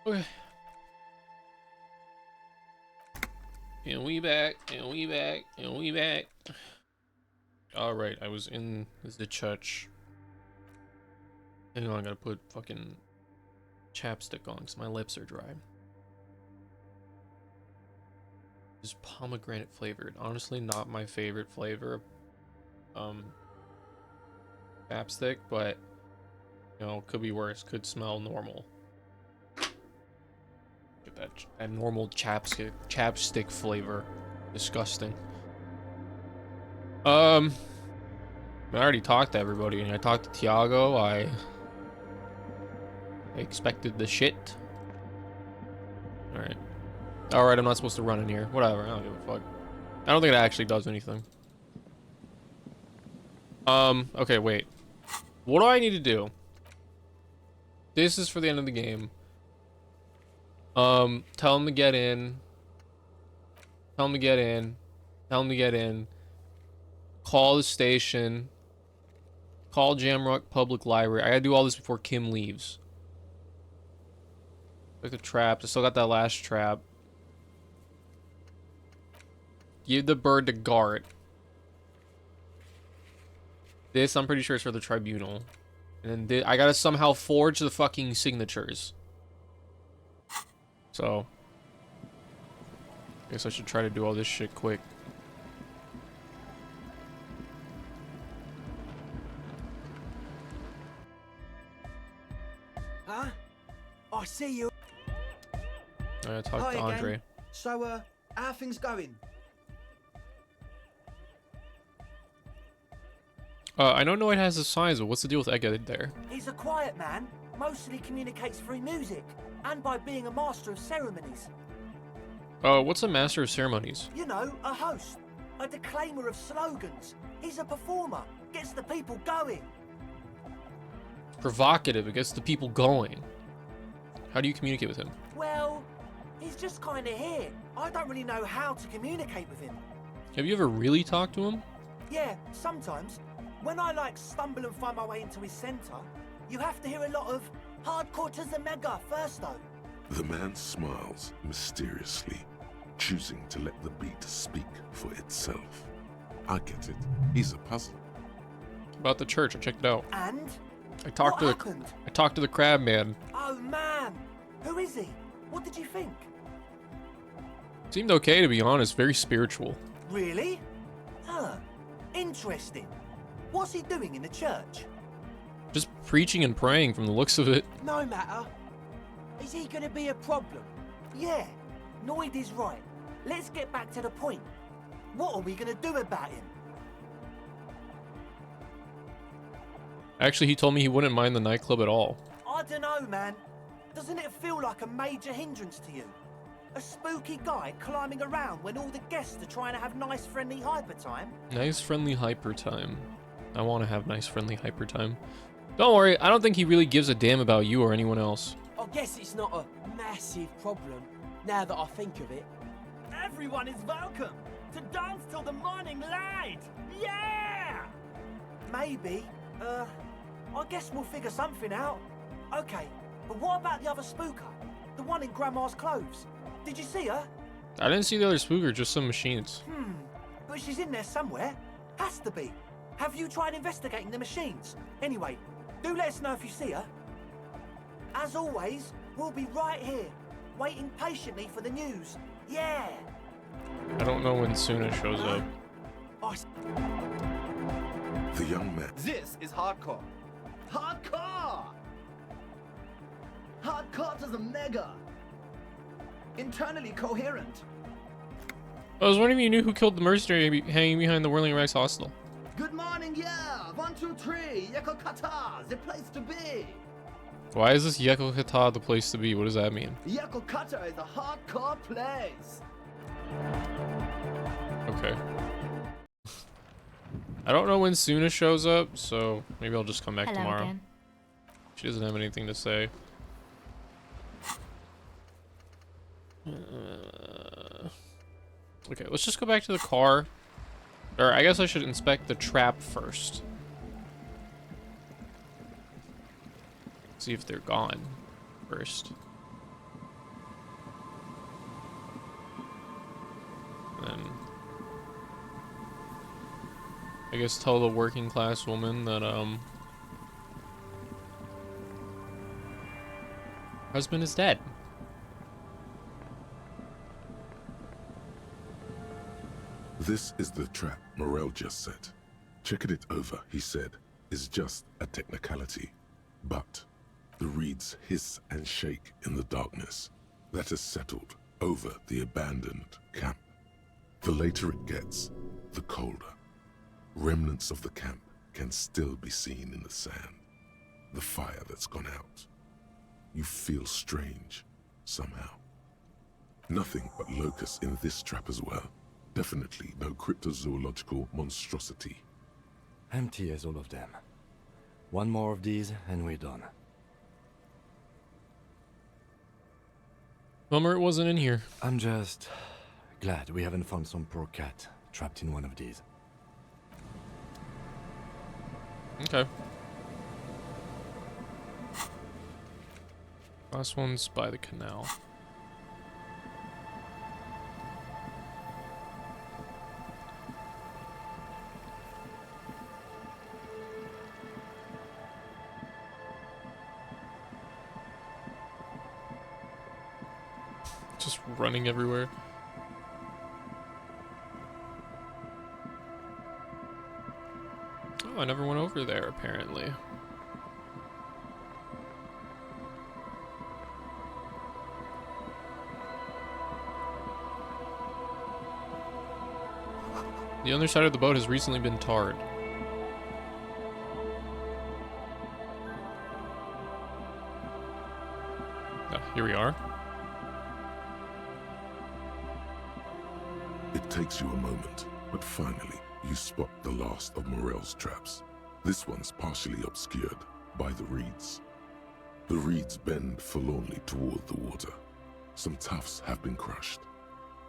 Okay. And we back, and we back, and we back. Alright, I was in the church. Hang on, I gotta put fucking chapstick on because my lips are dry. It's pomegranate flavored. Honestly, not my favorite flavor. Chapstick, but you know, could be worse. Could smell normal. Get that normal chapstick flavor. Disgusting. I already talked to everybody, and I talked to Tiago. I expected the shit. Alright. Alright, I'm not supposed to run in here. Whatever, I don't give a fuck. I don't think it actually does anything. Okay, wait. What do I need to do? This is for the end of the game. Tell him to get in. Tell him to get in. Tell him to get in. Call the station. Call Jamrock Public Library. I gotta do all this before Kim leaves. Like the traps. I still got that last trap. Give the bird to Gart. This, I'm pretty sure, is for the tribunal. And then I gotta somehow forge the fucking signatures. So, I guess I should try to do all this shit quick. Huh? I see you. I gotta talk to Hi Andre. again. So, how are things going? I don't know it has the signs, but what's the deal with Ega there? He's a quiet man, mostly communicates through music, and by being a master of ceremonies. What's a master of ceremonies? You know, a host, a declaimer of slogans. He's a performer, gets the people going. Provocative, it gets the people going. How do you communicate with him? Well, he's just kind of here. I don't really know how to communicate with him. Have you ever really talked to him? Yeah, sometimes. When I stumble and find my way into his center, you have to hear a lot of hardcore to the mega first though. The man smiles mysteriously, choosing to let the beat speak for itself. I get it. He's a puzzle. About the church, I checked it out. And? I talked What happened? I talked to the crab man. Oh man! Who is he? What did you think? Seemed okay, to be honest. Very spiritual. Really? Huh. Interesting. What's he doing in the church? Just preaching and praying from the looks of it. No matter. Is he gonna be a problem? Yeah, Noid is right. Let's get back to the point. What are we gonna do about him? Actually, he told me he wouldn't mind the nightclub at all. I don't know, man. Doesn't it feel like a major hindrance to you? A spooky guy climbing around when all the guests are trying to have nice, friendly hyper time? Nice, friendly hyper time. I want to have nice, friendly hyper time. Don't worry, I don't think he really gives a damn about you or anyone else. I guess it's not a massive problem, now that I think of it. Everyone is welcome to dance till the morning light! Yeah! Maybe. I guess we'll figure something out. Okay, but what about the other spooker? The one in Grandma's clothes? Did you see her? I didn't see the other spooker, just some machines. But she's in there somewhere. Has to be. Have you tried investigating the machines? Anyway, do let us know if you see her. As always, we'll be right here, waiting patiently for the news. Yeah! I don't know when Suna shows up. The young man. This is hardcore. Hardcore! Hardcore to the mega. Internally coherent. I was wondering if you knew who killed the mercenary hanging behind the Whirling Rex hostel. Good morning, yeah. 1, 2, 3. Yekokata, the place to be. Why is this Yekokata the place to be? What does that mean? Yekokata is a hardcore place. Okay. I don't know when Suna shows up, so maybe I'll just come back tomorrow. Again. She doesn't have anything to say. Okay, let's just go back to the car. Or I guess I should inspect the trap first. See if they're gone first. and I guess tell the working class woman that husband is dead. This is the trap Morel just set. Checking it over, he said, is just a technicality. But the reeds hiss and shake in the darkness that has settled over the abandoned camp. The later it gets, the colder. Remnants of the camp can still be seen in the sand. The fire that's gone out. You feel strange, somehow. Nothing but locusts in this trap as well. Definitely no cryptozoological monstrosity. Empty as all of them. One more of these and we're done. Bummer it wasn't in here. I'm just glad we haven't found some poor cat trapped in one of these. Okay. Last one's by the canal. Just running everywhere. Oh, I never went over there, apparently. The other side of the boat has recently been tarred. Ah, here we are. It takes you a moment, but finally you spot the last of Morel's traps. This one's partially obscured by the reeds. The reeds bend forlornly toward the water. Some tufts have been crushed.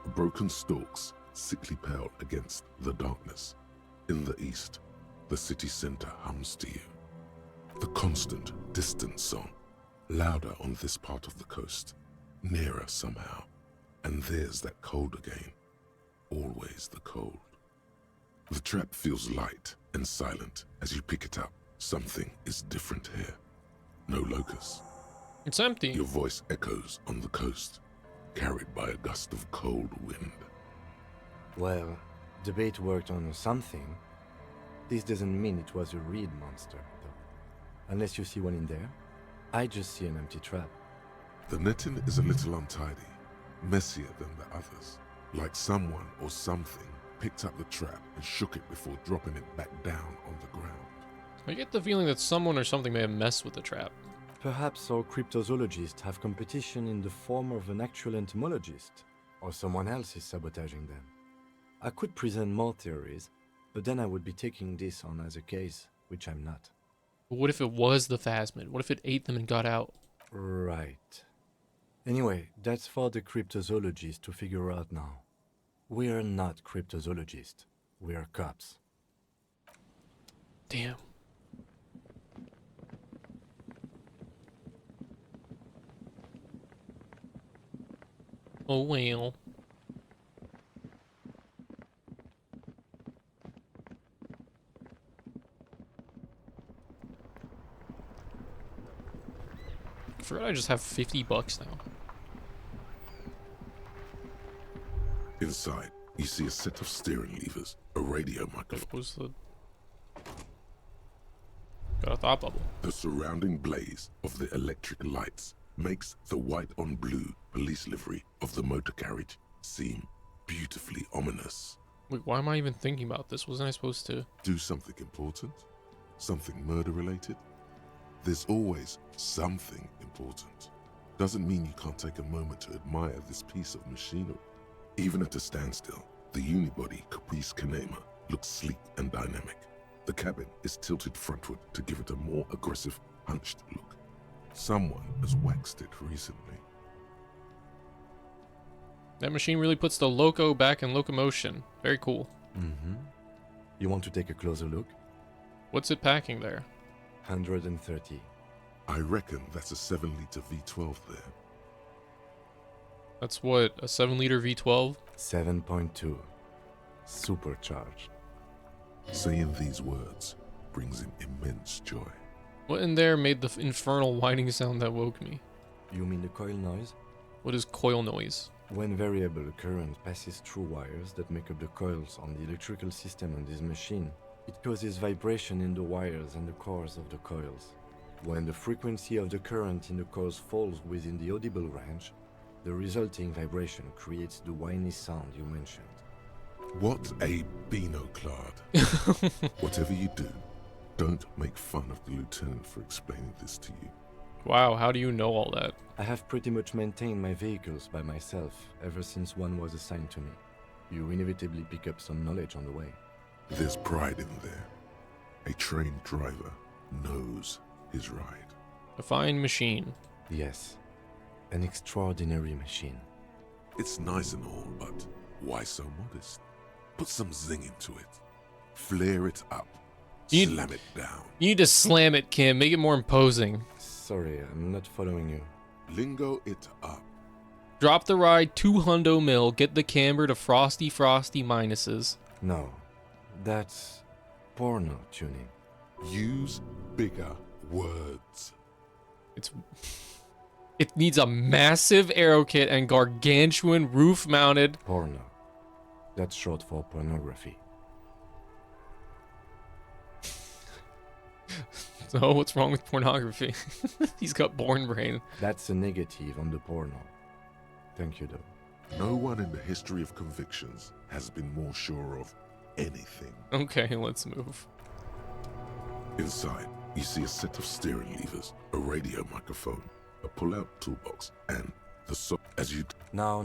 The broken stalks sickly pale against the darkness. In the east, the city center hums to you. The constant, distant song, louder on this part of the coast, nearer somehow. And there's that cold again. Always the cold. The trap feels light and silent as you pick it up. Something is different here. No locusts. It's empty. Your voice echoes on the coast, carried by a gust of cold wind. Well, the bait worked on something. This doesn't mean it was a reed monster, though. Unless you see one in there. I just see an empty trap. The netting is a little untidy, messier than the others. Like someone or something picked up the trap and shook it before dropping it back down on the ground. I get the feeling that someone or something may have messed with the trap. Perhaps our cryptozoologists have competition in the form of an actual entomologist, or someone else is sabotaging them. I could present more theories, but then I would be taking this on as a case, which I'm not. But what if it was the phasmid? What if it ate them and got out? Right. Anyway, that's for the cryptozoologists to figure out now. We're not cryptozoologists. We're cops. Damn. Oh well. I forgot I just have $50 now. Inside, you see a set of steering levers, a radio What microphone. was the... Got a thought bubble. The surrounding blaze of the electric lights makes the white on blue police livery of the motor carriage seem beautifully ominous. Wait, why am I even thinking about this? Wasn't I supposed to? Do something important? Something murder related? There's always something important. Doesn't mean you can't take a moment to admire this piece of machinery. Even at a standstill, the unibody Caprice Kanema looks sleek and dynamic. The cabin is tilted frontward to give it a more aggressive, hunched look. Someone has waxed it recently. That machine really puts the loco back in locomotion. Very cool. Mm-hmm. You want to take a closer look? What's it packing there? 130. I reckon that's a 7-liter V12 there. That's what, a 7-liter V12? 7.2. Supercharged. Saying these words brings him immense joy. What in there made the infernal whining sound that woke me? You mean the coil noise? What is coil noise? When variable current passes through wires that make up the coils on the electrical system on this machine, it causes vibration in the wires and the cores of the coils. When the frequency of the current in the coils falls within the audible range, the resulting vibration creates the whiny sound you mentioned. What a binoclard. Whatever you do, don't make fun of the lieutenant for explaining this to you. Wow, how do you know all that? I have pretty much maintained my vehicles by myself ever since one was assigned to me. You inevitably pick up some knowledge on the way. There's pride in there. A trained driver knows his ride. A fine machine. Yes, an extraordinary machine. It's nice and all, but why so modest? Put some zing into it. Flare it up. Slam it down. You need to slam it, Kim. Make it more imposing. Sorry, I'm not following you. Lingo it up. Drop the ride 200 mil. Get the camber to frosty minuses. No, that's porno tuning. Use bigger words. It needs a massive aero kit and gargantuan roof-mounted. Porno. That's short for pornography. So what's wrong with pornography? He's got born brain. That's a negative on the porno. Thank you, though. No one in the history of convictions has been more sure of anything. Okay, let's move. Inside, you see a set of steering levers, a radio microphone, a pull-out toolbox, and the as you... No,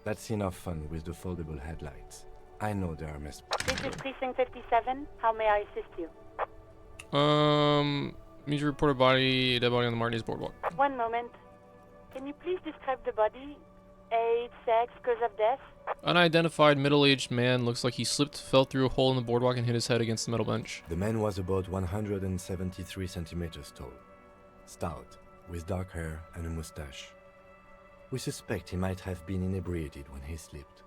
that's enough fun with the foldable headlights. I know they are messed. This is Precinct 57. How may I assist you? Means you report a dead body on the Martinez boardwalk. One moment. Can you please describe the body? Age, sex, cause of death? Unidentified middle-aged man looks like he slipped, fell through a hole in the boardwalk, and hit his head against the metal bench. The man was about 173 centimeters tall, stout, with dark hair and a mustache. We suspect he might have been inebriated when he slipped.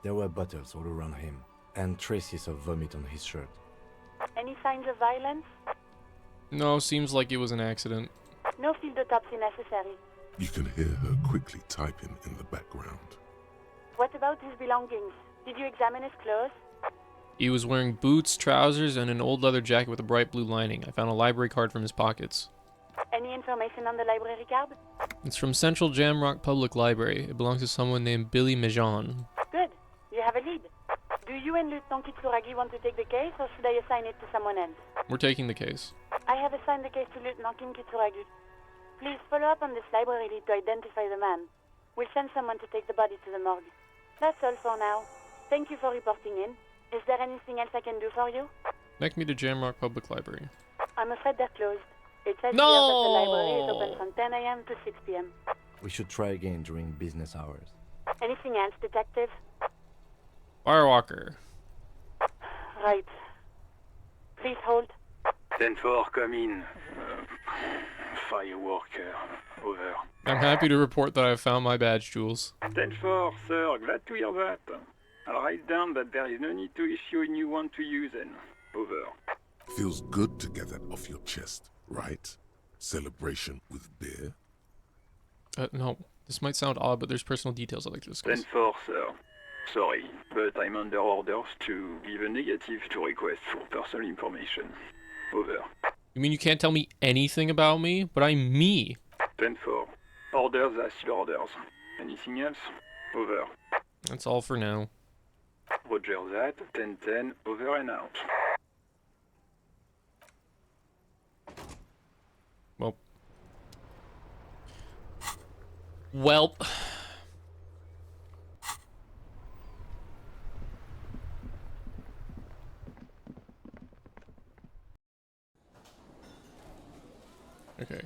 There were bottles all around him, and traces of vomit on his shirt. Any signs of violence? No, seems like it was an accident. No field autopsy necessary. You can hear her quickly typing in the background. What about his belongings? Did you examine his clothes? He was wearing boots, trousers, and an old leather jacket with a bright blue lining. I found a library card from his pockets. Any information on the library card? It's from Central Jamrock Public Library. It belongs to someone named Billy Mejan. Good. You have a lead. Do you and Lieutenant Kitsuragi want to take the case, or should I assign it to someone else? We're taking the case. I have assigned the case to Lieutenant Kitsuragi. Please follow up on this library lead to identify the man. We'll send someone to take the body to the morgue. That's all for now. Thank you for reporting in. Is there anything else I can do for you? Connect me to Jamrock Public Library. I'm afraid they're closed. It says No! here that the library is open from 10 a.m. to 6 p.m. We should try again during business hours. Anything else, Detective? Firewalker. Right. Please hold. 10-4, come in. Fireworker, over. I'm happy to report that I found my badge, Jules. 10-4, sir, glad to hear that. I'll write down that there is no need to issue a new one to you then. Over. Feels good to get that off your chest, right? Celebration with beer? No. This might sound odd, but there's personal details I'd like to discuss. 10-4, sir. Sorry, but I'm under orders to give a negative to requests for personal information. Over. You mean you can't tell me anything about me? But I'm me. 10-4. Orders are still orders. Anything else? Over. That's all for now. Roger that. 10-10, over and out. Welp. Okay.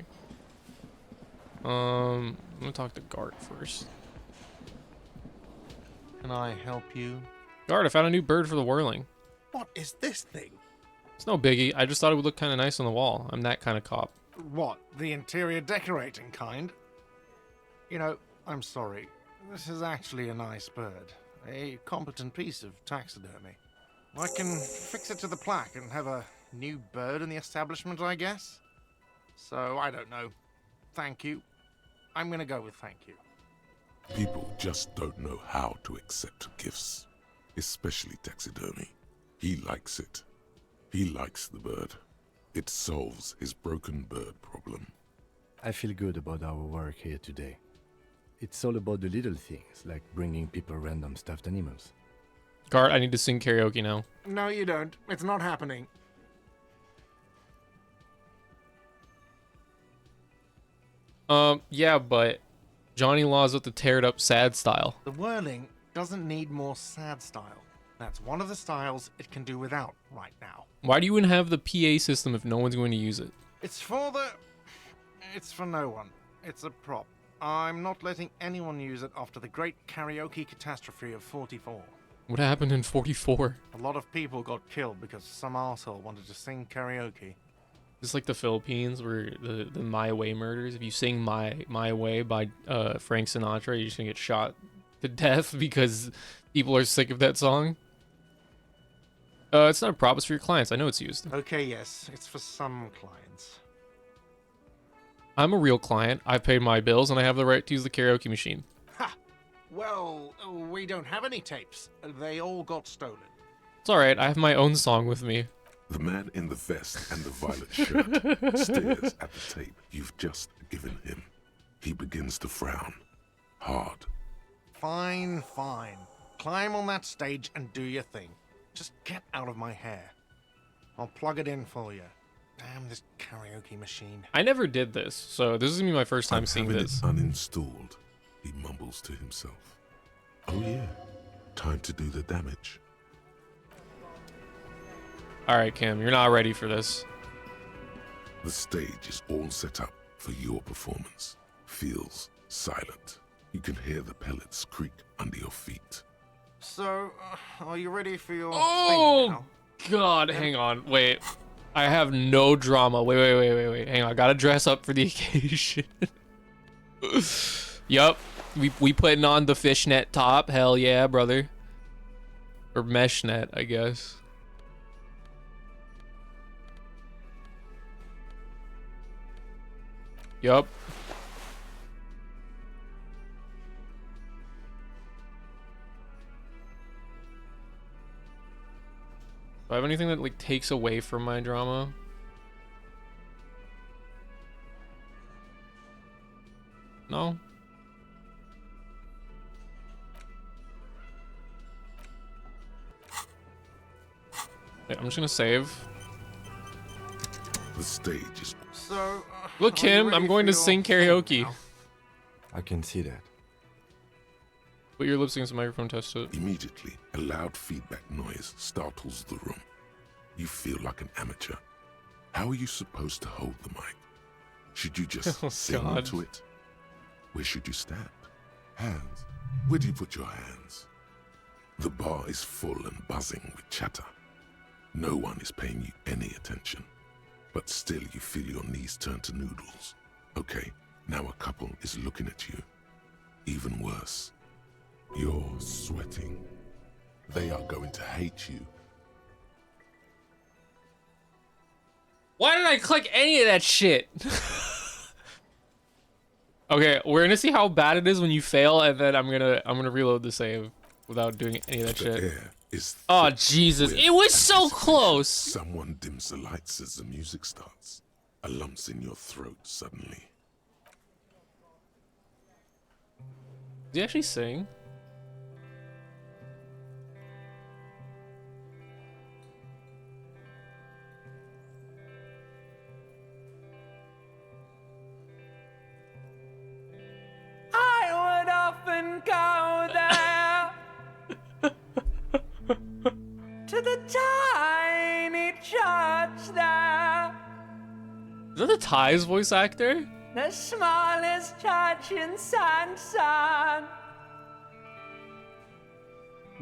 I'm gonna talk to Gart first. Can I help you? Gart, I found a new bird for the whirling. What is this thing? It's no biggie. I just thought it would look kind of nice on the wall. I'm that kind of cop. What, the interior decorating kind? You know, I'm sorry. this is actually a nice bird. A competent piece of taxidermy. I can fix it to the plaque and have a new bird in the establishment, I guess? So, I don't know. Thank you. I'm gonna go with thank you. People just don't know how to accept gifts, especially taxidermy. He likes it. He likes the bird. It solves his broken bird problem. I feel good about our work here today. It's all about the little things, like bringing people random stuffed animals. Gart, I need to sing karaoke now. No, you don't. It's not happening. Yeah, but Johnny Law's with the tear it up sad style. The whirling doesn't need more sad style. That's one of the styles it can do without right now. Why do you even have the PA system if no one's going to use it? It's for no one. It's a prop. I'm not letting anyone use it after the great karaoke catastrophe of 44. What happened in 44? A lot of people got killed because some asshole wanted to sing karaoke. Just like the Philippines, where the My Way murders. If you sing My Way by Frank Sinatra, you're just gonna get shot to death because people are sick of that song. It's not a prop, it's for your clients. I know it's used. Okay, yes, it's for some clients. I'm a real client. I've paid my bills, and I have the right to use the karaoke machine. Ha! Well, we don't have any tapes. They all got stolen. It's alright, I have my own song with me. The man in the vest and the violet shirt stares at the tape you've just given him. He begins to frown. Hard. Fine, fine. Climb on that stage and do your thing. Just get out of my hair. I'll plug it in for you. Damn this karaoke machine. I never did this, so this is gonna be my first time seeing this. I'm having it uninstalled, he mumbles to himself. Oh yeah, time to do the damage. Alright, Kim, you're not ready for this. The stage is all set up for your performance. Feels silent. You can hear the pellets creak under your feet. So, are you ready for your thing Oh, now? God, hang on, wait. I have no drama. Wait. Hang on, I gotta dress up for the occasion. Yup, we putting on the fishnet top. Hell yeah, brother. Or mesh net, I guess. Yup. Do I have anything that like takes away from my drama? No? Wait, I'm just gonna save. The stage is... So, Look, are you Kim, ready I'm for going to your sing thing karaoke. now? I can see that. Put your lips against the microphone, test it. Immediately, a loud feedback noise startles the room. You feel like an amateur. How are you supposed to hold the mic? Should you just Oh, sing God. into it? Where should you stand? Hands. Where do you put your hands? The bar is full and buzzing with chatter. No one is paying you any attention. But still you feel your knees turn to noodles. Okay, now a couple is looking at you. Even worse. You're sweating. They are going to hate you. Why did I click any of that shit? Okay, we're gonna see how bad it is when you fail, and then I'm gonna reload the save without doing any of that The shit. air is Oh thick Jesus! with It was so anticipation. close. Someone dims the lights as the music starts. A lump's in your throat suddenly. Did he actually sing? I would often go there to the tiny church there, Is that the Ty's voice actor? the smallest church in Sanson.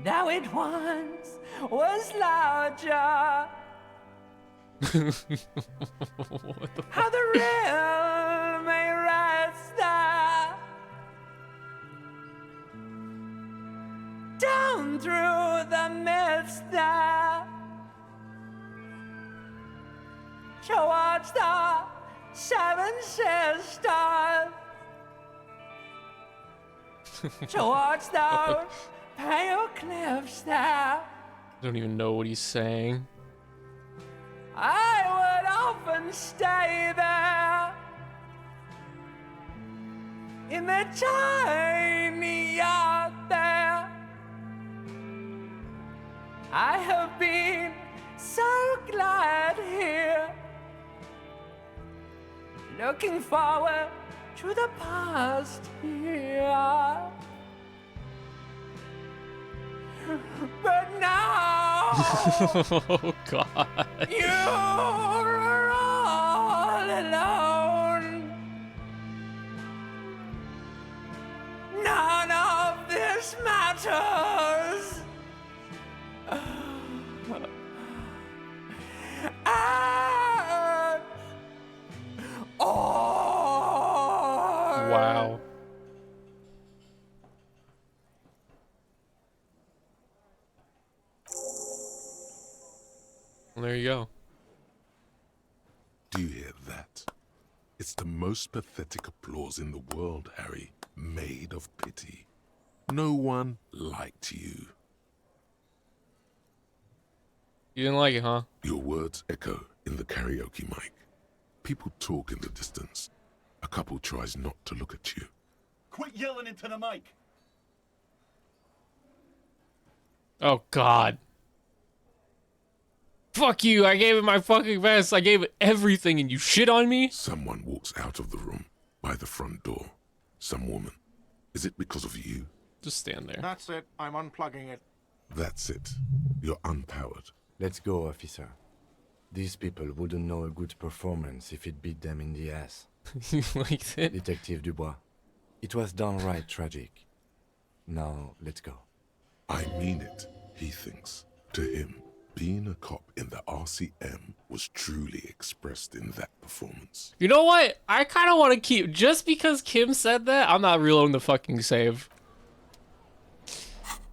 Now it once was larger. What the How the real may rest there. down through the mist there, towards the Seven Sisters, towards those pale cliffs there. I don't even know what he's saying. I would often stay there in the tiny yard there. I have been so glad here, looking forward to the past here. But now Oh God. you're all alone. None of this matters. Wow. Well, there you go. Do you hear that? It's the most pathetic applause in the world, Harry, made of pity. No one liked you. You didn't like it, huh? Your words echo in the karaoke mic. People talk in the distance. A couple tries not to look at you. Quit yelling into the mic. Oh God. Fuck you, I gave it my fucking best. I gave it everything and you shit on me? Someone walks out of the room by the front door. Some woman. Is it because of you? Just stand there. That's it. I'm unplugging it. That's it. You're unpowered. Let's go, officer. These people wouldn't know a good performance if it beat them in the ass. You liked it? Detective Dubois, it was downright tragic. Now, let's go. I mean it, he thinks. To him, being a cop in the RCM was truly expressed in that performance. You know what? I kind of want to keep... Just because Kim said that, I'm not reloading the fucking save.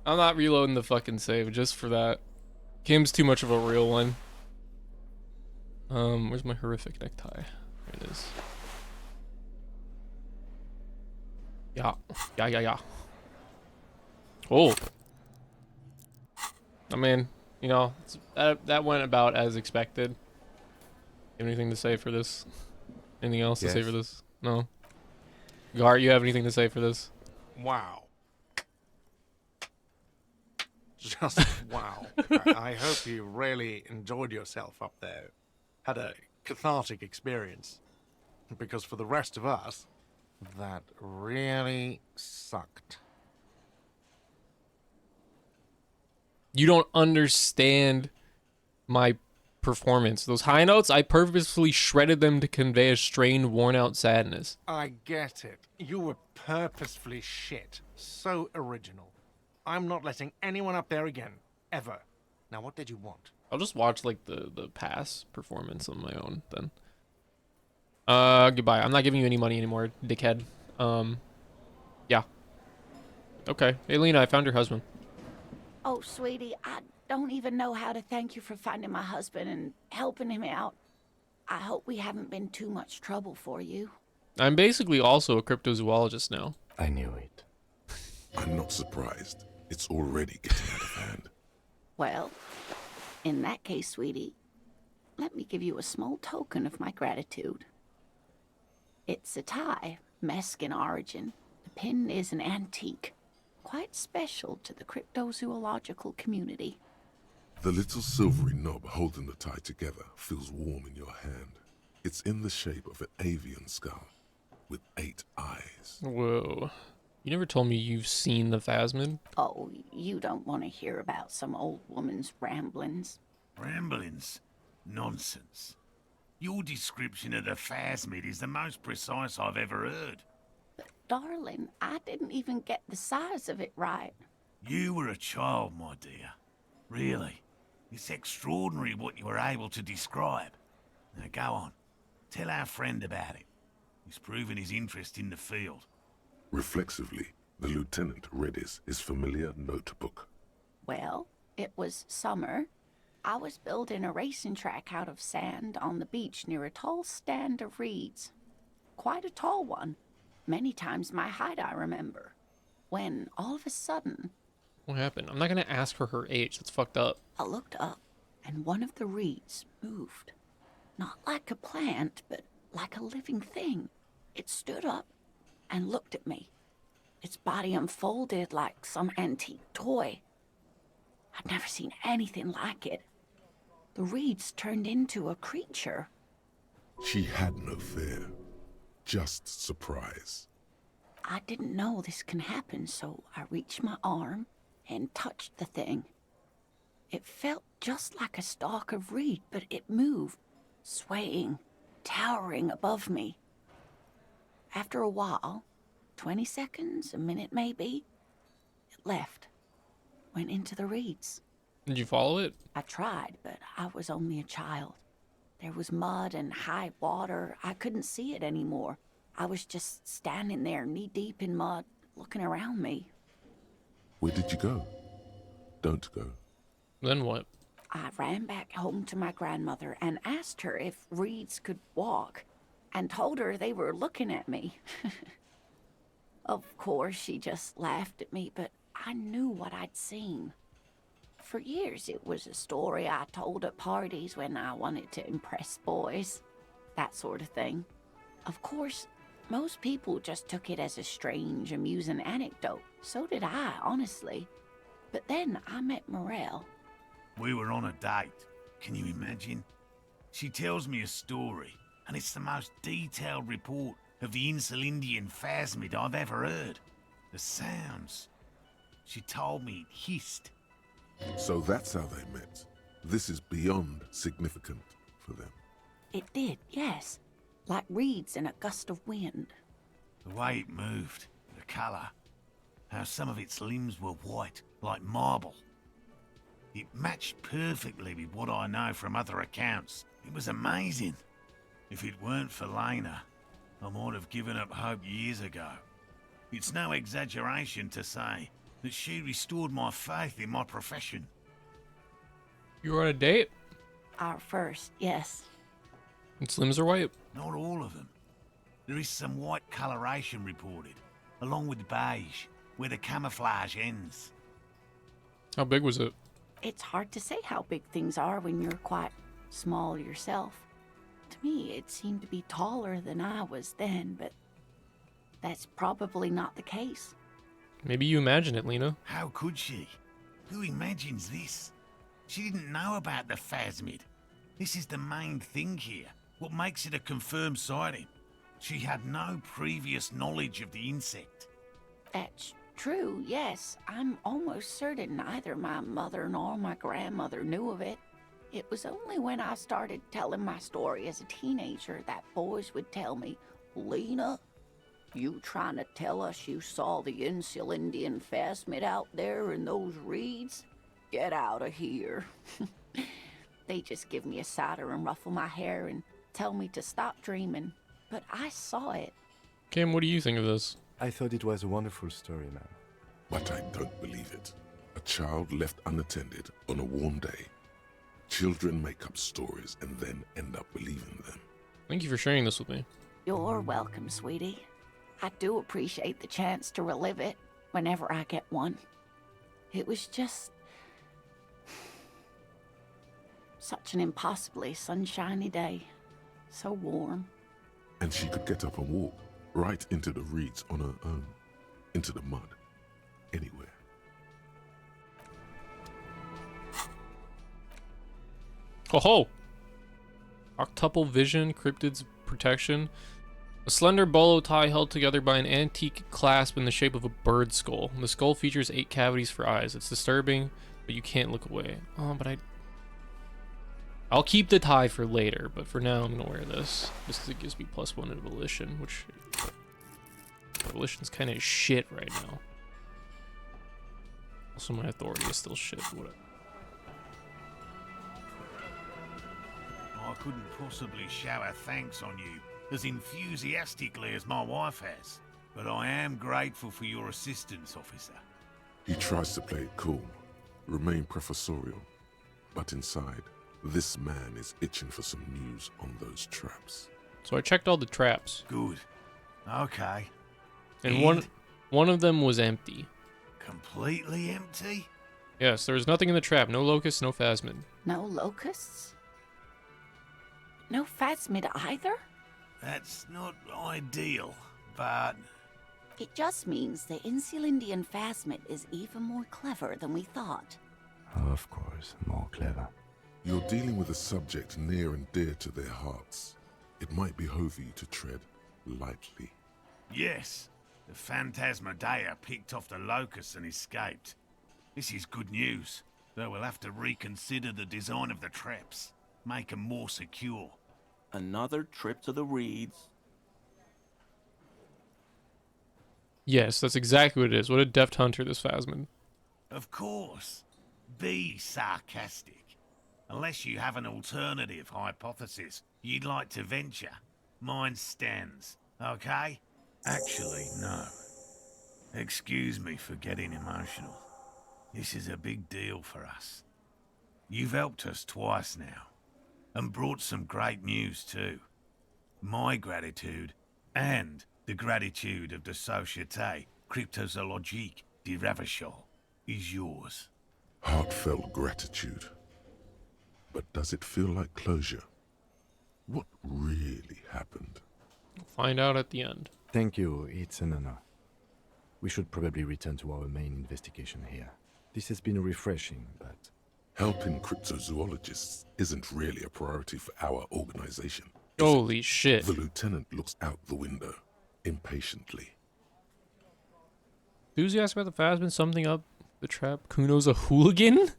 I'm not reloading the fucking save just for that. Kim's too much of a real one. Where's my horrific necktie? There it is. Yeah. Yeah. Oh. I mean, you know, that went about as expected. You have anything to say for this? Anything else to say Yes. for this? No? Gart, you have anything to say for this? Wow. Just wow. I hope you really enjoyed yourself up there. Had a cathartic experience. Because for the rest of us, that really sucked. You don't understand my performance. Those high notes, I purposefully shredded them to convey a strained, worn-out sadness. I get it. You were purposefully shit. So original. I'm not letting anyone up there again. Ever. Now, what did you want? I'll just watch, like, the pass performance on my own, then. Goodbye. I'm not giving you any money anymore, dickhead. Yeah. Okay. Hey, Lena, I found your husband. Oh, sweetie, I don't even know how to thank you for finding my husband and helping him out. I hope we haven't been too much trouble for you. I'm basically also a cryptozoologist now. I knew it. I'm not surprised. It's already getting out of hand. Well, in that case, sweetie, let me give you a small token of my gratitude. It's a tie, Mesk in origin. The pin is an antique, quite special to the cryptozoological community. The little silvery knob holding the tie together feels warm in your hand. It's in the shape of an avian skull with 8 eyes. Whoa. You never told me you've seen the Phasmid? Oh, you don't want to hear about some old woman's ramblings. Ramblings? Nonsense. Your description of the Phasmid is the most precise I've ever heard. But, darling, I didn't even get the size of it right. You were a child, my dear. Really. It's extraordinary what you were able to describe. Now go on. Tell our friend about it. He's proven his interest in the field. Reflexively, The lieutenant read his familiar notebook. Well, it was summer. I was building a racing track out of sand on the beach near a tall stand of reeds. Quite a tall one. Many times my height, I remember. When, all of a sudden... What happened? I'm not gonna ask for her age. That's fucked up. I looked up, and one of the reeds moved. Not like a plant, but like a living thing. It stood up and looked at me. Its body unfolded like some antique toy. I'd never seen anything like it. The reeds turned into a creature. She had no fear, just surprise. I didn't know this can happen, so I reached my arm and touched the thing. It felt just like a stalk of reed, but it moved, swaying, towering above me. After a while, 20 seconds, a minute maybe, it left, went into the reeds. Did you follow it? I tried, but I was only a child. There was mud and high water. I couldn't see it anymore. I was just standing there knee-deep in mud, looking around me. Where did you go? Don't go. Then what? I ran back home to my grandmother and asked her if reeds could walk, and told her they were looking at me. Of course, she just laughed at me, but I knew what I'd seen. For years, it was a story I told at parties when I wanted to impress boys. That sort of thing. Of course, most people just took it as a strange, amusing anecdote. So did I, honestly. But then I met Morel. We were on a date. Can you imagine? She tells me a story, and it's the most detailed report of the Insulindian phasmid I've ever heard. The sounds. She told me it hissed. So that's how they met. This is beyond significant for them. It did, yes. Like reeds in a gust of wind. The way it moved, the colour, how some of its limbs were white, like marble. It matched perfectly with what I know from other accounts. It was amazing. If it weren't for Lena, I might have given up hope years ago. It's no exaggeration to say that she restored my faith in my profession. You were on a date? Our first, yes. Its limbs are white? Not all of them. There is some white coloration reported, along with beige, where the camouflage ends. How big was it? It's hard to say how big things are when you're quite small yourself. To me, it seemed to be taller than I was then, but that's probably not the case. Maybe you imagine it, Lena. How could she? Who imagines this? She didn't know about the phasmid. This is the main thing here, what makes it a confirmed sighting. She had no previous knowledge of the insect. That's true, yes. I'm almost certain neither my mother nor my grandmother knew of it. It was only when I started telling my story as a teenager that boys would tell me, Lena, you trying to tell us you saw the Insulindian phasmid out there in those reeds? Get out of here. They just give me a cider and ruffle my hair and tell me to stop dreaming. But I saw it. Kim, what do you think of this? I thought it was a wonderful story, man. But I don't believe it. A child left unattended on a warm day. Children make up stories and then end up believing them. Thank you for sharing this with me. You're welcome, sweetie. I do appreciate the chance to relive it whenever I get one. It was just such an impossibly sunshiny day. So warm. And she could get up and walk right into the reeds on her own. Into the mud. Anywhere. Oh ho! Octuple vision, cryptid's protection. A slender bolo tie held together by an antique clasp in the shape of a bird skull. The skull features 8 cavities for eyes. It's disturbing, but you can't look away. Oh, but I'll keep the tie for later, but for now I'm gonna wear this. Just because it gives me +1 in volition, which volition's kind of shit right now. Also, my authority is still shit. Whatever. I couldn't possibly shower thanks on you as enthusiastically as my wife has. but I am grateful for your assistance, officer. He tries to play it cool, remain professorial, but inside, this man is itching for some news on those traps. So I checked all the traps. Good. Okay. And one of them was empty. Completely empty? Yes, there was nothing in the trap. No locusts, no phasmid. No locusts? No phasmid either? That's not ideal, but... It just means the Insulindian phasmid is even more clever than we thought. Of course, more clever. You're dealing with a subject near and dear to their hearts. It might behove you to tread lightly. Yes, the Phantasmadeia picked off the locusts and escaped. This is good news, though we'll have to reconsider the design of the traps. Make them more secure. Another trip to the Reeds. Yes, that's exactly what it is. What a deft hunter, this phasmid. Of course. Be sarcastic. Unless you have an alternative hypothesis you'd like to venture. Mine stands, okay? Actually, no. Excuse me for getting emotional. This is a big deal for us. You've helped us twice now, and brought some great news too. My gratitude, and the gratitude of the Société Cryptozoologique de Ravachol, is yours. Heartfelt gratitude. But does it feel like closure? What really happened? We'll find out at the end. Thank you, it's an honor. We should probably return to our main investigation here. This has been refreshing, but... Helping cryptozoologists isn't really a priority for our organization. Holy shit. The lieutenant looks out the window, impatiently. Enthusiastic about the phasmid, something up the trap. Kuno's a hooligan?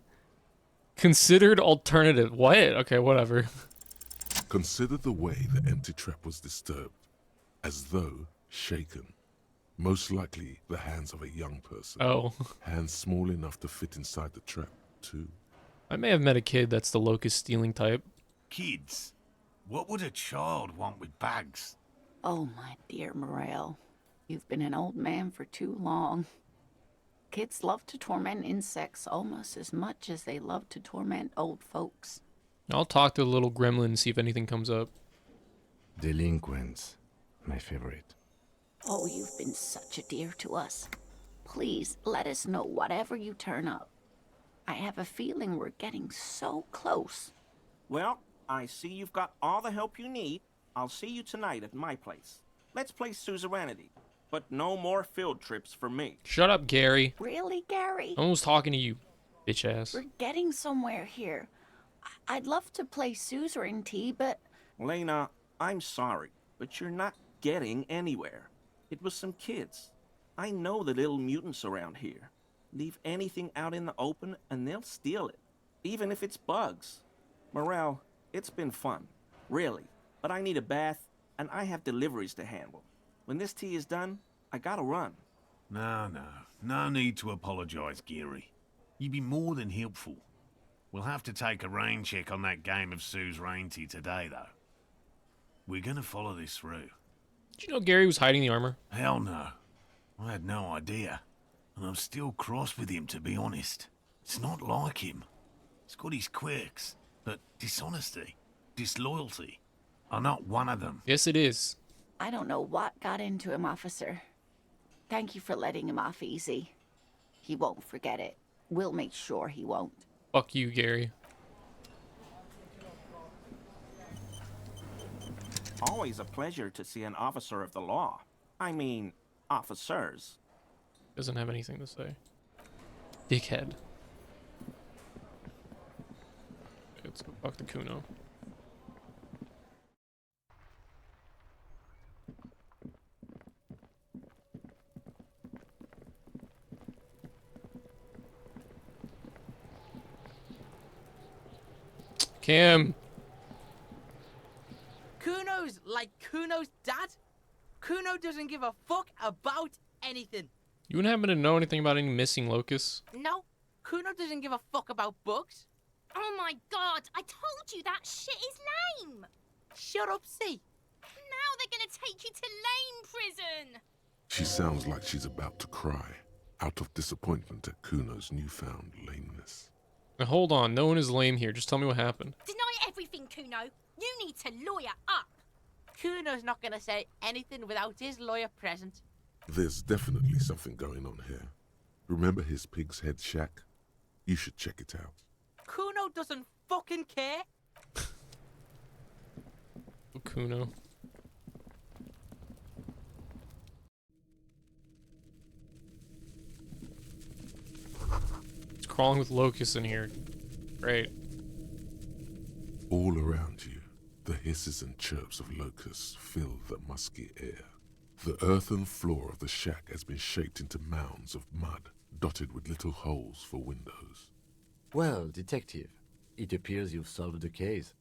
Considered alternative. What? Okay, whatever. Consider the way the empty trap was disturbed, as though shaken. Most likely the hands of a young person. Oh. Hands small enough to fit inside the trap, too. I may have met a kid that's the locust stealing type. Kids? What would a child want with bags? Oh, my dear Morel. You've been an old man for too long. Kids love to torment insects almost as much as they love to torment old folks. I'll talk to the little gremlin and see if anything comes up. Delinquents, my favorite. Oh, you've been such a dear to us. Please, let us know whatever you turn up. I have a feeling we're getting so close. Well, I see you've got all the help you need. I'll see you tonight at my place. Let's play suzerainty, but no more field trips for me. Shut up, Gary. Really, Gary? No one was talking to you, bitch ass. We're getting somewhere here. I'd love to play suzerainty, but... Lena, I'm sorry, but you're not getting anywhere. It was some kids. I know the little mutants around here. Leave anything out in the open and they'll steal it, even if it's bugs. Morel, it's been fun, really, but I need a bath and I have deliveries to handle. When this tea is done, I gotta run. No need to apologize, Geary. You'd be more than helpful. We'll have to take a rain check on that game of suzerainty today, though. We're gonna follow this through. Did you know Gary was hiding the armor? Hell no. I had no idea. And I'm still cross with him, to be honest. It's not like him. He's got his quirks, but dishonesty, disloyalty are not one of them. Yes, it is. I don't know what got into him, officer. Thank you for letting him off easy. He won't forget it. We'll make sure he won't. Fuck you, Gary. Always a pleasure to see an officer of the law. I mean, officers. Doesn't have anything to say. Dickhead. Let's go talk to Kuno. Cam. Kuno's like Kuno's dad? Kuno doesn't give a fuck about anything. You wouldn't happen to know anything about any missing locusts? No, Kuno doesn't give a fuck about bugs. Oh my god, I told you that shit is lame! Shut up, see. Now they're gonna take you to lame prison! She sounds like she's about to cry, out of disappointment at Kuno's newfound lameness. Now hold on, no one is lame here. Just tell me what happened. Deny everything, Kuno. You need to lawyer up. Kuno's not gonna say anything without his lawyer present. There's definitely something going on here. Remember his pig's head shack? You should check it out. Kuno doesn't fucking care. Kuno. It's crawling with locusts in here. Great. All around you, the hisses and chirps of locusts fill the musky air. The earthen floor of the shack has been shaped into mounds of mud, dotted with little holes for windows. Well, detective, it appears you've solved the case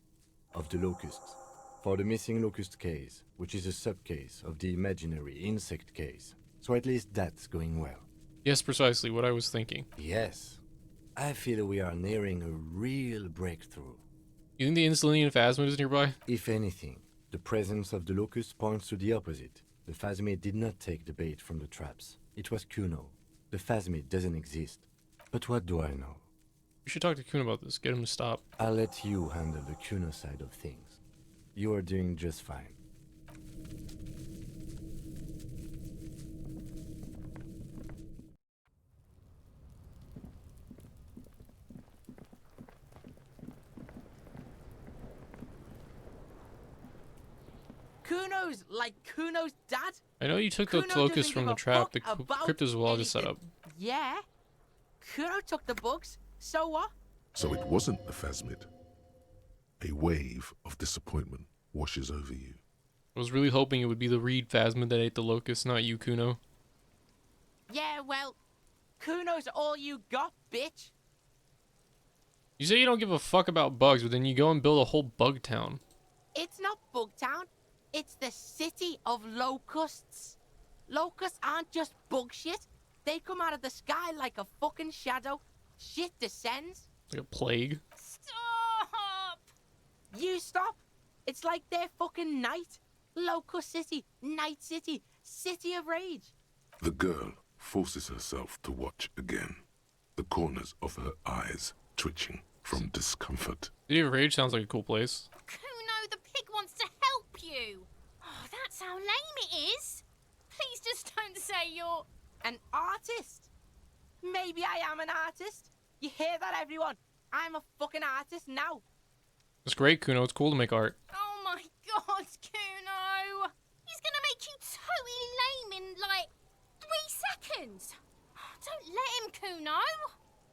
of the locusts. For the missing locust case, which is a sub-case of the imaginary insect case. So at least that's going well. Yes, precisely what I was thinking. Yes. I feel we are nearing a real breakthrough. You think the Insulinian phasmid is nearby? If anything, the presence of the locust points to the opposite. The phasmid did not take the bait from the traps. It was Kuno. The phasmid doesn't exist. But what do I know? We should talk to Kuno about this. Get him to stop. I'll let you handle the Kuno side of things. You are doing just fine. Kuno's like Kuno's dad. I know you took the Kuno locusts doesn't from give the a trap the fuck about cryptozoologist set up. Yeah. Kuno took the bugs. So what? So it wasn't a phasmid. A wave of disappointment washes over you. I was really hoping it would be the reed phasmid that ate the locusts, not you, Kuno. Yeah, well, Kuno's all you got, bitch. You say you don't give a fuck about bugs, but then you go and build a whole bug town. It's not Bugtown. It's the city of locusts. Locusts aren't just bug shit. They come out of the sky like a fucking shadow. Shit descends. Like a plague. Stop! You stop. It's like their fucking night. Locust City, Night City, City of Rage. The girl forces herself to watch again, the corners of her eyes twitching from discomfort. City of Rage sounds like a cool place. Kuno, the pig wants to help you. Oh, that's how lame it is. Please just don't say you're an artist. Maybe I am an artist. You hear that, everyone? I'm a fucking artist now. It's great, Kuno. It's cool to make art. Oh my god, Kuno! He's gonna make you totally lame in like 3 seconds. Don't let him, Kuno.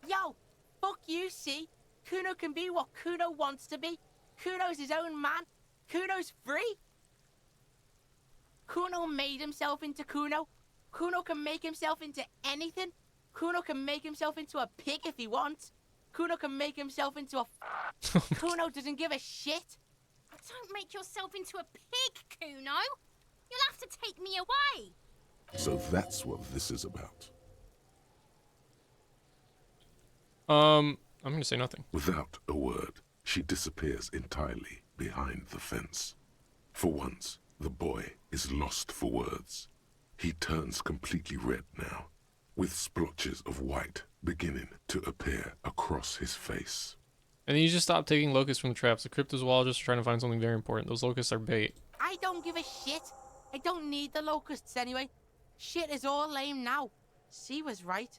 Yo, fuck you, see? Kuno can be what Kuno wants to be. Kuno's his own man. Kuno's free. Kuno made himself into Kuno. Kuno can make himself into anything. Kuno can make himself into a pig if he wants. Kuno can make himself into a... Kuno doesn't give a shit. Don't make yourself into a pig, Kuno. You'll have to take me away. So that's what this is about. I'm gonna say nothing. Without a word, she disappears entirely behind the fence. For once, the boy is lost for words. He turns completely red now, with splotches of white beginning to appear across his face. And then you just stop taking locusts from the traps. The cryptozoologists are trying to find something very important. Those locusts are bait. I don't give a shit. I don't need the locusts anyway. Shit is all lame now. C was right.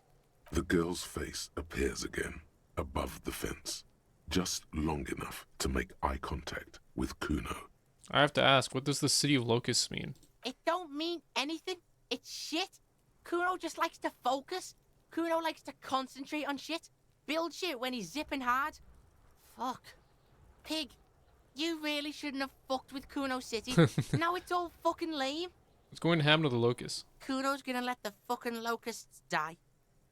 The girl's face appears again, above the fence, just long enough to make eye contact with Kuno. I have to ask, what does the City of Locusts mean? It don't mean anything. It's shit. Kuno just likes to focus. Kuno likes to concentrate on shit. Build shit when he's zipping hard. Fuck. Pig, you really shouldn't have fucked with Kuno City. Now it's all fucking lame. What's going to happen to the locusts? Kuno's gonna let the fucking locusts die.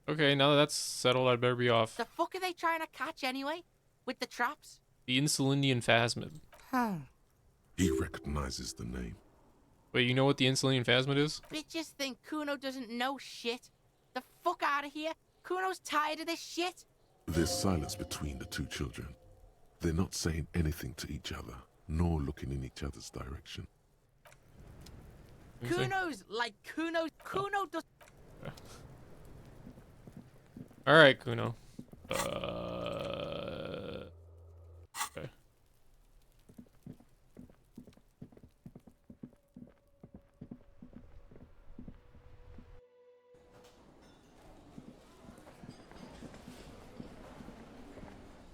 Okay, now that that's settled, I'd better be off. The fuck are they trying to catch anyway? With the traps? The Insulindian phasmid. He recognizes the name. Wait, you know what the Insulindian phasmid is? Bitches think Kuno doesn't know shit. The fuck out of here. Kuno's tired of this shit. There's silence between the two children. They're not saying anything to each other, nor looking in each other's direction. Kuno's like Kuno. Kuno does. All right, Kuno. Okay.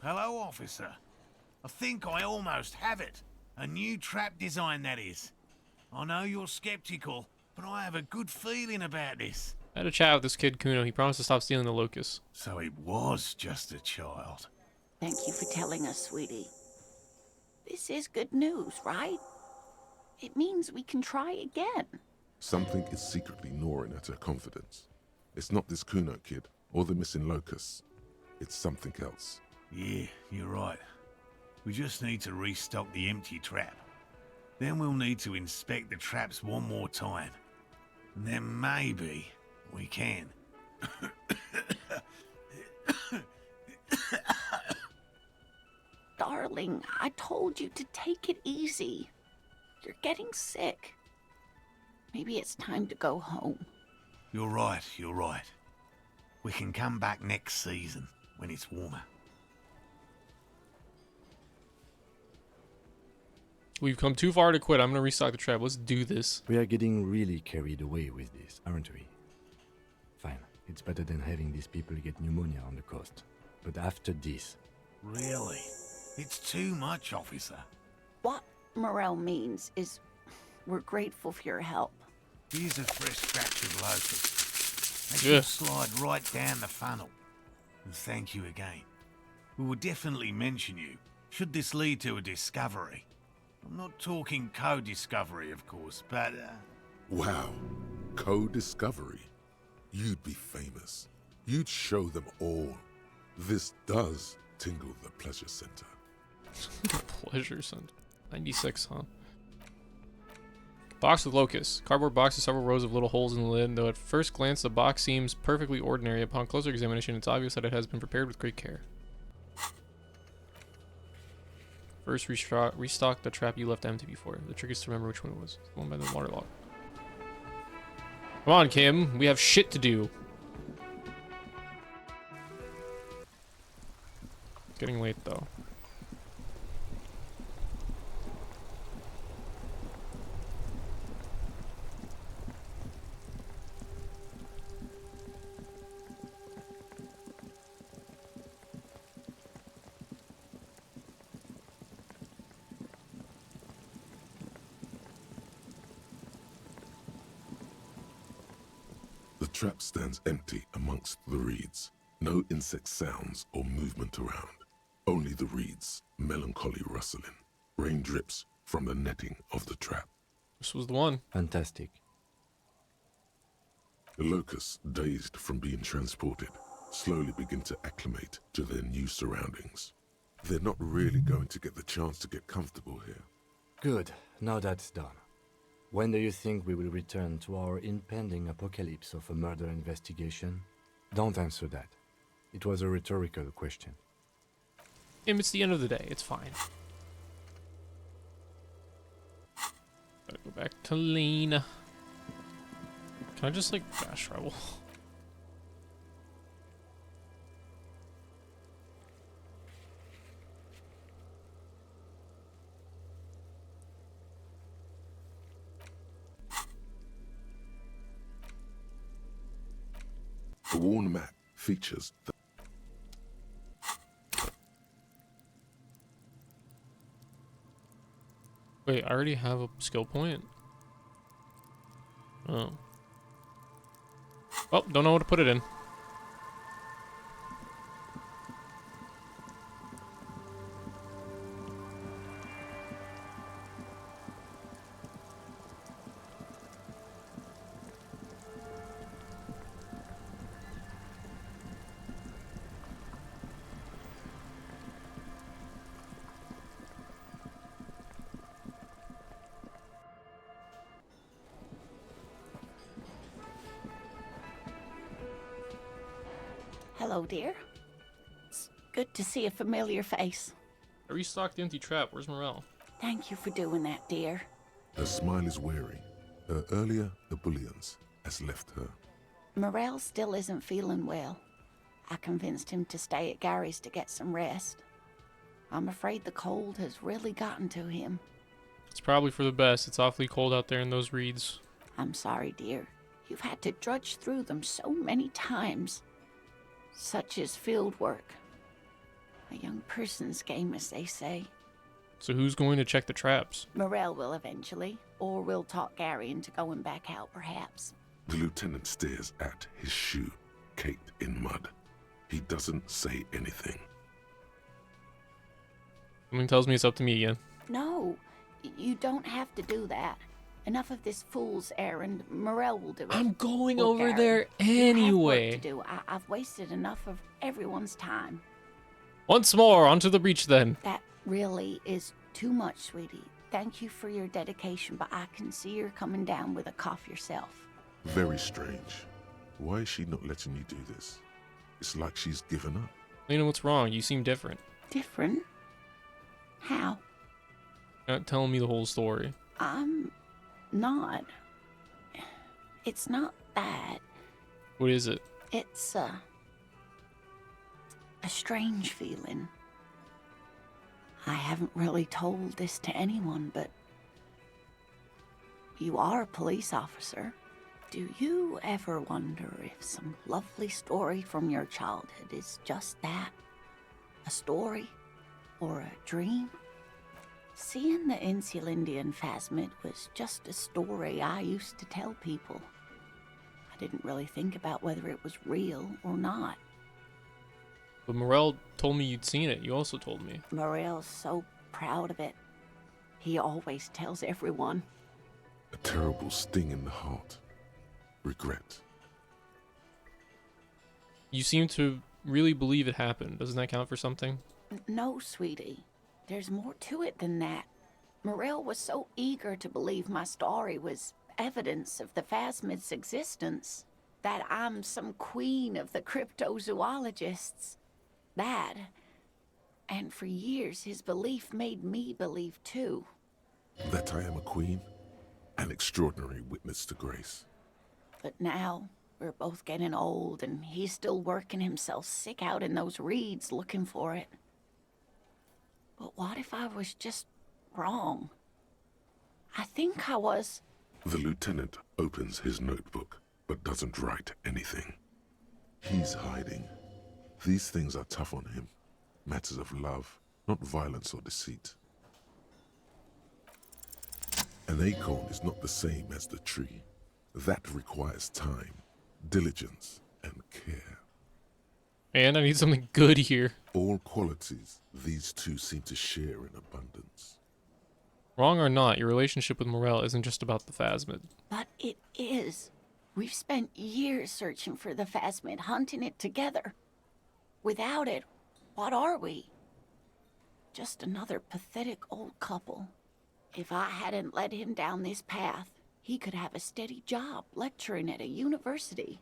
Hello, officer. I think I almost have it. A new trap design, that is. I know you're skeptical, but I have a good feeling about this. I had a chat with this kid, Kuno. He promised to stop stealing the locust. So it was just a child. Thank you for telling us, sweetie. This is good news, right? It means we can try again. Something is secretly gnawing at her confidence. It's not this Kuno kid or the missing locusts. It's something else. Yeah, you're right. We just need to restock the empty trap. Then we'll need to inspect the traps one more time. And then maybe we can. Darling, I told you to take it easy. You're getting sick. Maybe it's time to go home. You're right, you're right. We can come back next season when it's warmer. We've come too far to quit. I'm gonna restock the trap. Let's do this. We are getting really carried away with this, aren't we? Fine. It's better than having these people get pneumonia on the coast. But after this... Really? It's too much, officer. What Morel means is we're grateful for your help. Here's a fresh batch of locusts. They should slide right down the funnel. And thank you again. We will definitely mention you, should this lead to a discovery. I'm not talking co-discovery, of course, but... Wow. Co-discovery. You'd be famous. You'd show them all. This does tingle the pleasure center. Pleasure center. 96, huh? Box with locusts. Cardboard box with several rows of little holes in the lid. Though at first glance the box seems perfectly ordinary, upon closer examination it's obvious that it has been prepared with great care. First restock the trap you left empty before. The trick is to remember which one it was. The one by the waterlock. Come on, Kim. We have shit to do. It's getting late, though. The trap stands empty amongst the reeds. No insect sounds or movement around. Only the reeds, melancholy rustling. Rain drips from the netting of the trap. This was the one. Fantastic. The locusts, dazed from being transported, slowly begin to acclimate to their new surroundings. They're not really going to get the chance to get comfortable here. Good. Now that's done. When do you think we will return to our impending apocalypse of a murder investigation? Don't answer that. It was a rhetorical question. It's the end of the day. It's fine. Gotta go back to lean. Can I just, like, fast travel? The worn map features the Wait, I already have a skill point? Oh. Well, don't know what to put it in. Hello, dear. It's good to see a familiar face. I restocked the empty trap. Where's Morel? Thank you for doing that, dear. Her smile is weary. Her earlier ebullience has left her. Morel still isn't feeling well. I convinced him to stay at Gary's to get some rest. I'm afraid the cold has really gotten to him. It's probably for the best. It's awfully cold out there in those reeds. I'm sorry, dear. You've had to drudge through them so many times. Such is field work. A young person's game, as they say. So who's going to check the traps? Morel will eventually, or we'll talk Gary into going back out, perhaps. The lieutenant stares at his shoe, caked in mud. He doesn't say anything. Something tells me it's up to me again. No, you don't have to do that. Enough of this fool's errand. Morel will do it. I'm going Or over Gary. there You anyway. have work to do. I've wasted enough of everyone's time. Once more, onto the breach then. That really is too much, sweetie. Thank you for your dedication, but I can see you're coming down with a cough yourself. Very strange. Why is she not letting you do this? It's like she's given up. Lena, what's wrong? You seem different. Different? How? You're not telling me the whole story. I'm not. It's not that. What is it? It's a strange feeling. I haven't really told this to anyone, but you are a police officer. Do you ever wonder if some lovely story from your childhood is just that? A story? Or a dream? Seeing the Insulindian phasmid was just a story I used to tell people. I didn't really think about whether it was real or not. But Morel told me you'd seen it. You also told me. Morel's so proud of it. He always tells everyone. A terrible sting in the heart. Regret. You seem to really believe it happened. Doesn't that count for something? No, sweetie. There's more to it than that. Morel was so eager to believe my story was evidence of the phasmid's existence, that I'm some queen of the cryptozoologists. That, and for years his belief made me believe too. That I am a queen? An extraordinary witness to grace. But now, we're both getting old and he's still working himself sick out in those reeds looking for it. But what if I was just wrong? I think I was. The lieutenant opens his notebook, but doesn't write anything. He's hiding. These things are tough on him. Matters of love, not violence or deceit. An acorn is not the same as the tree. That requires time, diligence, and care. And I need something good here. All qualities these two seem to share in abundance. Wrong or not, your relationship with Morel isn't just about the phasmid. But it is. We've spent years searching for the phasmid, hunting it together. Without it, what are we? Just another pathetic old couple. If I hadn't led him down this path, he could have a steady job lecturing at a university.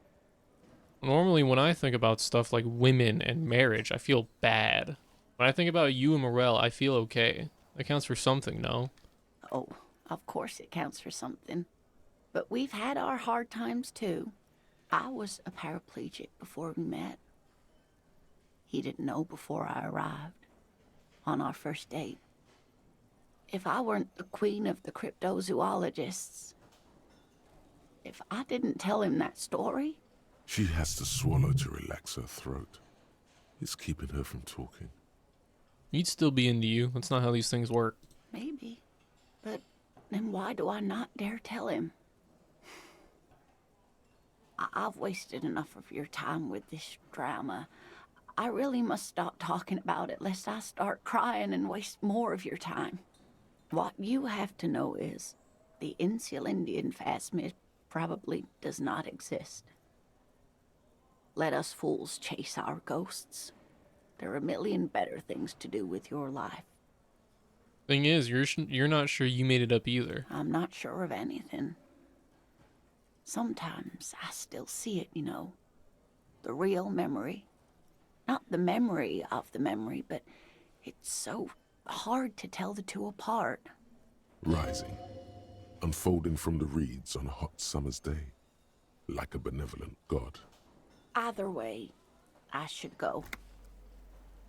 Normally, when I think about stuff like women and marriage, I feel bad. When I think about you and Morel, I feel okay. That counts for something, no? Oh, of course it counts for something. But we've had our hard times too. I was a paraplegic before we met. He didn't know before I arrived. On our first date. If I weren't the queen of the cryptozoologists, if I didn't tell him that story... She has to swallow to relax her throat. It's keeping her from talking. He'd still be into you. That's not how these things work. Maybe. But then why do I not dare tell him? I've wasted enough of your time with this drama. I really must stop talking about it lest I start crying and waste more of your time. What you have to know is the Insulindian phasmid probably does not exist. Let us fools chase our ghosts. There are a million better things to do with your life. Thing is, you're not sure you made it up either. I'm not sure of anything. Sometimes I still see it, you know. The real memory. Not the memory of the memory, but it's so hard to tell the two apart. Rising. unfolding from the reeds on a hot summer's day, like a benevolent god. Either way, I should go.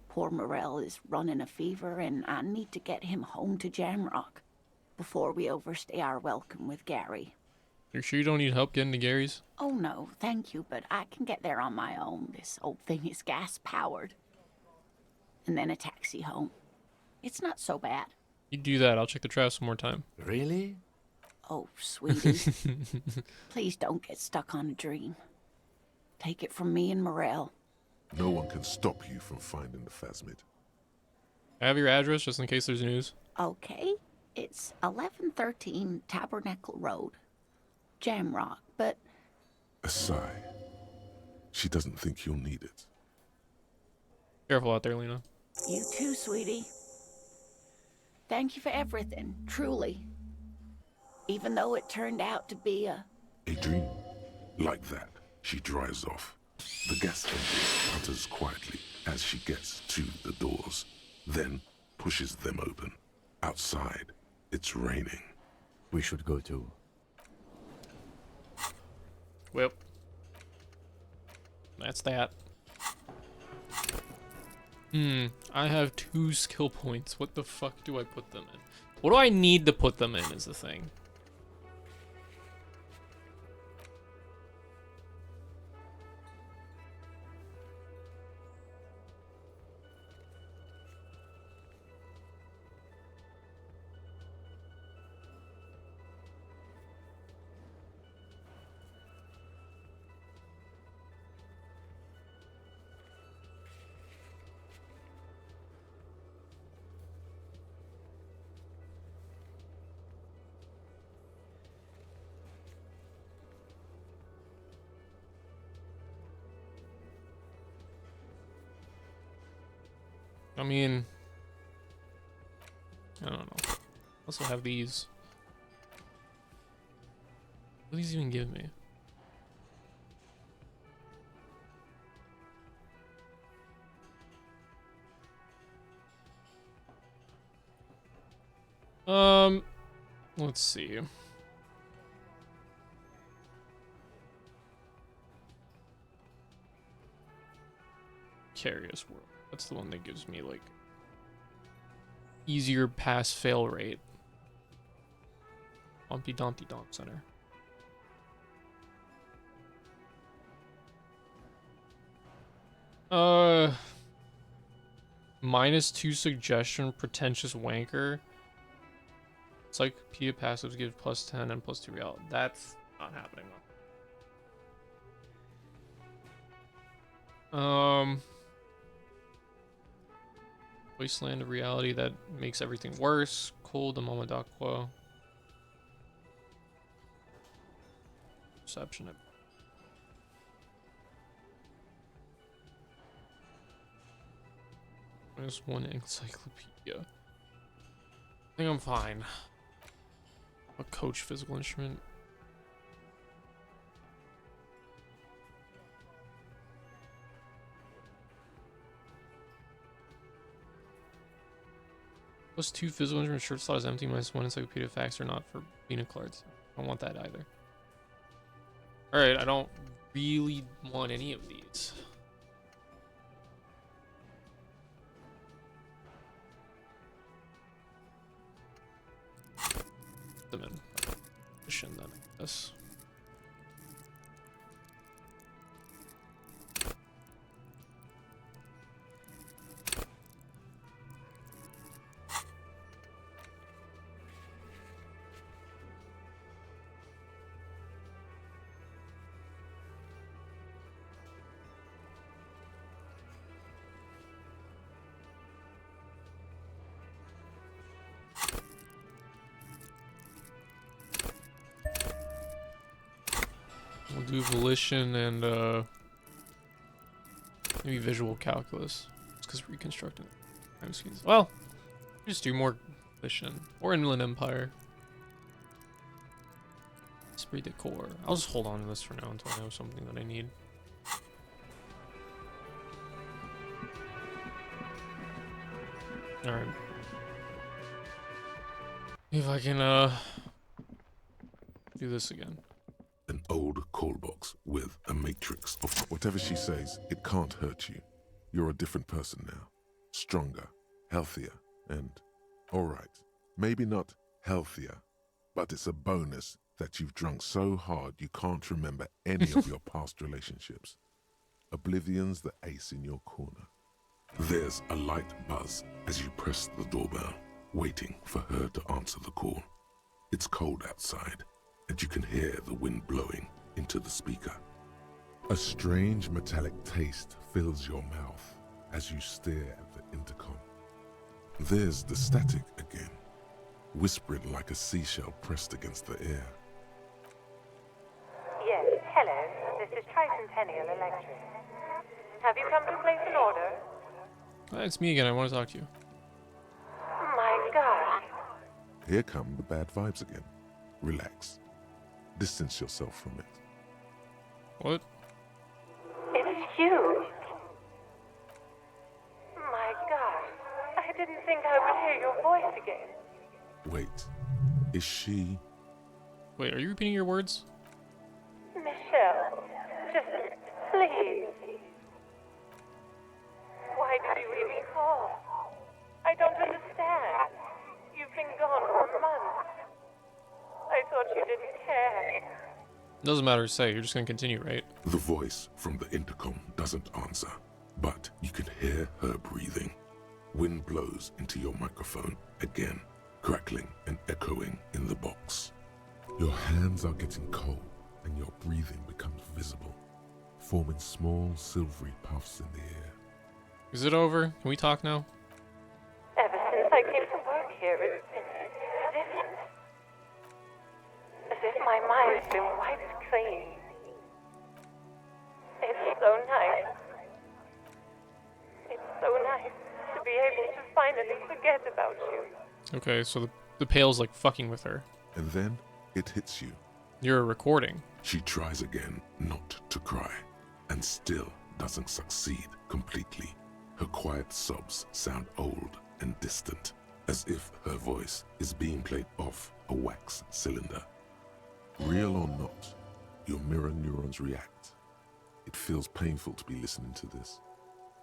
Poor Morel is running a fever, and I need to get him home to Jamrock before we overstay our welcome with Gary. You sure you don't need help getting to Gary's? Oh no, thank you, but I can get there on my own. This old thing is gas-powered. And then a taxi home. It's not so bad. You do that, I'll check the traps one more time. Really? Oh, sweetie. Please don't get stuck on a dream. Take it from me and Morel. No one can stop you from finding the Phasmid. I have your address just in case there's news. Okay, it's 1113 Tabernacle Road, Jamrock, but... A sigh. She doesn't think you'll need it. Careful out there, Lena. You too, sweetie. Thank you for everything, truly. Even though it turned out to be a dream. Like that, she drives off. The gas engine mutters quietly as she gets to the doors, then pushes them open. Outside, it's raining. We should go too. Well, that's that. I have 2 skill points. What the fuck do I put them in? What do I need to put them in is the thing. I mean, I don't know. Also have these. What do these even give me? Let's see. Curious World. That's the one that gives me like easier pass fail rate. Humpty Dumpty Dump Center. -2 suggestion, pretentious wanker. Encyclopedia passives give +10 and +2 reality. That's not happening. Wasteland of reality that makes everything worse. Cold de Momadaqua. Perception of -1 encyclopedia. I think I'm fine. A coach physical instrument. +2 physical instrument shirt slot is empty. -1 encyclopedia facts are not for Vena cards. I don't want that either. Alright, I don't really want any of these. Them in position then, I guess. We'll do volition and maybe visual calculus. Just because reconstructing time schemes. Well, just do more volition or Inland Empire. Esprit de Corps. I'll just hold on to this for now until I know something that I need. Alright. If I can do this again. An old call box with a matrix of whatever she says, it can't hurt you. You're a different person now. Stronger, healthier, and alright, maybe not healthier, but it's a bonus that you've drunk so hard you can't remember any of your past relationships. Oblivion's the ace in your corner. There's a light buzz as you press the doorbell, waiting for her to answer the call. It's cold outside, and you can hear the wind blowing into the speaker. A strange metallic taste fills your mouth as you stare at the intercom. There's the static again, whispering like a seashell pressed against the air. Yes, hello. This is Tricentennial Electric. Have you come to place an order? It's me again. I want to talk to you. My God. Here come the bad vibes again. Relax. Distance yourself from it. What? It's you. My God. I didn't think I would hear your voice again. Wait, is she... Wait, are you repeating your words? Michelle, just please. Why did you even call? I don't understand. You've been gone for months. I thought you didn't care. Doesn't matter to say, you're just gonna continue, right? The voice from the intercom doesn't answer, but you can hear her breathing. Wind blows into your microphone again, crackling and echoing in the box. Your hands are getting cold and your breathing becomes visible, forming small silvery puffs in the air. Is it over? Can we talk now? Ever since I came to work here, it's been different. As if my mind's been wiped clean. It's so nice. It's so nice to be able to finally forget about you. Okay, so the Pale's like fucking with her. And then it hits you. You're a recording. She tries again not to cry, and still doesn't succeed completely. Her quiet sobs sound old and distant, as if her voice is being played off a wax cylinder. Real or not, your mirror neurons react. It feels painful to be listening to this.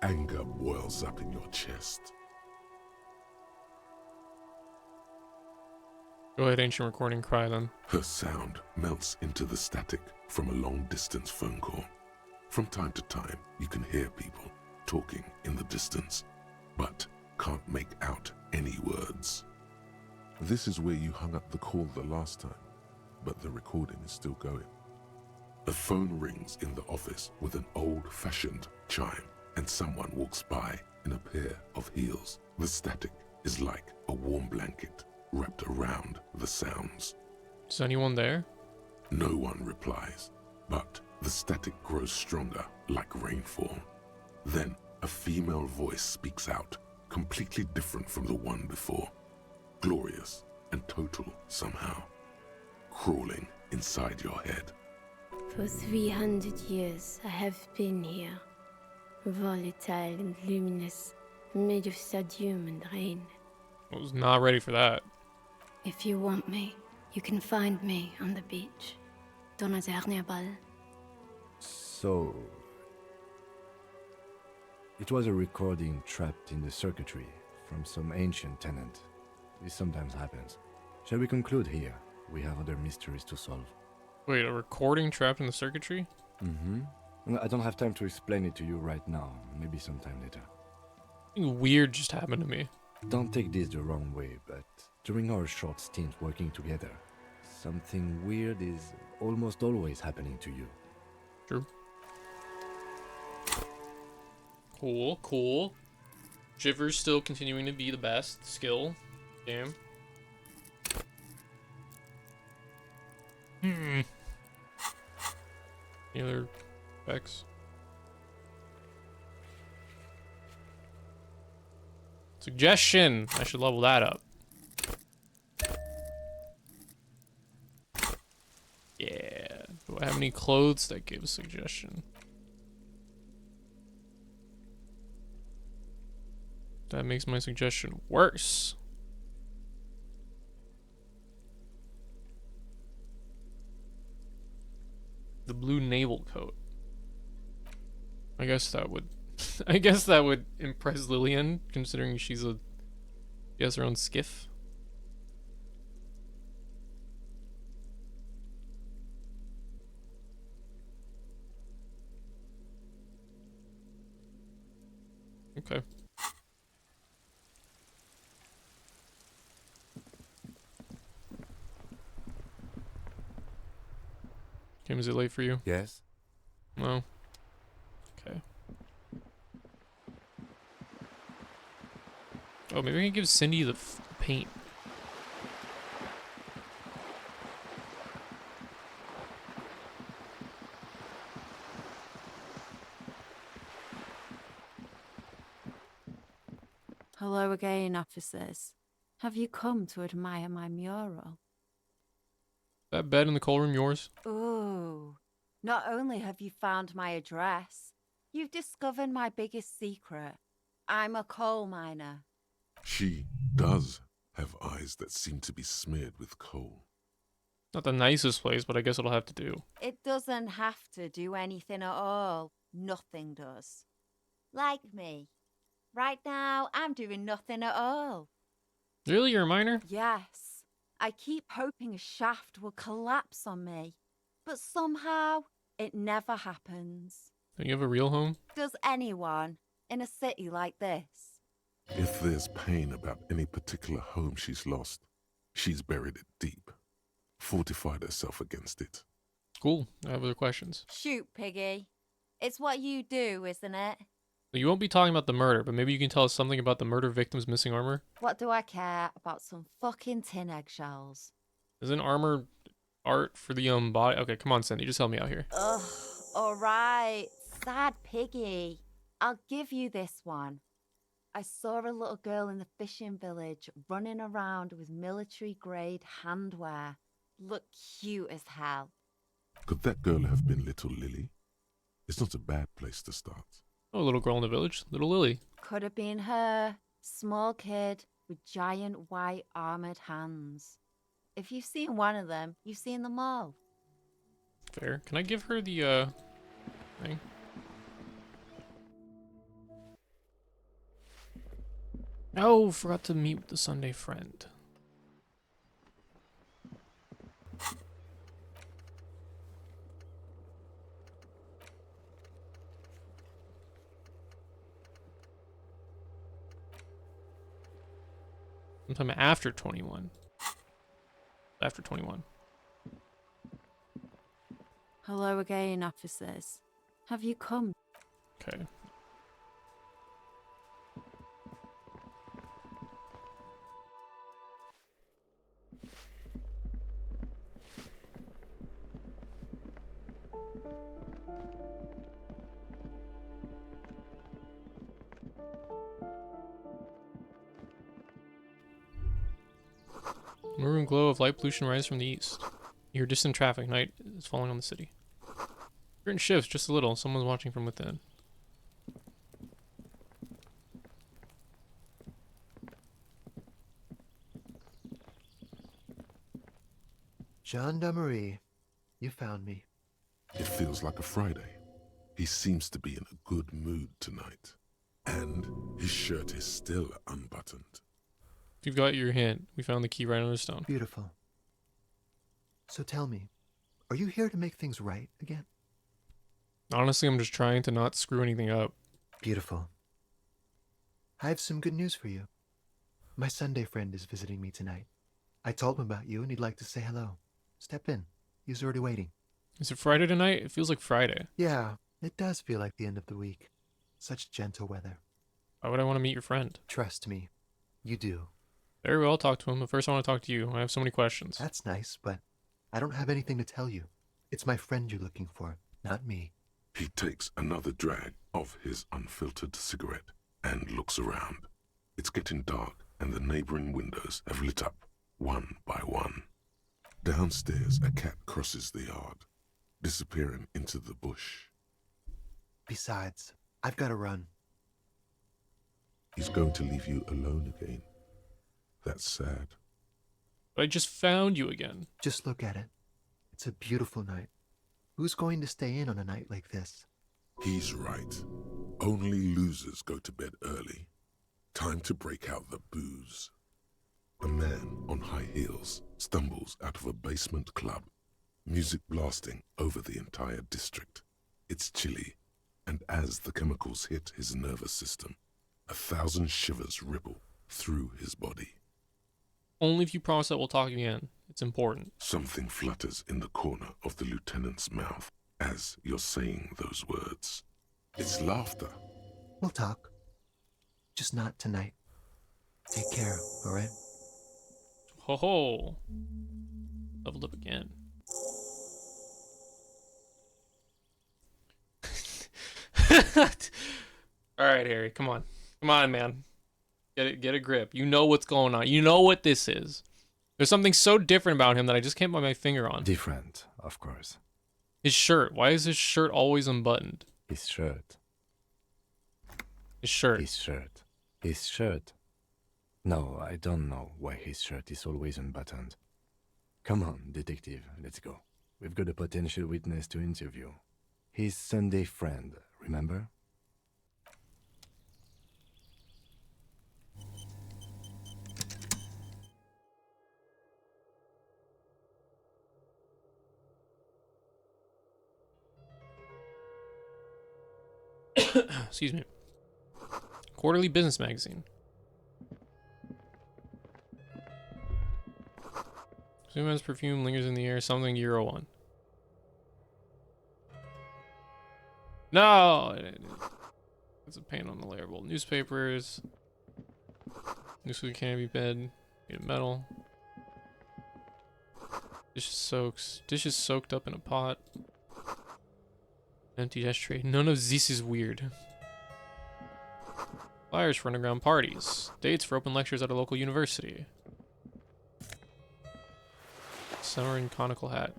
Anger boils up in your chest. Go ahead, ancient recording, cry then. Her sound melts into the static from a long-distance phone call. From time to time, you can hear people talking in the distance, but can't make out any words. This is where you hung up the call the last time, but the recording is still going. A phone rings in the office with an old-fashioned chime, and someone walks by in a pair of heels. The static is like a warm blanket wrapped around the sounds. Is anyone there? No one replies, but the static grows stronger like rainfall. Then a female voice speaks out, completely different from the one before. Glorious and total somehow, crawling inside your head. For 300 years I have been here, volatile and luminous, made of sodium and rain. I was not ready for that. If you want me, you can find me on the beach. Dans la dernière balle. So... it was a recording trapped in the circuitry from some ancient tenant. This sometimes happens. Shall we conclude here? We have other mysteries to solve. Wait, a recording trapped in the circuitry? Mm-hmm. I don't have time to explain it to you right now. Maybe sometime later. Something weird just happened to me. Don't take this the wrong way, but during our short stint working together, something weird is almost always happening to you. True. Cool, cool. Shiver's still continuing to be the best skill. Damn. Any other specs? Suggestion! I should level that up. Yeah. Do I have any clothes that give suggestion? That makes my suggestion worse. The blue naval coat. I guess that would I guess that would impress Lillian, considering she has her own skiff. Okay. Kim, is it late for you? Yes. No. Okay. Oh, maybe I can give Cindy the paint. Hello again, officers. Have you come to admire my mural? That bed in the coal room yours? Ooh. Not only have you found my address, you've discovered my biggest secret. I'm a coal miner. She does have eyes that seem to be smeared with coal. Not the nicest place, but I guess it'll have to do. It doesn't have to do anything at all. Nothing does. Like me. Right now, I'm doing nothing at all. Really? You're a miner? Yes. I keep hoping a shaft will collapse on me. But somehow, it never happens. Don't you have a real home? Does anyone in a city like this? If there's pain about any particular home she's lost, she's buried it deep, fortified herself against it. Cool. I have other questions. Shoot, Piggy. It's what you do, isn't it? You won't be talking about the murder, but maybe you can tell us something about the murder victim's missing armor? What do I care about some fucking tin eggshells? Isn't armor art for the body? Okay, come on, Cindy, just help me out here. Ugh, alright. Sad Piggy. I'll give you this one. I saw a little girl in the fishing village running around with military-grade handwear. Look cute as hell. Could that girl have been little Lily? It's not a bad place to start. Oh, little girl in the village. Little Lily. Could have been her. Small kid with giant white armored hands. If you've seen one of them, you've seen them all. Fair. Can I give her the, thing? Oh, forgot to meet with the Sunday friend. Sometime after 21. After 21. Hello again, officers. Have you come? Okay. Maroon glow of light pollution rises from the east. You hear distant traffic. Night is falling on the city. Curtain shifts just a little. Someone's watching from within. Gendarmerie, you found me. It feels like a Friday. He seems to be in a good mood tonight. And his shirt is still unbuttoned. If you've got your hint, we found the key right under the stone. Beautiful. So tell me, are you here to make things right again? Honestly, I'm just trying to not screw anything up. Beautiful. I have some good news for you. My Sunday friend is visiting me tonight. I told him about you and he'd like to say hello. Step in. He's already waiting. Is it Friday tonight? It feels like Friday. Yeah, it does feel like the end of the week. Such gentle weather. Why would I want to meet your friend? Trust me, you do. Very well, I'll talk to him, but first I want to talk to you. I have so many questions. That's nice, but I don't have anything to tell you. It's my friend you're looking for, not me. He takes another drag of his unfiltered cigarette and looks around. It's getting dark and the neighboring windows have lit up one by one. Downstairs, a cat crosses the yard, disappearing into the bush. Besides, I've got to run. He's going to leave you alone again. That's sad. But I just found you again. Just look at it. It's a beautiful night. Who's going to stay in on a night like this? He's right. Only losers go to bed early. Time to break out the booze. A man on high heels stumbles out of a basement club, music blasting over the entire district. It's chilly, and as the chemicals hit his nervous system, 1,000 shivers ripple through his body. Only if you promise that we'll talk again. It's important. Something flutters in the corner of the lieutenant's mouth as you're saying those words. It's laughter. We'll talk. Just not tonight. Take care, alright? Ho ho. Leveled up again. Alright, Harry, come on. Come on, man. Get a grip. You know what's going on. You know what this is. There's something so different about him that I just can't put my finger on. Different, of course. His shirt. Why is his shirt always unbuttoned? His shirt. His shirt. His shirt. His shirt. No, I don't know why his shirt is always unbuttoned. Come on, detective, let's go. We've got a potential witness to interview. His Sunday friend, remember? Excuse me. Quarterly business magazine. Zuman's perfume lingers in the air. Something Euro 1. No! It's a paint on the label. Newspapers. Newsweek canopy bed. Made of metal. Dishes soaked up in a pot. Empty ashtray. None of this is weird. Flyers for underground parties. Dates for open lectures at a local university. Summer and conical hat.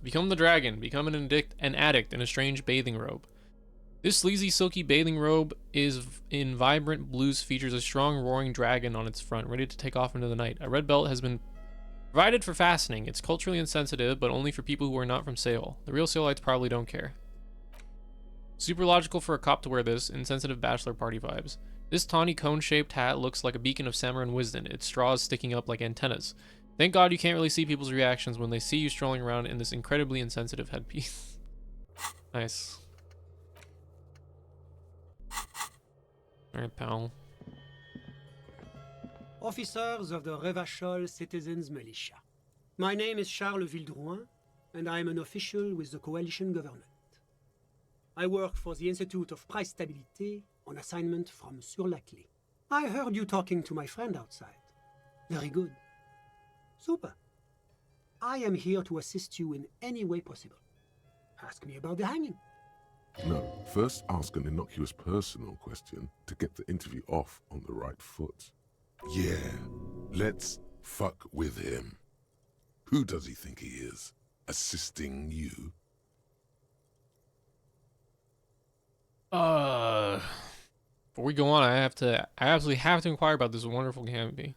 Become the dragon. Become an addict in a strange bathing robe. This sleazy, silky bathing robe is in vibrant blues, features a strong, roaring dragon on its front, ready to take off into the night. A red belt has been provided for fastening. It's culturally insensitive, but only for people who are not from Seoul. The real Seoulites probably don't care. Super logical for a cop to wear this. Insensitive bachelor party vibes. This tawny cone-shaped hat looks like a beacon of Samaran wisdom, its straws sticking up like antennas. Thank God you can't really see people's reactions when they see you strolling around in this incredibly insensitive headpiece. Nice. Alright, pal. Officers of the Revachol Citizens Militia. My name is Charles Vildrouin, and I am an official with the coalition government. I work for the Institute of Price Stabilité on assignment from Sur-la-Clé. I heard you talking to my friend outside. Very good. Super. I am here to assist you in any way possible. Ask me about the hanging. No, first ask an innocuous personal question to get the interview off on the right foot. Yeah, let's fuck with him. Who does he think he is? Assisting you? Before we go on, I absolutely have to inquire about this wonderful canopy.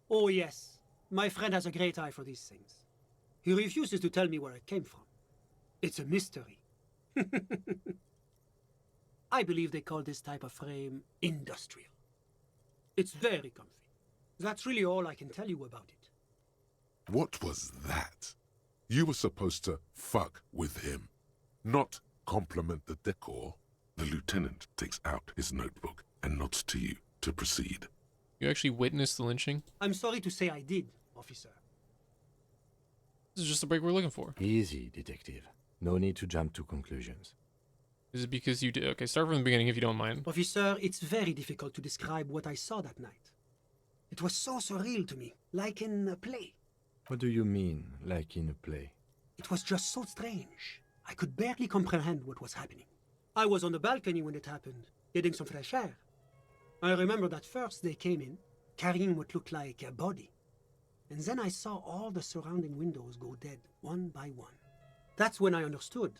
Oh yes, my friend has a great eye for these things. He refuses to tell me where it came from. It's a mystery. I believe they call this type of frame industrial. It's very comfy. That's really all I can tell you about it. What was that? You were supposed to fuck with him, not compliment the decor. The lieutenant takes out his notebook and nods to you to proceed. You actually witnessed the lynching? I'm sorry to say I did, officer. This is just the break we're looking for. Easy, detective. No need to jump to conclusions. Is it because you did? Okay, start from the beginning if you don't mind. Officer, it's very difficult to describe what I saw that night. It was so surreal to me, like in a play. What do you mean, like in a play? It was just so strange. I could barely comprehend what was happening. I was on the balcony when it happened, getting some fresh air. I remember that first they came in, carrying what looked like a body. And then I saw all the surrounding windows go dead, one by one. That's when I understood.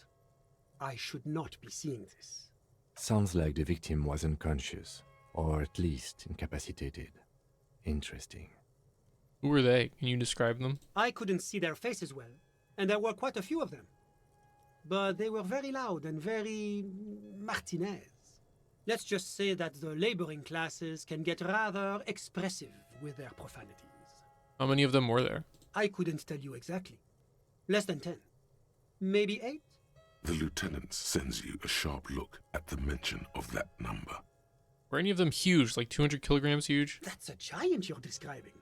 I should not be seeing this. Sounds like the victim was unconscious. Or at least incapacitated. Interesting. Who were they? Can you describe them? I couldn't see their faces well, and there were quite a few of them. But they were very loud and very Martinez. Let's just say that the laboring classes can get rather expressive with their profanities. How many of them were there? I couldn't tell you exactly. Less than 10. Maybe 8? The lieutenant sends you a sharp look at the mention of that number. Were any of them huge, like 200 kilograms huge? That's a giant you're describing.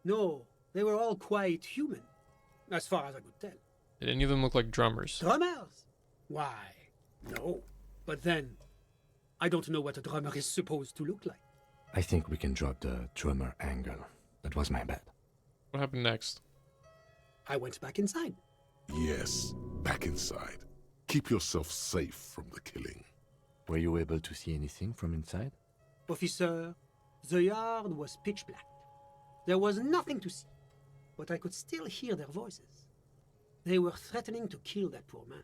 No, they were all quite human, as far as I could tell. Did any of them look like drummers? Drummers? Why, no. But then, I don't know what a drummer is supposed to look like. I think we can drop the drummer angle. That was my bad. What happened next? I went back inside. Yes, back inside. Keep yourself safe from the killing. Were you able to see anything from inside? Officer, the yard was pitch black. There was nothing to see, but I could still hear their voices. They were threatening to kill that poor man.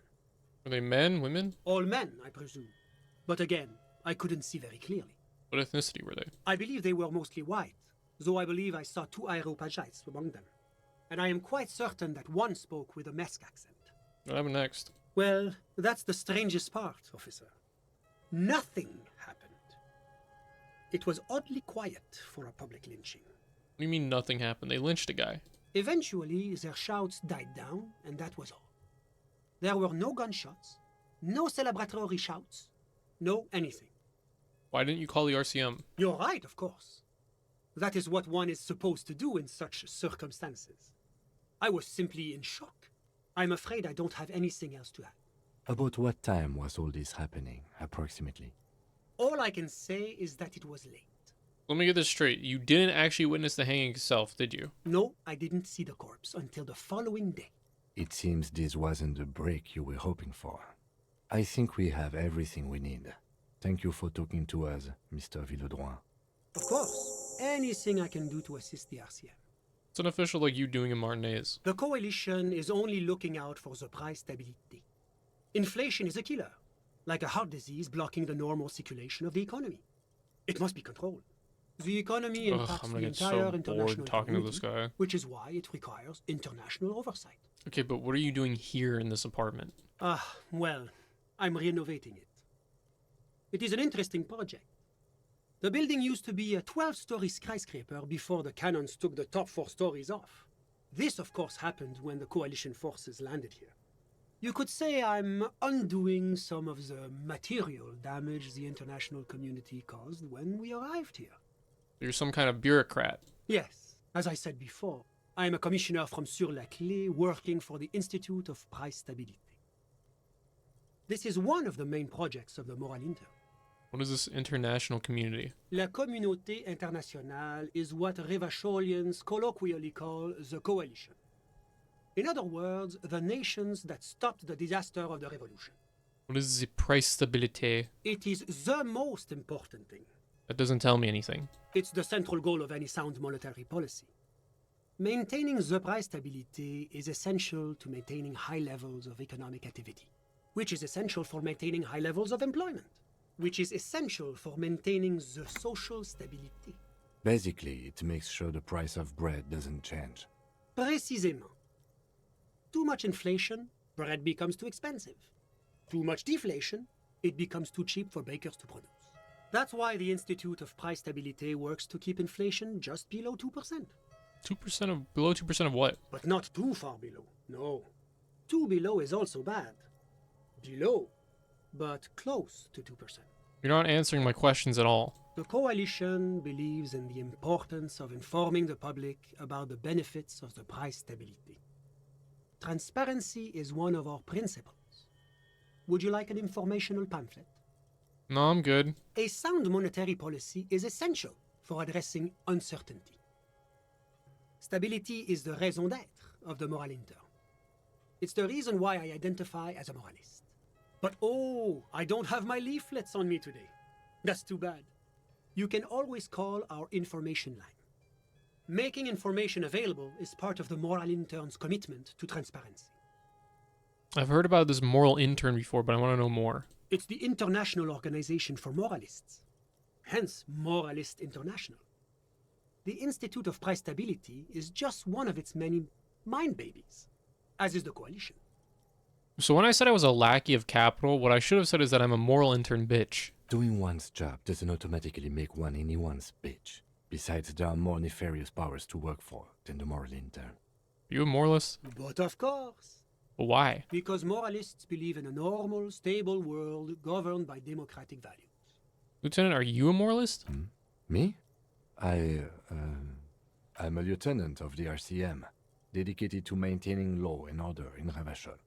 Were they men, women? All men, I presume. But again, I couldn't see very clearly. What ethnicity were they? I believe they were mostly white, though I believe I saw 2 Areopagites among them. And I am quite certain that one spoke with a Mesk accent. What happened next? Well, that's the strangest part, officer. Nothing happened. It was oddly quiet for a public lynching. What do you mean nothing happened? They lynched a guy. Eventually, their shouts died down, and that was all. There were no gunshots, no celebratory shouts, no anything. Why didn't you call the RCM? You're right, of course. That is what one is supposed to do in such circumstances. I was simply in shock. I'm afraid I don't have anything else to add. About what time was all this happening, approximately? All I can say is that it was late. Let me get this straight. You didn't actually witness the hanging itself, did you? No, I didn't see the corpse until the following day. It seems this wasn't the break you were hoping for. I think we have everything we need. Thank you for talking to us, Mr. Villedroit. Of course. Anything I can do to assist the RCM. It's an official like you doing in Martinez. The Coalition is only looking out for the price stability. Inflation is a killer, like a heart disease blocking the normal circulation of the economy. It must be controlled. The economy impacts I'm the gonna get entire so international bored talking to this community, guy. which is why it requires international oversight. Okay, but what are you doing here in this apartment? Well, I'm renovating it. It is an interesting project. The building used to be a 12-story skyscraper before the cannons took the top 4 stories off. This, of course, happened when the Coalition forces landed here. You could say I'm undoing some of the material damage the international community caused when we arrived here. You're some kind of bureaucrat. Yes, as I said before, I am a commissioner from Sur-la-Clé working for the Institute of Price Stability. This is one of the main projects of the Moral Inter. What is this international community? La Communauté Internationale is what Revacholians colloquially call the Coalition. In other words, the nations that stopped the disaster of the revolution. What is the price stability? It is the most important thing. That doesn't tell me anything. It's the central goal of any sound monetary policy. Maintaining the price stability is essential to maintaining high levels of economic activity, which is essential for maintaining high levels of employment, which is essential for maintaining the social stability. Basically, it makes sure the price of bread doesn't change. Précisément. Too much inflation, bread becomes too expensive. Too much deflation, it becomes too cheap for bakers to produce. That's why the Institute of Price Stability works to keep inflation just below 2%. 2% of below 2% of what? But not too far below. No. Too below is also bad. Below, but close to 2%. You're not answering my questions at all. The Coalition believes in the importance of informing the public about the benefits of the price stability. Transparency is one of our principles. Would you like an informational pamphlet? No, I'm good. A sound monetary policy is essential for addressing uncertainty. Stability is the raison d'être of the Moral Inter. It's the reason why I identify as a moralist. But oh, I don't have my leaflets on me today. That's too bad. You can always call our information line. Making information available is part of the Moral Intern's commitment to transparency. I've heard about this moral intern before, but I want to know more. It's the International Organization for Moralists. hence Moralist International. The Institute of Price Stability is just one of its many mind babies, as is the Coalition. So when I said I was a lackey of capital, what I should have said is that I'm a moral intern bitch. Doing one's job doesn't automatically make one anyone's bitch. Besides, there are more nefarious powers to work for than the moral intern. You a moralist? But of course. Why? Because moralists believe in a normal, stable world governed by democratic values. Lieutenant, are you a moralist? Me? I'm a lieutenant of the RCM, dedicated to maintaining law and order in Ravachol.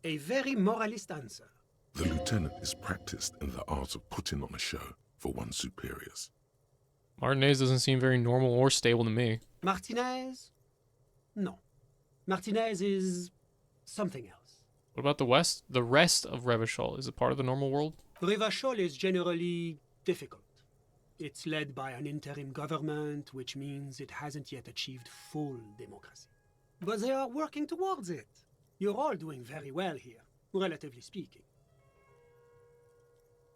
A very moralist answer. The lieutenant is practiced in the art of putting on a show for one's superiors. Martinez doesn't seem very normal or stable to me. Martinez? No. Martinez is something else. What about the West? The rest of Revachol, is it part of the normal world? Revachol is generally difficult. It's led by an interim government, which means it hasn't yet achieved full democracy. But they are working towards it. You're all doing very well here, relatively speaking.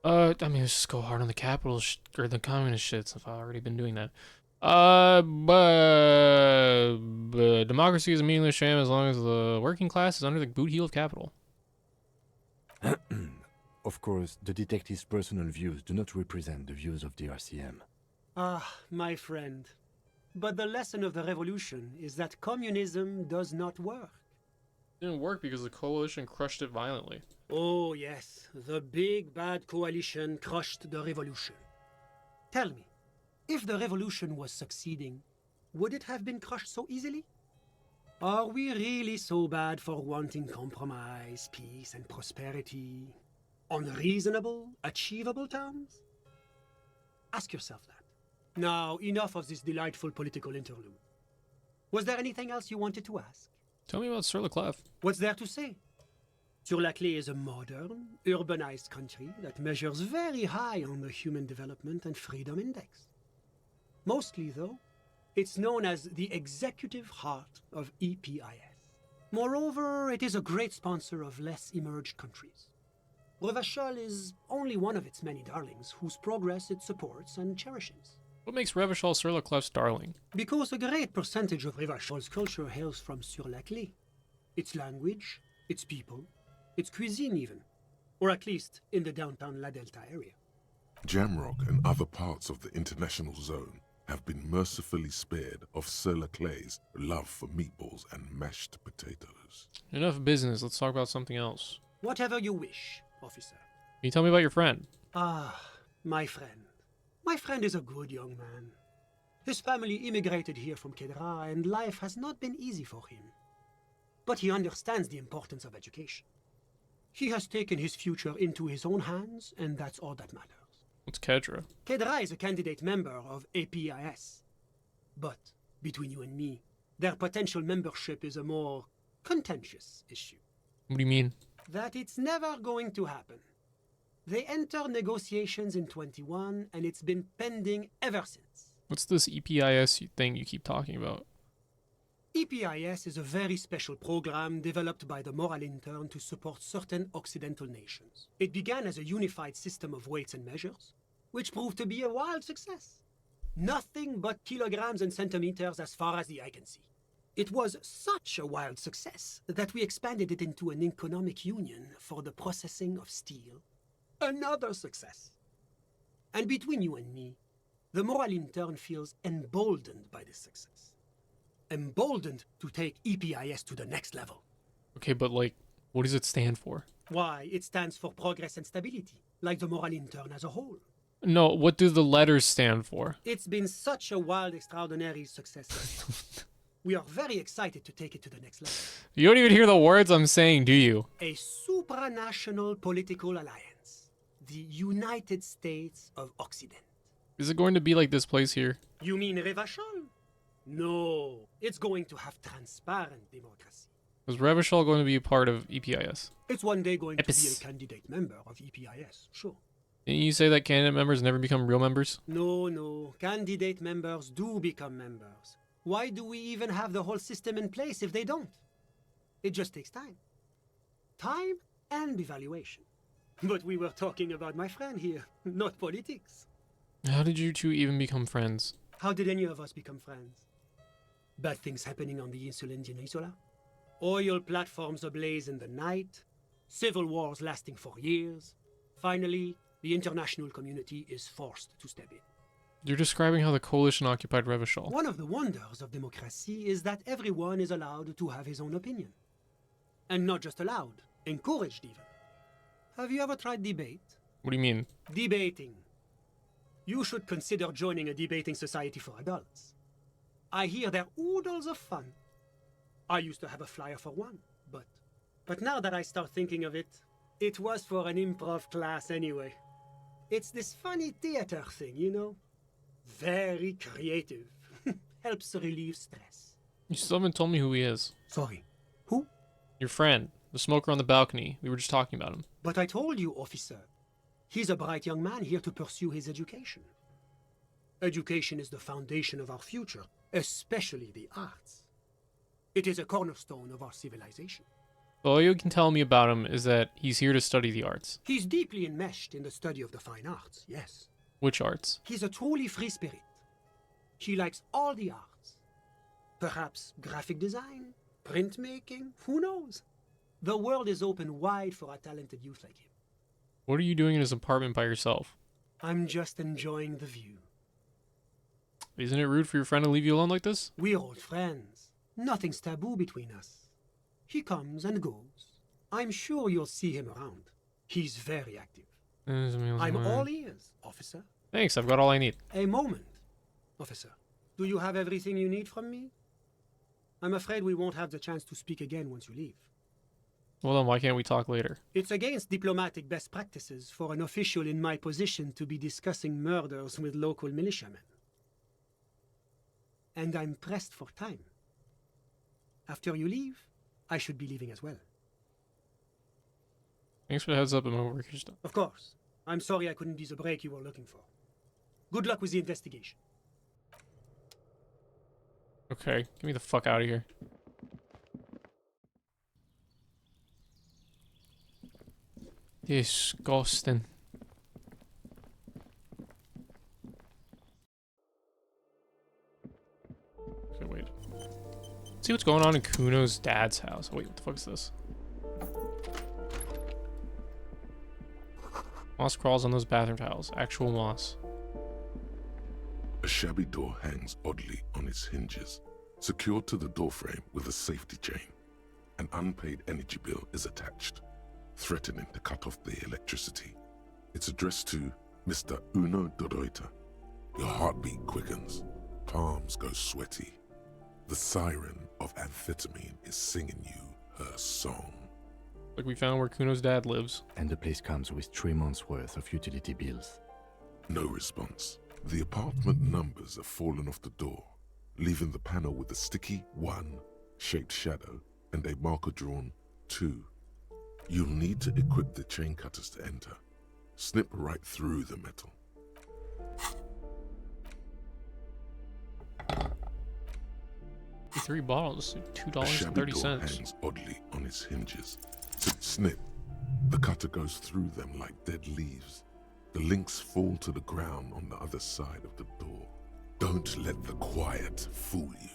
I mean, let's just go hard on the capital or the communist shit since I've already been doing that. But democracy is a meaningless sham as long as the working class is under the boot heel of capital. Of course, the detective's personal views do not represent the views of the RCM. Ah, my friend. But the lesson of the revolution is that communism does not work. It didn't work because the coalition crushed it violently. Oh, yes. The big bad coalition crushed the revolution. Tell me, if the revolution was succeeding, would it have been crushed so easily? Are we really so bad for wanting compromise, peace, and prosperity on reasonable, achievable terms? Ask yourself that. Now, enough of this delightful political interlude. Was there anything else you wanted to ask? Tell me about Sur La Clef. What's there to say? Sur-la-Clé is a modern, urbanized country that measures very high on the Human Development and Freedom Index. Mostly, though, it's known as the executive heart of EPIS. Moreover, it is a great sponsor of less emerged countries. Revachol is only one of its many darlings whose progress it supports and cherishes. What makes Revachol Sur La Clef's darling? Because a great percentage of Revachol's culture hails from Sur-la-Clé. Its language, its people, its cuisine even. Or at least in the downtown La Delta area. Jamrock and other parts of the international zone have been mercifully spared of Sur La Clé's love for meatballs and mashed potatoes. Enough business, let's talk about something else. Whatever you wish, officer. Can you tell me about your friend? Ah, my friend. My friend is a good young man. His family immigrated here from Kedra, and life has not been easy for him. But he understands the importance of education. He has taken his future into his own hands, and that's all that matters. What's Kedra? Kedra is a candidate member of APIS. But, between you and me, their potential membership is a more contentious issue. What do you mean? That it's never going to happen. They entered negotiations in 21, and it's been pending ever since. What's this EPIS thing you keep talking about? EPIS is a very special program developed by the Moral Intern to support certain Occidental nations. It began as a unified system of weights and measures, which proved to be a wild success. Nothing but kilograms and centimeters as far as the eye can see. It was such a wild success that we expanded it into an economic union for the processing of steel. Another success. And between you and me, the Moral Intern feels emboldened by this success. Emboldened to take EPIS to the next level. Okay, but like, what does it stand for? Why, it stands for progress and stability, like the Moral Intern as a whole. No, what do the letters stand for? It's been such a wild, extraordinary success. We are very excited to take it to the next level. You don't even hear the words I'm saying, do you? A supranational political alliance. The United States of Occident. Is it going to be like this place here? You mean Revachol? No, it's going to have transparent democracy. Is Revachol going to be a part of EPIS? It's one day going to be a candidate member of EPIS, sure. Didn't you say that candidate members never become real members? No, candidate members do become members. Why do we even have the whole system in place if they don't? It just takes time. Time and evaluation. But we were talking about my friend here, not politics. How did you two even become friends? How did any of us become friends? Bad things happening on the insular Isola? Oil platforms ablaze in the night? Civil wars lasting for years? Finally, the international community is forced to step in. You're describing how the coalition occupied Revachol. One of the wonders of democracy is that everyone is allowed to have his own opinion. And not just allowed, encouraged even. Have you ever tried debate? What do you mean? Debating. You should consider joining a debating society for adults. I hear they're oodles of fun. I used to have a flyer for one, but now that I start thinking of it, it was for an improv class anyway. It's this funny theater thing, you know? Very creative. Helps relieve stress. You still haven't told me who he is. Sorry. Who? Your friend, the smoker on the balcony. We were just talking about him. But I told you, officer. He's a bright young man here to pursue his education. Education is the foundation of our future, especially the arts. It is a cornerstone of our civilization. All you can tell me about him is that he's here to study the arts. He's deeply enmeshed in the study of the fine arts, yes. Which arts? He's a truly free spirit. He likes all the arts. Perhaps graphic design, printmaking, who knows? The world is open wide for a talented youth like him. What are you doing in his apartment by yourself? I'm just enjoying the view. Isn't it rude for your friend to leave you alone like this? We're old friends. Nothing's taboo between us. He comes and goes. I'm sure you'll see him around. He's very active. I'm all ears, officer. Thanks, I've got all I need. A moment, officer. Do you have everything you need from me? I'm afraid we won't have the chance to speak again once you leave. Well then, why can't we talk later? It's against diplomatic best practices for an official in my position to be discussing murders with local militiamen. And I'm pressed for time. After you leave, I should be leaving as well. Thanks for the heads up, I'm over here stuff. Of course. I'm sorry I couldn't be the break you were looking for. Good luck with the investigation. Okay, get me the fuck out of here. Disgusting. Okay, wait. Let's see what's going on in Kuno's dad's house. Wait, what the fuck is this? Moss crawls on those bathroom tiles. Actual moss. A shabby door hangs oddly on its hinges, secured to the doorframe with a safety chain. An unpaid energy bill is attached, threatening to cut off the electricity. It's addressed to Mr. Uno Doroita. Your heartbeat quickens, palms go sweaty. The siren of amphetamine is singing you her song. Like we found where Kuno's dad lives. And the place comes with 3 months' worth of utility bills. No response. The apartment numbers have fallen off the door, leaving the panel with a sticky 1 shaped shadow and a marker drawn 2. You'll need to equip the chain cutters to enter. Snip right through the metal. $3 bottles, A shabby door $2.30. hangs oddly on its hinges. Snip. The cutter goes through them like dead leaves. The links fall to the ground on the other side of the door. Don't let the quiet fool you.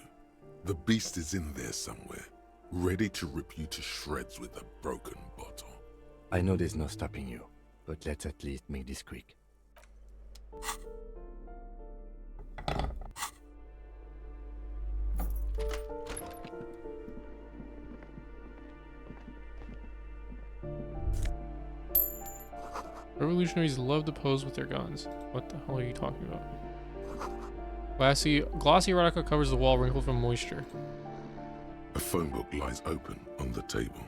The beast is in there somewhere, ready to rip you to shreds with a broken bottle. I know there's no stopping you, but let's at least make this quick. Revolutionaries love to pose with their guns. What the hell are you talking about? Glossy erotica covers the wall wrinkled from moisture. A phone book lies open on the table,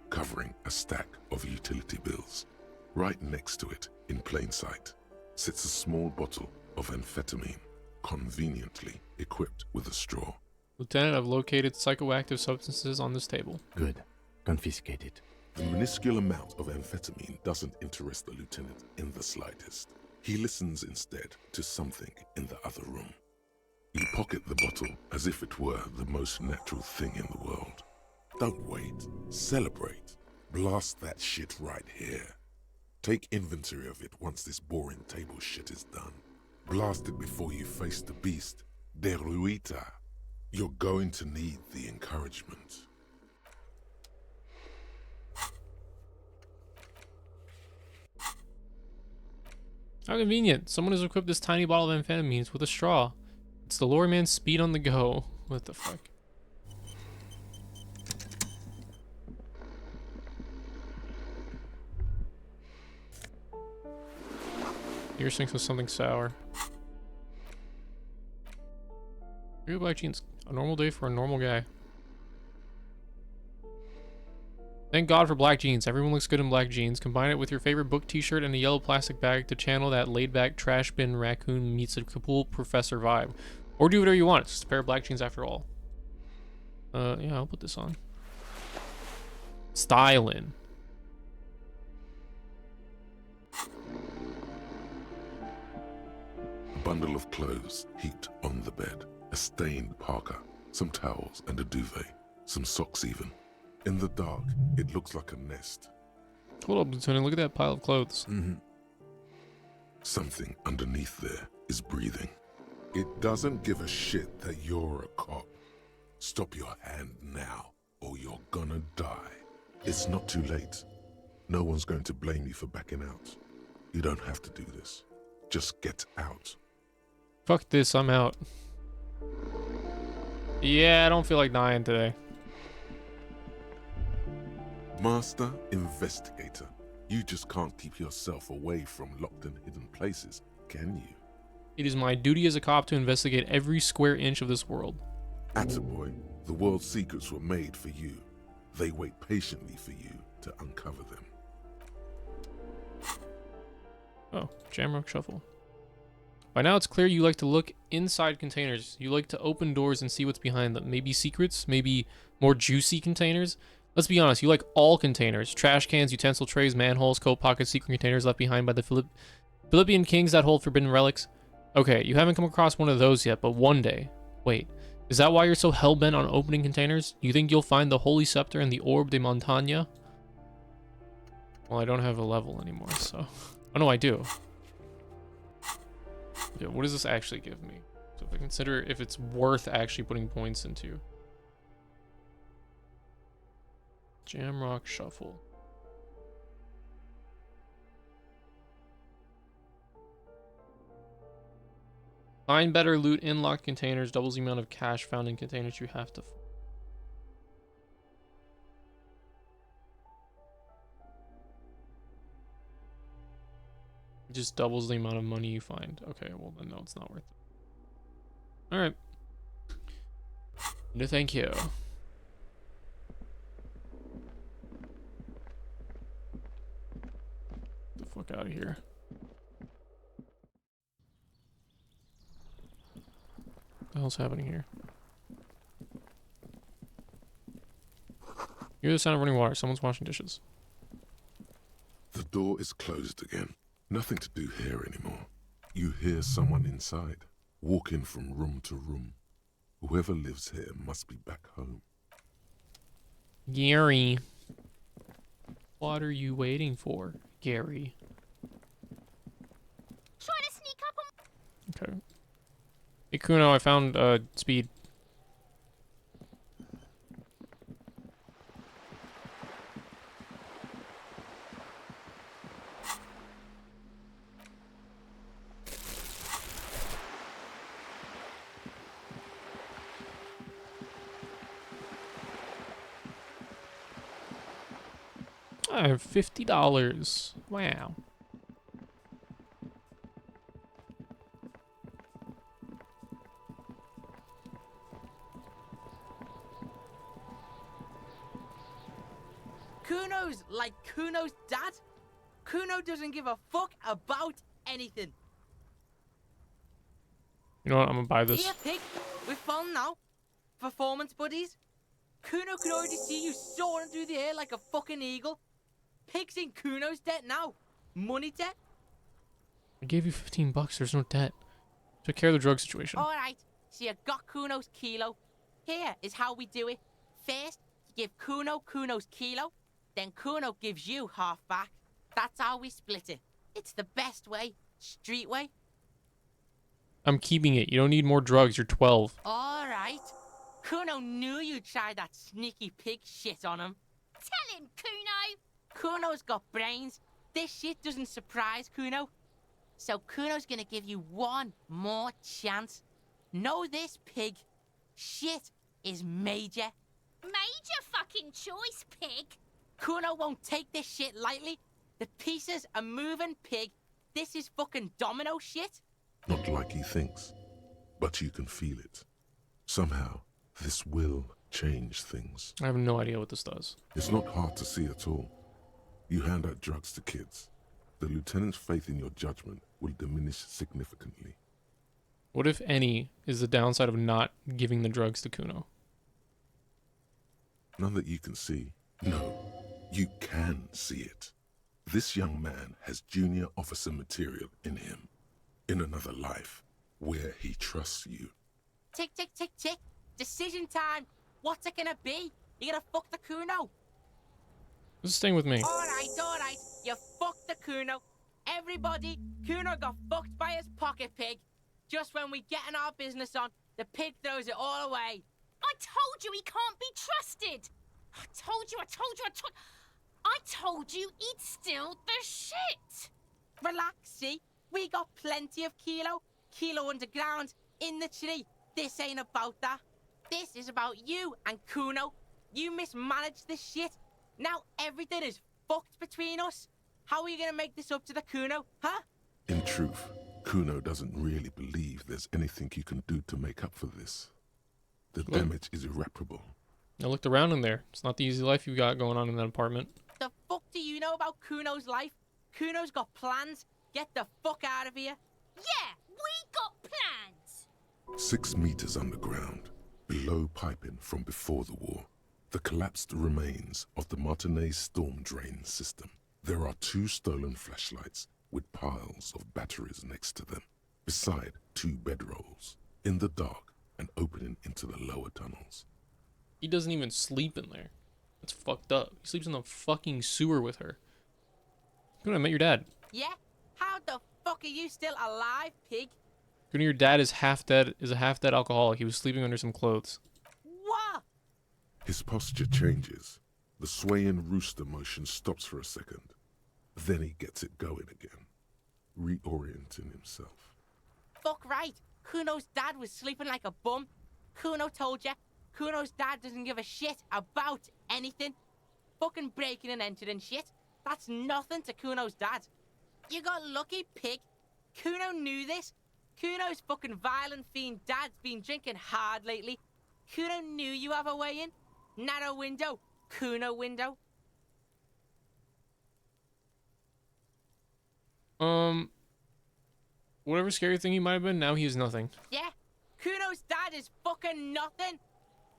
covering a stack of utility bills. Right next to it, in plain sight, sits a small bottle of amphetamine, conveniently equipped with a straw. Lieutenant, I've located psychoactive substances on this table. Good. Confiscate it. The minuscule amount of amphetamine doesn't interest the lieutenant in the slightest. He listens instead to something in the other room. You pocket the bottle as if it were the most natural thing in the world. Don't wait. Celebrate. Blast that shit right here. Take inventory of it once this boring table shit is done. Blast it before you face the beast. Deruita. You're going to need the encouragement. How convenient. Someone has equipped this tiny bottle of amphetamines with a straw. It's the lore man's speed on the go. What the fuck? Your sinks with something sour. Real black jeans. A normal day for a normal guy. Thank God for black jeans. Everyone looks good in black jeans. Combine it with your favorite book t-shirt and a yellow plastic bag to channel that laid-back trash bin raccoon meets a cool professor vibe. Or do whatever you want. It's just a pair of black jeans after all. Yeah, I'll put this on. Stylin'. A bundle of clothes heaped on the bed. A stained parka. Some towels and a duvet. Some socks even. In the dark, it looks like a nest. Hold up, Lieutenant. Look at that pile of clothes. Something underneath there is breathing. It doesn't give a shit that you're a cop. Stop your hand now, or you're gonna die. It's not too late. No one's going to blame you for backing out. You don't have to do this. Just get out. Fuck this, I'm out. Yeah, I don't feel like dying today. Master Investigator, you just can't keep yourself away from locked and hidden places, can you? It is my duty as a cop to investigate every square inch of this world. Attaboy, the world's secrets were made for you. They wait patiently for you to uncover them. Oh, Jamrock Shuffle. By now it's clear you like to look inside containers. You like to open doors and see what's behind them. Maybe secrets, maybe more juicy containers. Let's be honest, you like all containers. Trash cans, utensil trays, manholes, coat pockets, secret containers left behind by the Philippian kings that hold forbidden relics. Okay, you haven't come across one of those yet, but one day. Wait, is that why you're so hell-bent on opening containers? You think you'll find the Holy Scepter and the Orb de Montaña? Well, I don't have a level anymore, so... Oh, no, I do. Okay, what does this actually give me? So if I consider if it's worth actually putting points into. Jamrock Shuffle. Find better loot in locked containers, doubles the amount of cash found in containers you have to. It just doubles the amount of money you find. Okay, well then no, it's not worth it. Alright. No thank you. Get the fuck out of here. What the hell's happening here? You hear the sound of running water. Someone's washing dishes. The door is closed again. Nothing to do here anymore. You hear someone inside, walking from room to room. Whoever lives here must be back home. Gary. What are you waiting for, Gary? Trying to sneak up on... Okay. Hey, Kuno, I found, speed. I have $50. Wow. Kuno's like Kuno's dad. Kuno doesn't give a fuck about anything. You know what? I'm gonna buy this. Here, Pig. We're fun now. Performance buddies. Kuno could already see you soaring through the air like a fucking eagle. Pig's in Kuno's debt now. Money debt. I gave you $15. There's no debt. Took care of the drug situation. Alright, so you got Kuno's kilo. Here is how we do it. First, you give Kuno Kuno's kilo. Then Kuno gives you half back. That's how we split it. It's the best way. Street way. I'm keeping it. You don't need more drugs. You're 12. All right. Kuno knew you tried that sneaky pig shit on him. Tell him, Kuno. Kuno's got brains. This shit doesn't surprise Kuno. So Kuno's gonna give you one more chance. Know this, pig. Shit is major. Major fucking choice, pig. Kuno won't take this shit lightly. The pieces are moving, pig. This is fucking domino shit. Not like he thinks, but you can feel it. Somehow, this will change things. I have no idea what this does. It's not hard to see at all. You hand out drugs to kids. The lieutenant's faith in your judgment will diminish significantly. What, if any, is the downside of not giving the drugs to Kuno? None that you can see. No, you can see it. This young man has junior officer material in him. In another life, where he trusts you. Tick, tick, tick, tick. Decision time. What's it gonna be? You gonna fuck the Kuno? This is staying with me. All right. You fucked the Kuno. Everybody, Kuno got fucked by his pocket pig. Just when we getting our business on, the pig throws it all away. I told you he can't be trusted. I told you. I told you he'd steal the shit. Relax, see? We got plenty of Kilo underground, in the tree. This ain't about that. This is about you and Kuno. You mismanaged this shit. Now everything is fucked between us. How are you gonna make this up to the Kuno, huh? In truth, Kuno doesn't really believe there's anything you can do to make up for this. The damage is irreparable. I looked around in there. It's not the easy life you got going on in that apartment. The fuck do you know about Kuno's life? Kuno's got plans. Get the fuck out of here. Yeah, we got plans. 6 meters underground, below piping from before the war, the collapsed remains of the Martinez storm drain system. There are 2 stolen flashlights with piles of batteries next to them, beside 2 bedrolls, in the dark and opening into the lower tunnels. He doesn't even sleep in there. That's fucked up. He sleeps in the fucking sewer with her. Kuno, I met your dad. Yeah? How the fuck are you still alive, pig? Kuno, your dad is a half-dead alcoholic. He was sleeping under some clothes. What? His posture changes. The swaying rooster motion stops for a second. Then he gets it going again, reorienting himself. Fuck right. Kuno's dad was sleeping like a bum. Kuno told ya. Kuno's dad doesn't give a shit about anything. Fucking breaking and entering shit. That's nothing to Kuno's dad. You got lucky, pig. Kuno knew this. Kuno's fucking violent fiend dad's been drinking hard lately. Kuno knew you have a way in. Narrow window. Kuno window. Whatever scary thing he might have been, now he is nothing. Yeah. Kuno's dad is fucking nothing.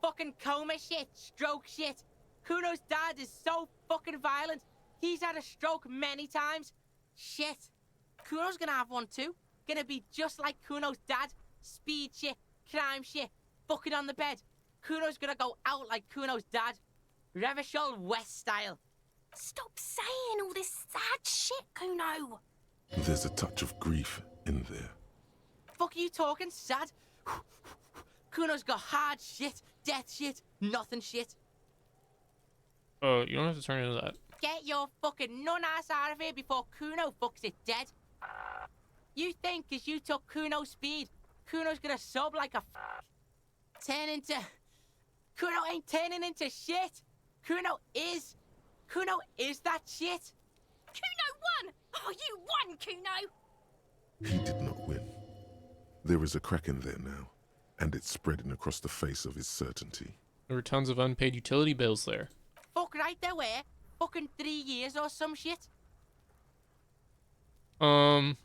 Fucking coma shit. Stroke shit. Kuno's dad is so fucking violent. He's had a stroke many times. Shit. Kuno's gonna have one too. Gonna be just like Kuno's dad. Speed shit. Crime shit. Fucking on the bed. Kuno's gonna go out like Kuno's dad. Revachol West style. Stop saying all this sad shit, Kuno. There's a touch of grief in there. Fuck you talking sad? Kuno's got hard shit, death shit, nothing shit. You don't have to turn into that. Get your fucking nun-ass out of here before Kuno fucks it dead. You think 'cause you took Kuno's speed, Kuno's gonna sub like a turn into... Kuno ain't turning into shit. Kuno is that shit. Kuno won! Oh, you won, Kuno! He did not win. There is a crack in there now, and it's spreading across the face of his certainty. There were tons of unpaid utility bills there. Fuck right there were. Fucking 3 years or some shit. Let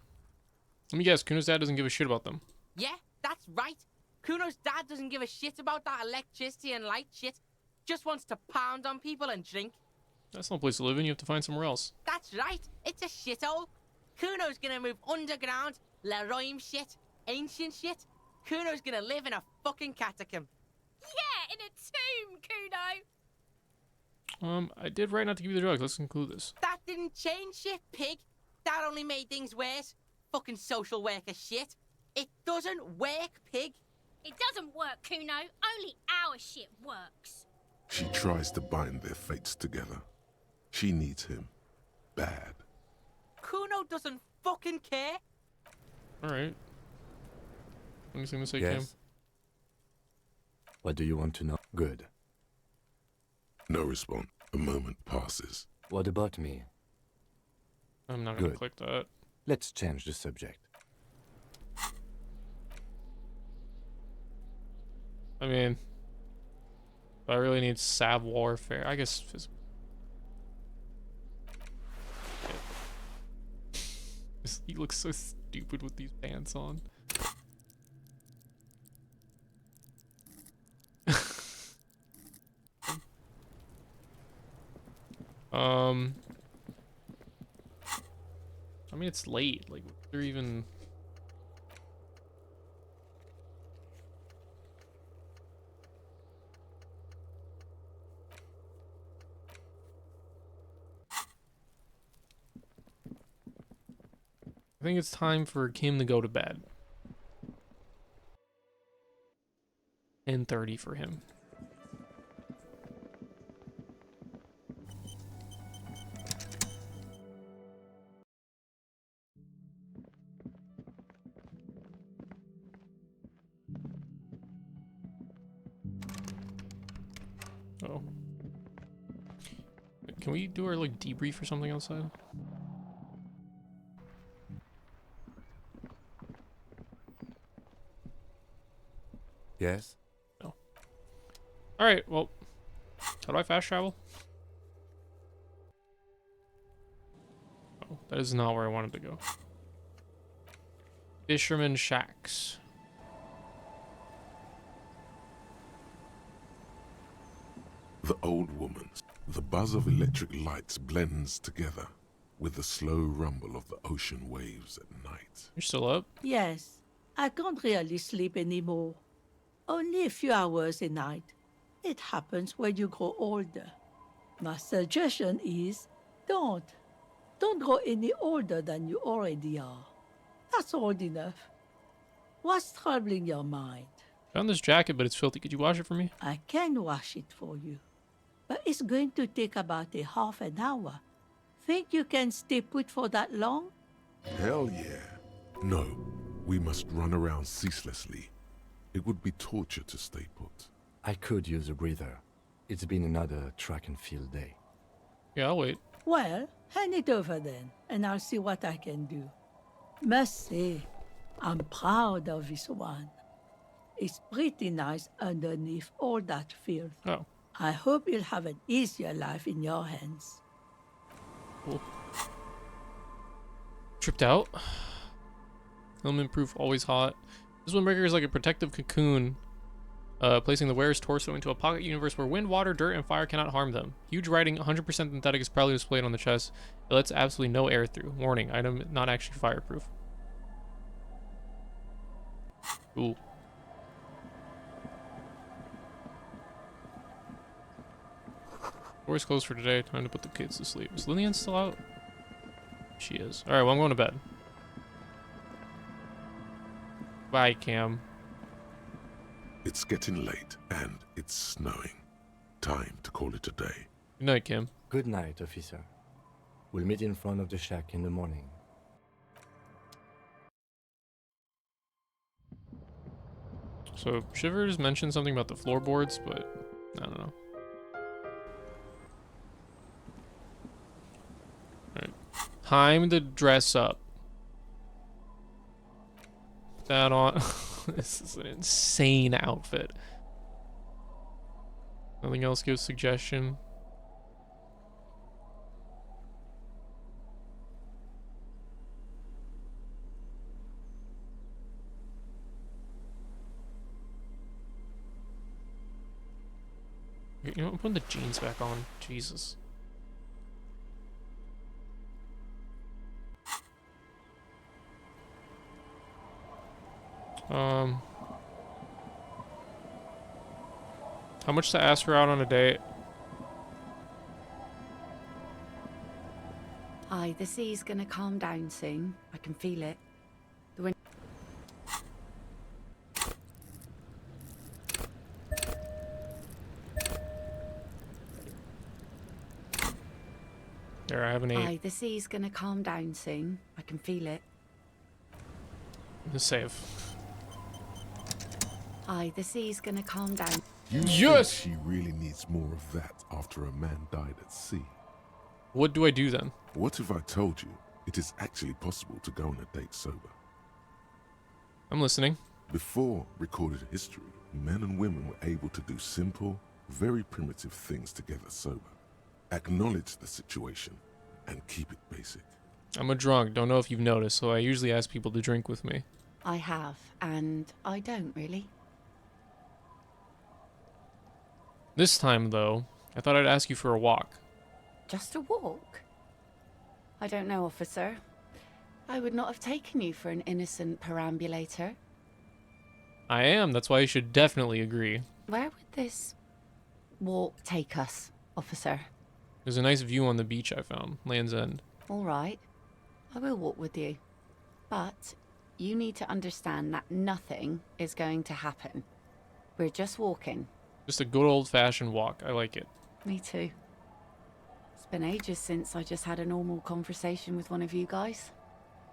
me guess, Kuno's dad doesn't give a shit about them. Yeah, that's right. Kuno's dad doesn't give a shit about that electricity and light shit. Just wants to pound on people and drink. That's no place to live in. You have to find somewhere else. That's right. It's a shithole. Kuno's gonna move underground. Leroy shit. Ancient shit. Kuno's gonna live in a fucking catacomb. Yeah, in a tomb, Kuno. I did right not to give you the drugs. Let's conclude this. That didn't change shit, pig. That only made things worse. Fucking social worker shit. It doesn't work, pig. It doesn't work, Kuno. Only our shit works. She tries to bind their fates together. She needs him. Bad. Kuno doesn't fucking care. Alright. Anything to say, Yes? Kim? What do you want to know? Good. No response. A moment passes. What about me? I'm not gonna Good. click that. Let's change the subject. I mean, I really need Sav warfare. I guess. He looks so stupid with these pants on. I mean, it's late. Like, they're even. I think it's time for Kim to go to bed. 10:30 for him. Oh. Can we do our like debrief or something outside? Yes? No. Alright, well, how do I fast travel? Oh, that is not where I wanted to go. Fisherman Shacks. The old woman's. The buzz of electric lights blends together with the slow rumble of the ocean waves at night. You're still up? Yes, I can't really sleep anymore. Only a few hours a night. It happens when you grow older. My suggestion is don't. Don't grow any older than you already are. That's old enough. What's troubling your mind? Found this jacket, but it's filthy. Could you wash it for me? I can wash it for you. But it's going to take about a half an hour. Think you can stay put for that long? Hell yeah. No, we must run around ceaselessly. It would be torture to stay put. I could use a breather. It's been another track and field day. Yeah, I'll wait. Well, hand it over then, and I'll see what I can do. Must say, I'm proud of this one. It's pretty nice underneath all that filth. Oh. I hope you'll have an easier life in your hands. Cool. Tripped out. Element proof, always hot. This windbreaker is like a protective cocoon, placing the wearer's torso into a pocket universe where wind, water, dirt, and fire cannot harm them. Huge writing, 100% synthetic, is proudly displayed on the chest. It lets absolutely no air through. Warning, item not actually fireproof. Ooh. Door's closed for today. Time to put the kids to sleep. Is Lillian still out? She is. Alright, well, I'm going to bed. Bye, Cam. It's getting late, and it's snowing. Time to call it a day. Good night, Kim. Good night, officer. We'll meet in front of the shack in the morning. So, Shivers mentioned something about the floorboards, but I don't know. Alright. Time to dress up. That on. This is an insane outfit. Nothing else gives suggestion. You know, I'm putting the jeans back on. Jesus. How much to ask her out on a date? Aye, the sea's gonna calm down soon. I can feel it. The wind. There, I have an 8. Aye, the sea's gonna calm down soon. I can feel it. The save. Aye, the sea's gonna calm down. You Yes! think she really needs more of that after a man died at sea? What do I do then? What if I told you it is actually possible to go on a date sober? I'm listening. Before recorded history, men and women were able to do simple, very primitive things together sober. Acknowledge the situation and keep it basic. I'm a drunk, don't know if you've noticed, so I usually ask people to drink with me. I have, and I don't really. This time, though, I thought I'd ask you for a walk. Just a walk? I don't know, officer. I would not have taken you for an innocent perambulator. I am, that's why you should definitely agree. Where would this walk take us, officer? There's a nice view on the beach I found, Land's End. All right. I will walk with you. But you need to understand that nothing is going to happen. We're just walking. Just a good old-fashioned walk, I like it. Me too. It's been ages since I just had a normal conversation with one of you guys.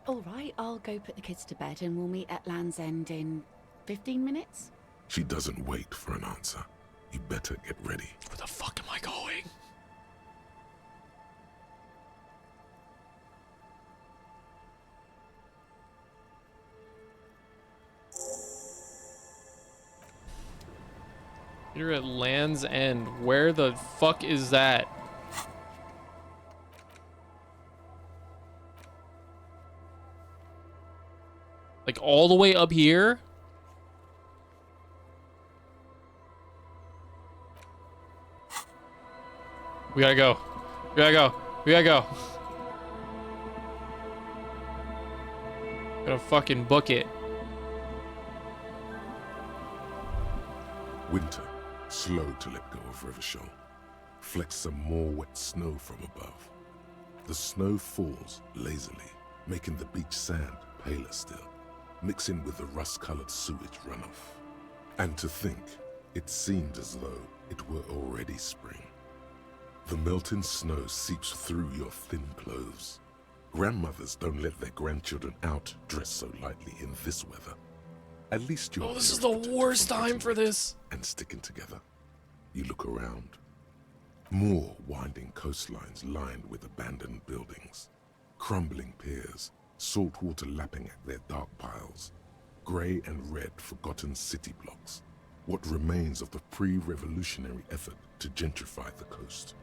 All right, I'll go put the kids to bed and we'll meet at Land's End in 15 minutes. She doesn't wait for an answer. You better get ready. Where the fuck am I going? You're at Land's End. Where the fuck is that? Like all the way up here? We gotta go. We gotta go. We gotta go. Gotta fucking book it. Winter, slow to let go of Revachol. Flecks some more wet snow from above. The snow falls lazily, making the beach sand paler still, mixing with the rust-colored sewage runoff. And to think, it seemed as though it were already spring. The melting snow seeps through your thin clothes. Grandmothers don't let their grandchildren out dressed so lightly in this weather. At least you're this is the worst time for this. And sticking together. You look around. More winding coastlines lined with abandoned buildings. Crumbling piers, salt water lapping at their dark piles. Grey and red forgotten city blocks. What remains of the pre-revolutionary effort to gentrify the coast.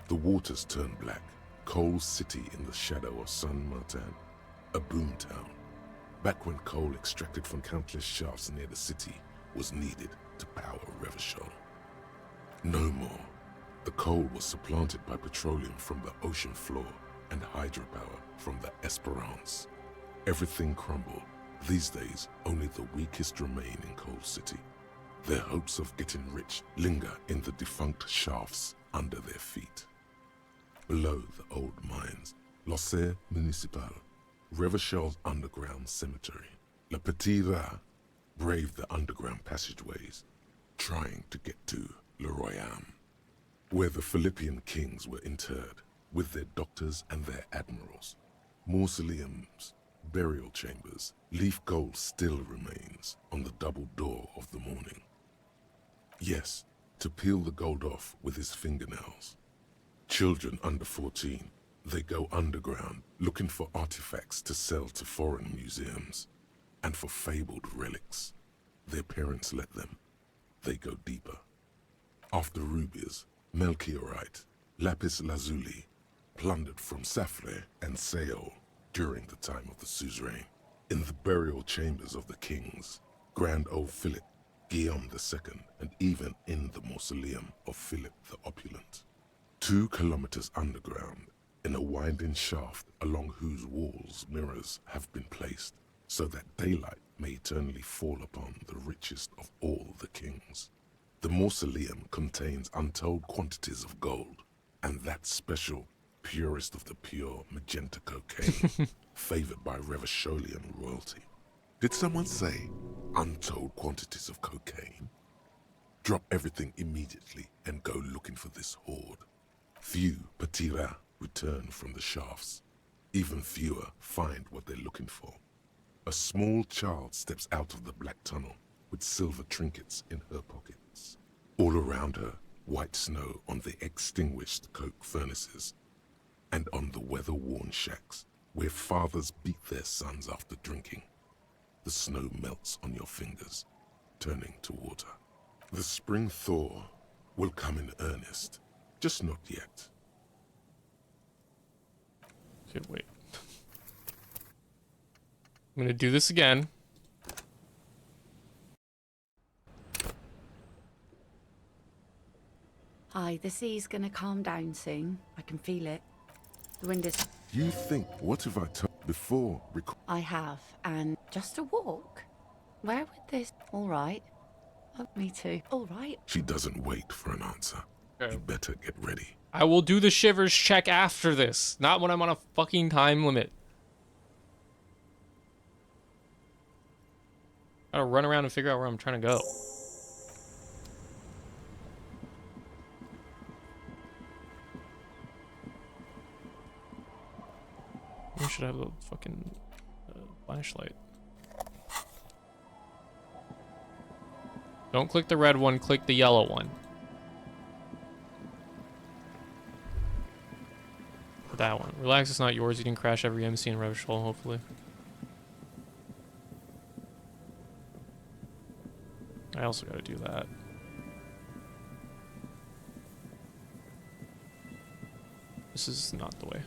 The waters turn black. Coal City in the shadow of San Martin. A boomtown. Back when coal extracted from countless shafts near the city was needed to power Revachol. No more. The coal was supplanted by petroleum from the ocean floor and hydropower from the Esperance. Everything crumbled. These days, only the weakest remain in Coal City. Their hopes of getting rich linger in the defunct shafts under their feet. Below the old mines, L'Océan Municipal, Revachol's underground cemetery. Le Petit Rat braved the underground passageways, trying to get to Le Royaume, where the Philippian kings were interred, with their doctors and their admirals. Mausoleums, burial chambers, leaf gold still remains on the double door of the morning. Yes, to peel the gold off with his fingernails. Children under 14, they go underground looking for artifacts to sell to foreign museums, and for fabled relics. Their parents let them. They go deeper. After rubies, melchiorite, lapis lazuli, plundered from Safle and Seol during the time of the suzerain. In the burial chambers of the kings, Grand Old Philip, Guillaume II, and even in the mausoleum of Philip the Opulent. 2 kilometers underground, in a winding shaft along whose walls mirrors have been placed, so that daylight may eternally fall upon the richest of all the kings. The mausoleum contains untold quantities of gold, and that special, purest of the pure magenta cocaine, favored by Revacholian royalty. Did someone say untold quantities of cocaine? Drop everything immediately and go looking for this hoard. Few Petit Rat return from the shafts. Even fewer find what they're looking for. A small child steps out of the black tunnel with silver trinkets in her pockets. All around her, white snow on the extinguished coke furnaces and on the weather-worn shacks where fathers beat their sons after drinking. The snow melts on your fingers, turning to water. The spring thaw will come in earnest, just not yet. Okay, wait. I'm gonna do this again. Hi, the sea's gonna calm down soon. I can feel it. The wind is... You think, what have I told before? I have, and just a walk? Where would this... All right. Oh, me too. All right. She doesn't wait for an answer. Okay. You better get ready. I will do the shivers check after this, not when I'm on a fucking time limit. I gotta run around and figure out where I'm trying to go. We should have a fucking flashlight. Don't click the red one, click the yellow one. That one. Relax, it's not yours. You didn't crash every MC in Revachol, hopefully. I also gotta do that. This is not the way.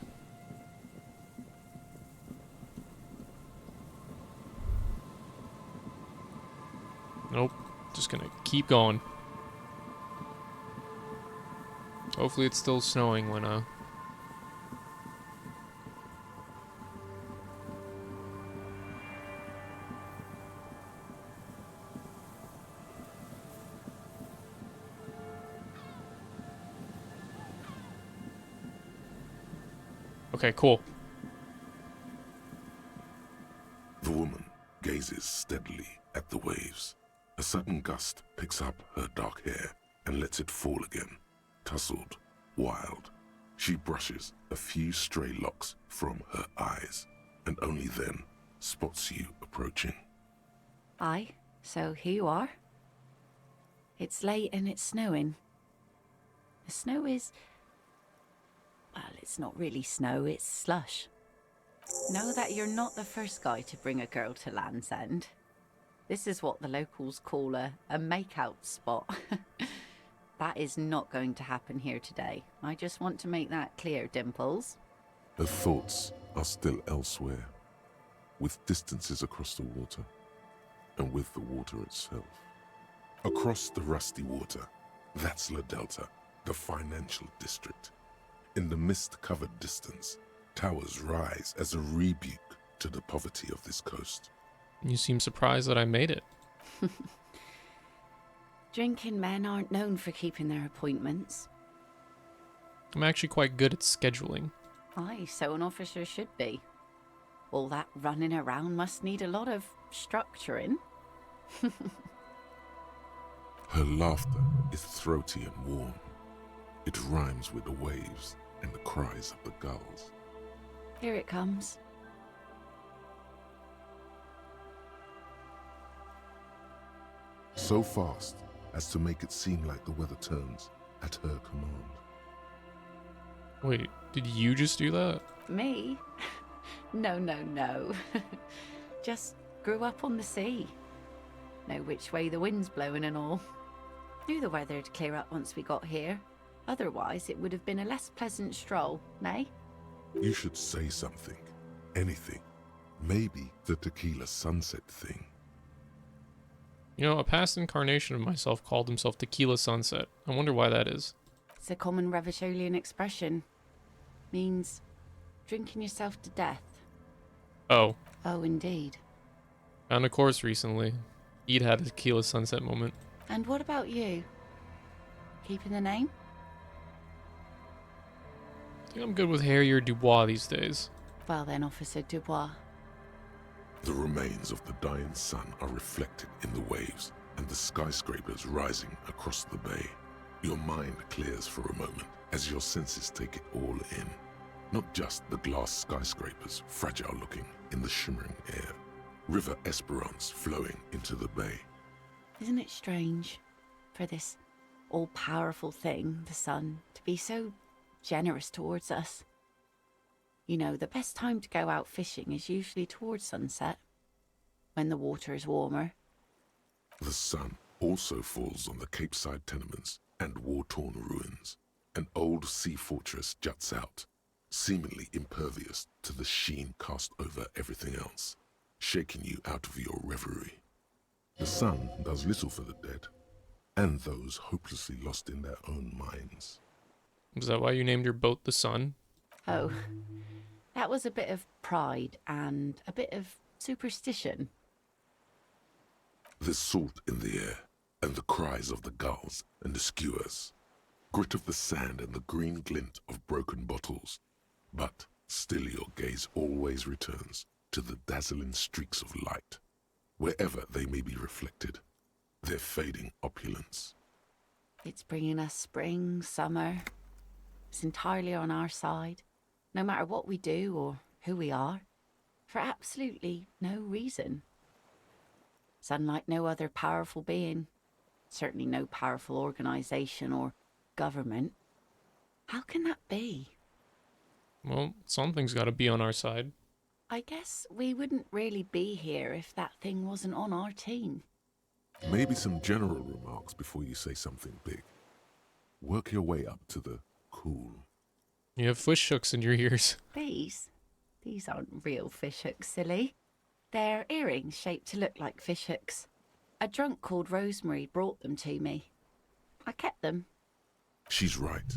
Nope. Just gonna keep going. Hopefully it's still snowing when Okay, cool. The woman gazes steadily at the waves. A sudden gust picks up her dark hair and lets it fall again, tousled, wild. She brushes a few stray locks from her eyes, and only then spots you approaching. Aye, so here you are. It's late and it's snowing. The snow is... Well, it's not really snow, it's slush. Know that you're not the first guy to bring a girl to Land's End. This is what the locals call a make-out spot. That is not going to happen here today. I just want to make that clear, Dimples. Her thoughts are still elsewhere, with distances across the water, and with the water itself. Across the rusty water, that's La Delta, the financial district. In the mist-covered distance, towers rise as a rebuke to the poverty of this coast. You seem surprised that I made it. Drinking men aren't known for keeping their appointments. I'm actually quite good at scheduling. Aye, so an officer should be. All that running around must need a lot of structuring. Her laughter is throaty and warm. It rhymes with the waves and the cries of the gulls. Here it comes. So fast as to make it seem like the weather turns at her command. Wait, did you just do that? Me? No, no, no. Just grew up on the sea. Know which way the wind's blowing and all. Knew the weather'd clear up once we got here. Otherwise, it would have been a less pleasant stroll, nay? You should say something. Anything. Maybe the tequila sunset thing. You know, a past incarnation of myself called himself Tequila Sunset. I wonder why that is. It's a common Revacholian expression. Means drinking yourself to death. Oh. Oh, indeed. Found a course recently. He'd had a Tequila Sunset moment. And what about you? Keeping the name? I think I'm good with Harrier Dubois these days. Well then, Officer Dubois. The remains of the dying sun are reflected in the waves and the skyscrapers rising across the bay. Your mind clears for a moment as your senses take it all in. Not just the glass skyscrapers, fragile looking in the shimmering air. River Esperance flowing into the bay. Isn't it strange for this all-powerful thing, the sun, to be so generous towards us? You know, the best time to go out fishing is usually towards sunset, when the water is warmer. The sun also falls on the Capeside tenements and war-torn ruins. An old sea fortress juts out, seemingly impervious to the sheen cast over everything else, shaking you out of your reverie. The sun does little for the dead, and those hopelessly lost in their own minds. Is that why you named your boat the Sun? Oh, that was a bit of pride and a bit of superstition. There's salt in the air, and the cries of the gulls and the skuas, grit of the sand and the green glint of broken bottles. But still your gaze always returns to the dazzling streaks of light, wherever they may be reflected, their fading opulence. It's bringing us spring, summer. It's entirely on our side, no matter what we do or who we are, for absolutely no reason. It's unlike no other powerful being, certainly no powerful organization or government. How can that be? Well, something's got to be on our side. I guess we wouldn't really be here if that thing wasn't on our team. Maybe some general remarks before you say something big. Work your way up to the cool. You have fish hooks in your ears. These aren't real fish hooks, silly. They're earrings shaped to look like fish hooks. A drunk called Rosemary brought them to me. I kept them. She's right.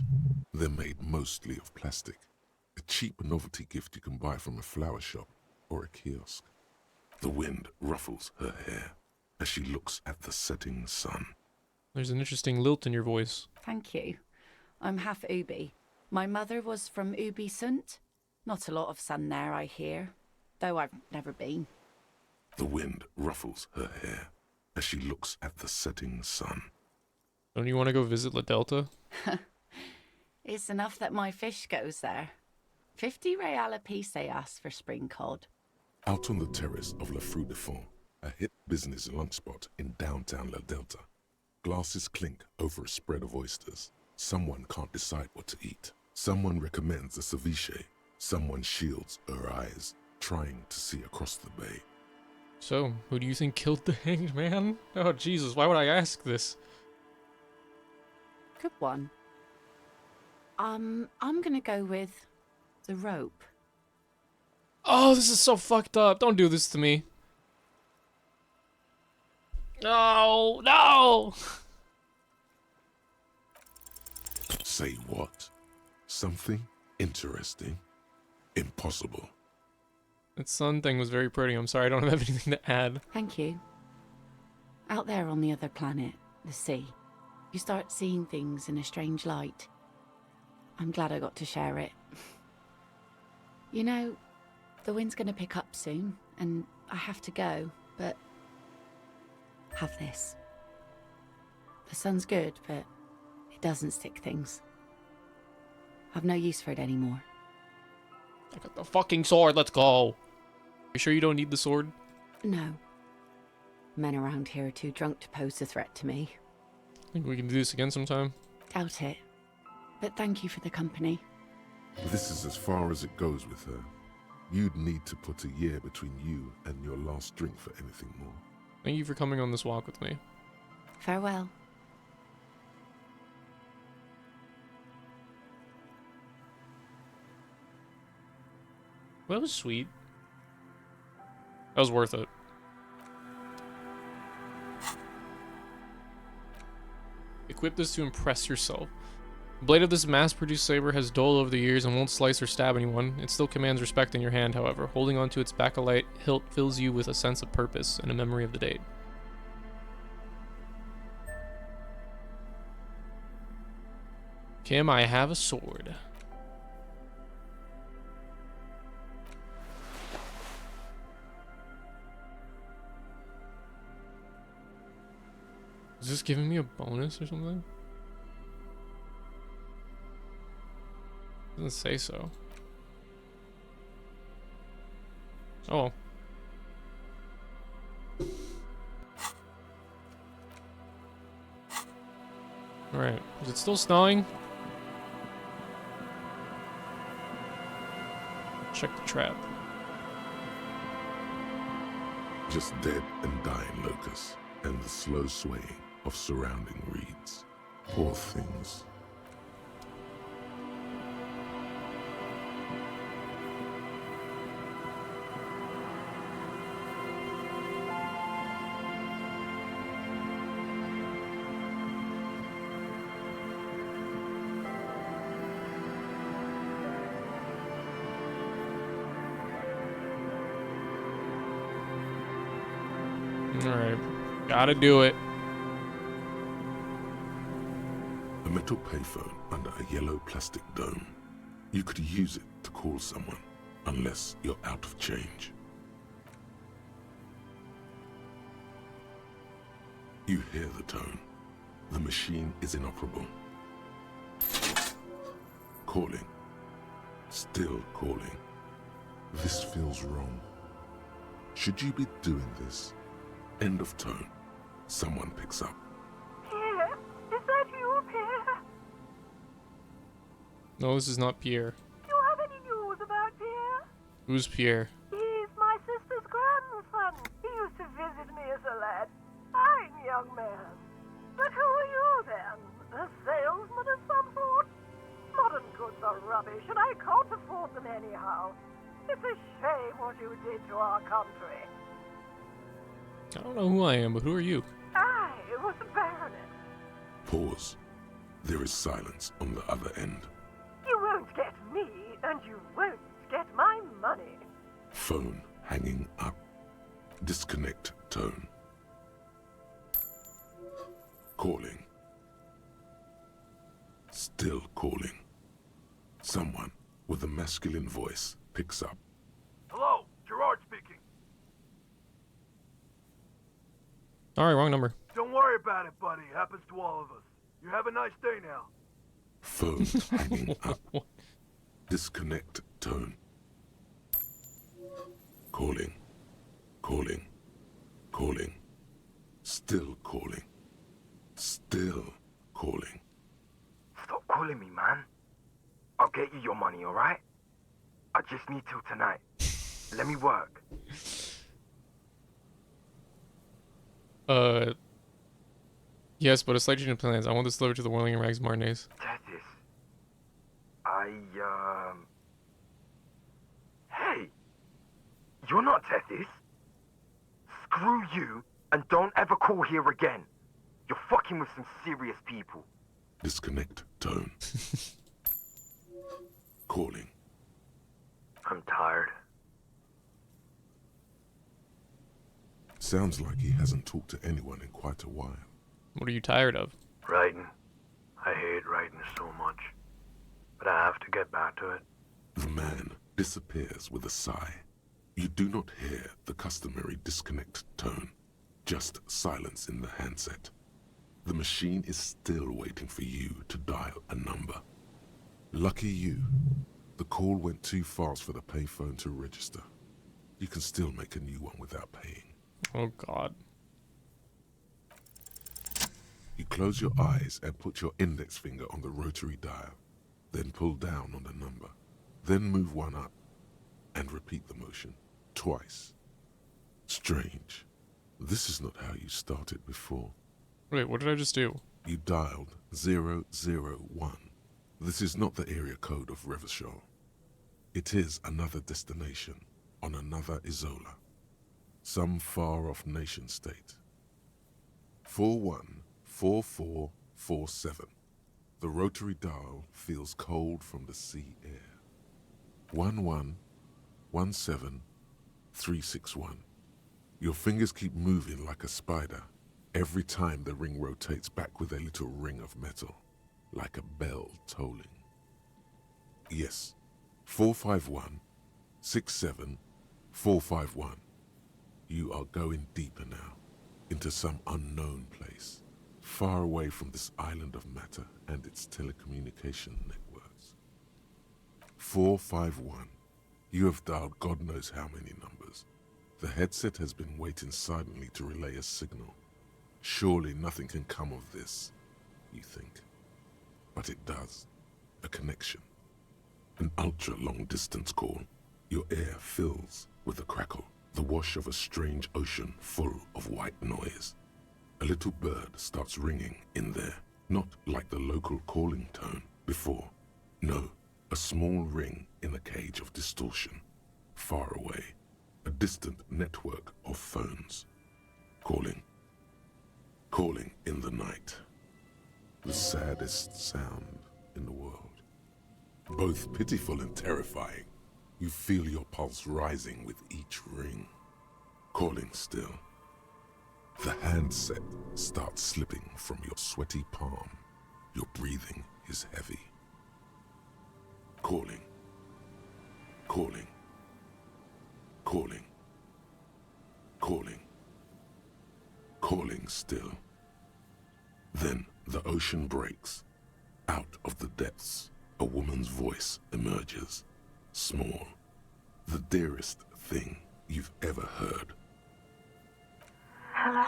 They're made mostly of plastic. A cheap novelty gift you can buy from a flower shop or a kiosk. The wind ruffles her hair as she looks at the setting sun. There's an interesting lilt in your voice. Thank you. I'm half Ubi. My mother was from Ubi Sunt. Not a lot of sun there, I hear, though I've never been. The wind ruffles her hair as she looks at the setting sun. Don't you want to go visit La Delta? It's enough that my fish goes there. 50 real a piece they ask for spring cod. Out on the terrace of La Fruit de Fond, a hip business lunch spot in downtown La Delta, glasses clink over a spread of oysters. Someone can't decide what to eat. Someone recommends a ceviche. Someone shields her eyes, trying to see across the bay. So, who do you think killed the hanged man? Oh, Jesus, why would I ask this? Good one. I'm gonna go with the rope. Oh, this is so fucked up. Don't do this to me. No, no! Say what? Something interesting? Impossible. That sun thing was very pretty. I'm sorry, I don't have anything to add. Thank you. Out there on the other planet, the sea, you start seeing things in a strange light. I'm glad I got to share it. You know, the wind's gonna pick up soon, and I have to go, but have this. The sun's good, but it doesn't stick things. I've no use for it anymore. I got the fucking sword, let's go! You sure you don't need the sword? No. Men around here are too drunk to pose a threat to me. Think we can do this again sometime? Doubt it. But thank you for the company. This is as far as it goes with her. You'd need to put a year between you and your last drink for anything more. Thank you for coming on this walk with me. Farewell. Well, that was sweet. That was worth it. Equip this to impress yourself. The blade of this mass-produced saber has dulled over the years and won't slice or stab anyone. It still commands respect in your hand, however. Holding onto its bakelite hilt fills you with a sense of purpose and a memory of the date. Kim, I have a sword. Is this giving me a bonus or something? Doesn't say so. Oh. Alright. Is it still snowing? Check the trap. Just dead and dying locusts, and the slow swaying of surrounding reeds. Poor things. Alright. Gotta do it. A metal payphone under a yellow plastic dome. You could use it to call someone, unless you're out of change. You hear the tone. The machine is inoperable. Calling. Still calling. This feels wrong. Should you be doing this? End of tone. Someone picks up. Pierre, is that you, Pierre? No, this is not Pierre. Do you have any news about Pierre? Who's Pierre? He's my sister's grandson. He used to visit me as a lad. Fine young man. But who are you then? A salesman of some sort? Modern goods are rubbish, and I can't afford them anyhow. It's a shame what you did to our country. I don't know who I am, but who are you? I was a baronet. Pause. There is silence on the other end. You won't get me, and you won't get my money. Phone hanging up. Disconnect tone. Calling. Still calling. Someone with a masculine voice picks up. Hello, Gerard speaking. Alright, wrong number. Don't worry about it, buddy. Happens to all of us. You have a nice day now. Phone hanging up. Disconnect tone. Calling. Calling. Calling. Still calling. Still calling. Stop calling me, man. I'll get you your money, alright? I just need till tonight. Let me work. Yes, but a slight change in plans. I want this delivered to the Whirling and Rags Martinez. Tethys. Hey! You're not Tethys. Screw you, and don't ever call here again. You're fucking with some serious people. Disconnect tone. Calling. I'm tired. Sounds like he hasn't talked to anyone in quite a while. What are you tired of? Writing. I hate writing so much. But I have to get back to it. The man disappears with a sigh. You do not hear the customary disconnect tone, just silence in the handset. The machine is still waiting for you to dial a number. Lucky you, the call went too fast for the payphone to register. You can still make a new one without paying. Oh God. You close your eyes and put your index finger on the rotary dial, then pull down on the number, then move one up, and repeat the motion twice. Strange. This is not how you started before. Wait, what did I just do? You dialed 001. This is not the area code of Revachol. It is another destination on another Isola. Some far-off nation-state. 414447. The rotary dial feels cold from the sea air. 1117361. Your fingers keep moving like a spider every time the ring rotates back with a little ring of metal, like a bell tolling. Yes, 451-67451. You are going deeper now, into some unknown place, far away from this island of matter and its telecommunication networks. You have dialed God knows how many numbers. The headset has been waiting silently to relay a signal. Surely nothing can come of this, you think. But it does. A connection. An ultra-long distance call. Your air fills with a crackle, the wash of a strange ocean full of white noise. A little bird starts ringing in there, not like the local calling tone before. No, a small ring in a cage of distortion, far away. A distant network of phones. Calling. Calling in the night. The saddest sound in the world. Both pitiful and terrifying. You feel your pulse rising with each ring. Calling still. The handset starts slipping from your sweaty palm. Your breathing is heavy. Calling. Calling. Calling. Calling. Calling still. Then the ocean breaks. Out of the depths, a woman's voice emerges. Small. The dearest thing you've ever heard. Hello?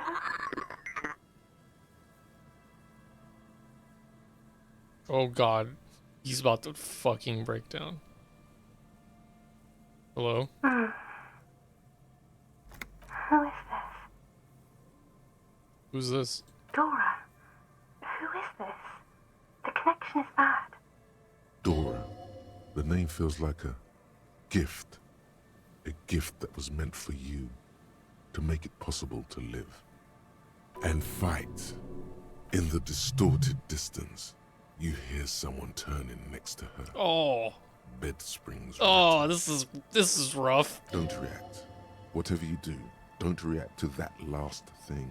Oh god. He's about to fucking break down. Hello? Who is this? Who's this? Dora. Who is this? The connection is bad. Dora. The name feels like a gift. A gift that was meant for you. To make it possible to live. And fight. In the distorted distance, you hear someone turning next to her. Oh. Bed springs. Oh, this is rough. Don't react. Whatever you do, don't react to that last thing.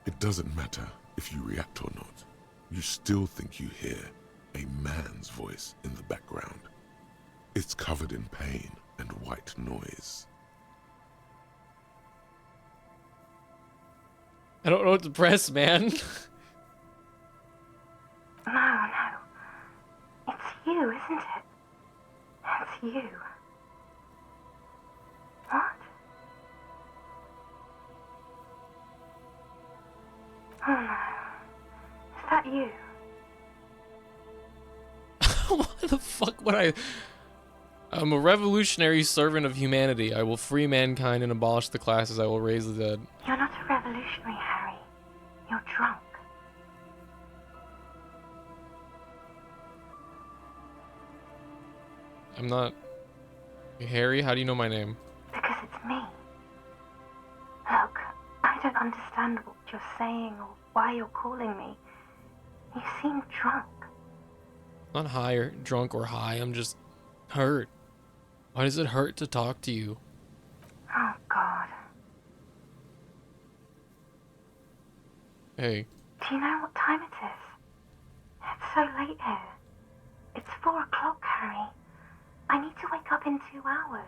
It doesn't matter if you react or not. You still think you hear a man's voice in the background. It's covered in pain and white noise. I don't know what to press, man. No. It's you, isn't it? It's you. What? Oh no. Is that you? Why the fuck would I... I'm a revolutionary servant of humanity. I will free mankind and abolish the classes. I will raise the dead. You're not a revolutionary, Harry. You're drunk. I'm not... Harry, how do you know my name? Because it's me. Look, I don't understand what you're saying or why you're calling me. You seem drunk. Not high or drunk or high. I'm just hurt. Why does it hurt to talk to you? Oh, God. Hey. Do you know what time it is? It's so late here. It's 4 o'clock, Harry. I need to wake up in 2 hours.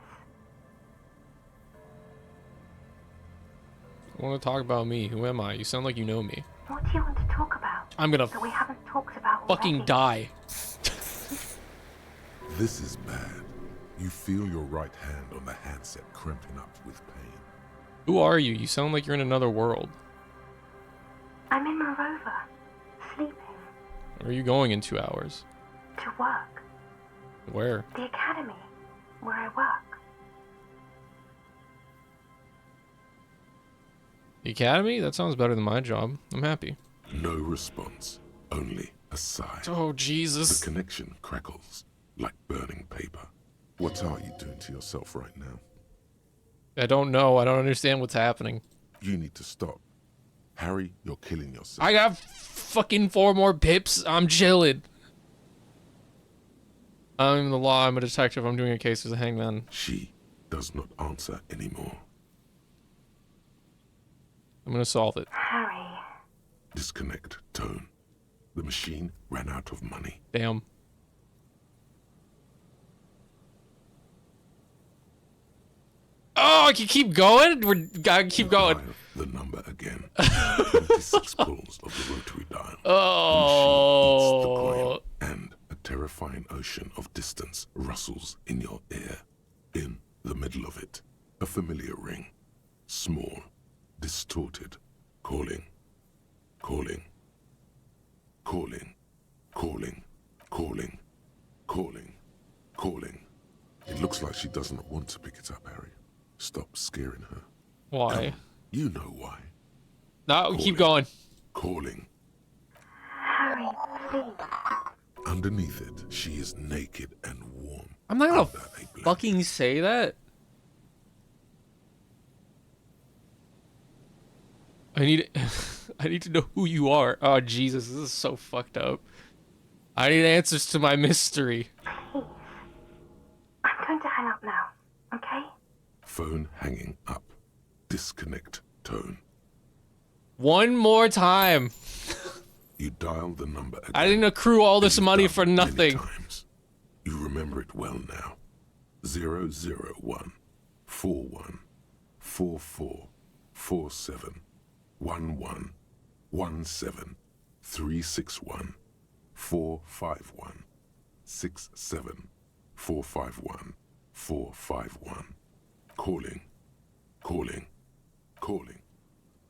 I want to talk about me. Who am I? You sound like you know me. What do you want to talk about? I'm gonna that we haven't talked about fucking already? die. This is bad. You feel your right hand on the handset cramping up with pain. Who are you? You sound like you're in another world. I'm in Morova, sleeping. Where are you going in 2 hours? To work. Where? The academy, where I work. The academy? That sounds better than my job. I'm happy. No response. Only a sigh. Oh, Jesus. The connection crackles like burning paper. What are you doing to yourself right now? I don't know. I don't understand what's happening. You need to stop. Harry, you're killing yourself. I got fucking 4 more pips. I'm chilling. I'm in the law. I'm a detective. I'm doing a case as a hangman. She does not answer anymore. I'm gonna solve it. Harry. Disconnect tone. The machine ran out of money. Damn. Oh, I can keep going? Gotta keep going. Dial the number again. 26 pulls of the rotary dial. Oh. The coin, and a terrifying ocean of distance rustles in your ear. Calling. Calling. Calling. Calling. Calling. Calling. It looks like she doesn't want to pick it up, Harry. Stop scaring her. Why? You know why. No, keep going. Calling. Harry, please. Underneath it, she is naked and warm. I'm not gonna fucking say that. I need to know who you are. Oh Jesus, this is so fucked up. I need answers to my mystery. Please. I'm going to hang up now, okay? Phone hanging up. Disconnect tone. One more time. You dial the number again. I didn't accrue all this money for nothing. You remember it well now. 001 41 44 47 11 17 361 451 67 451 451. Calling. Calling. Calling.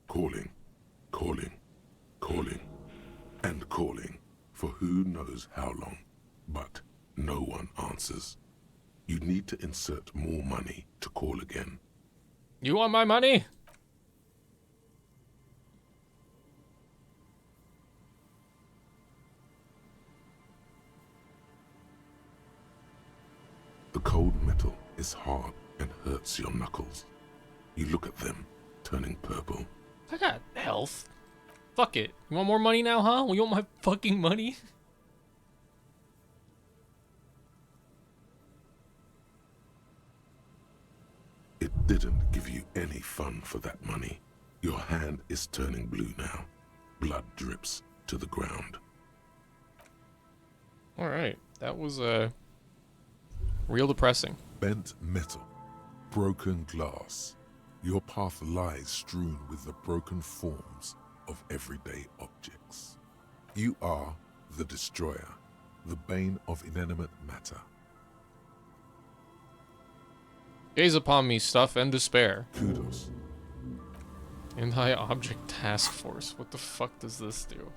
Calling. Calling. Calling. And calling for who knows how long, but no one answers. You need to insert more money to call again. You want my money? The cold metal is hard and hurts your knuckles. You look at them, turning purple. I got health. Fuck it. You want more money now, huh? You want my fucking money? It didn't give you any fun for that money. Your hand is turning blue now. Blood drips to the ground. Alright. That was, real depressing. Bent metal. Broken glass. Your path lies strewn with the broken forms of everyday objects. You are the destroyer, the bane of inanimate matter. Gaze upon me, stuff and despair. Kudos. Anti-object task force. What the fuck does this do?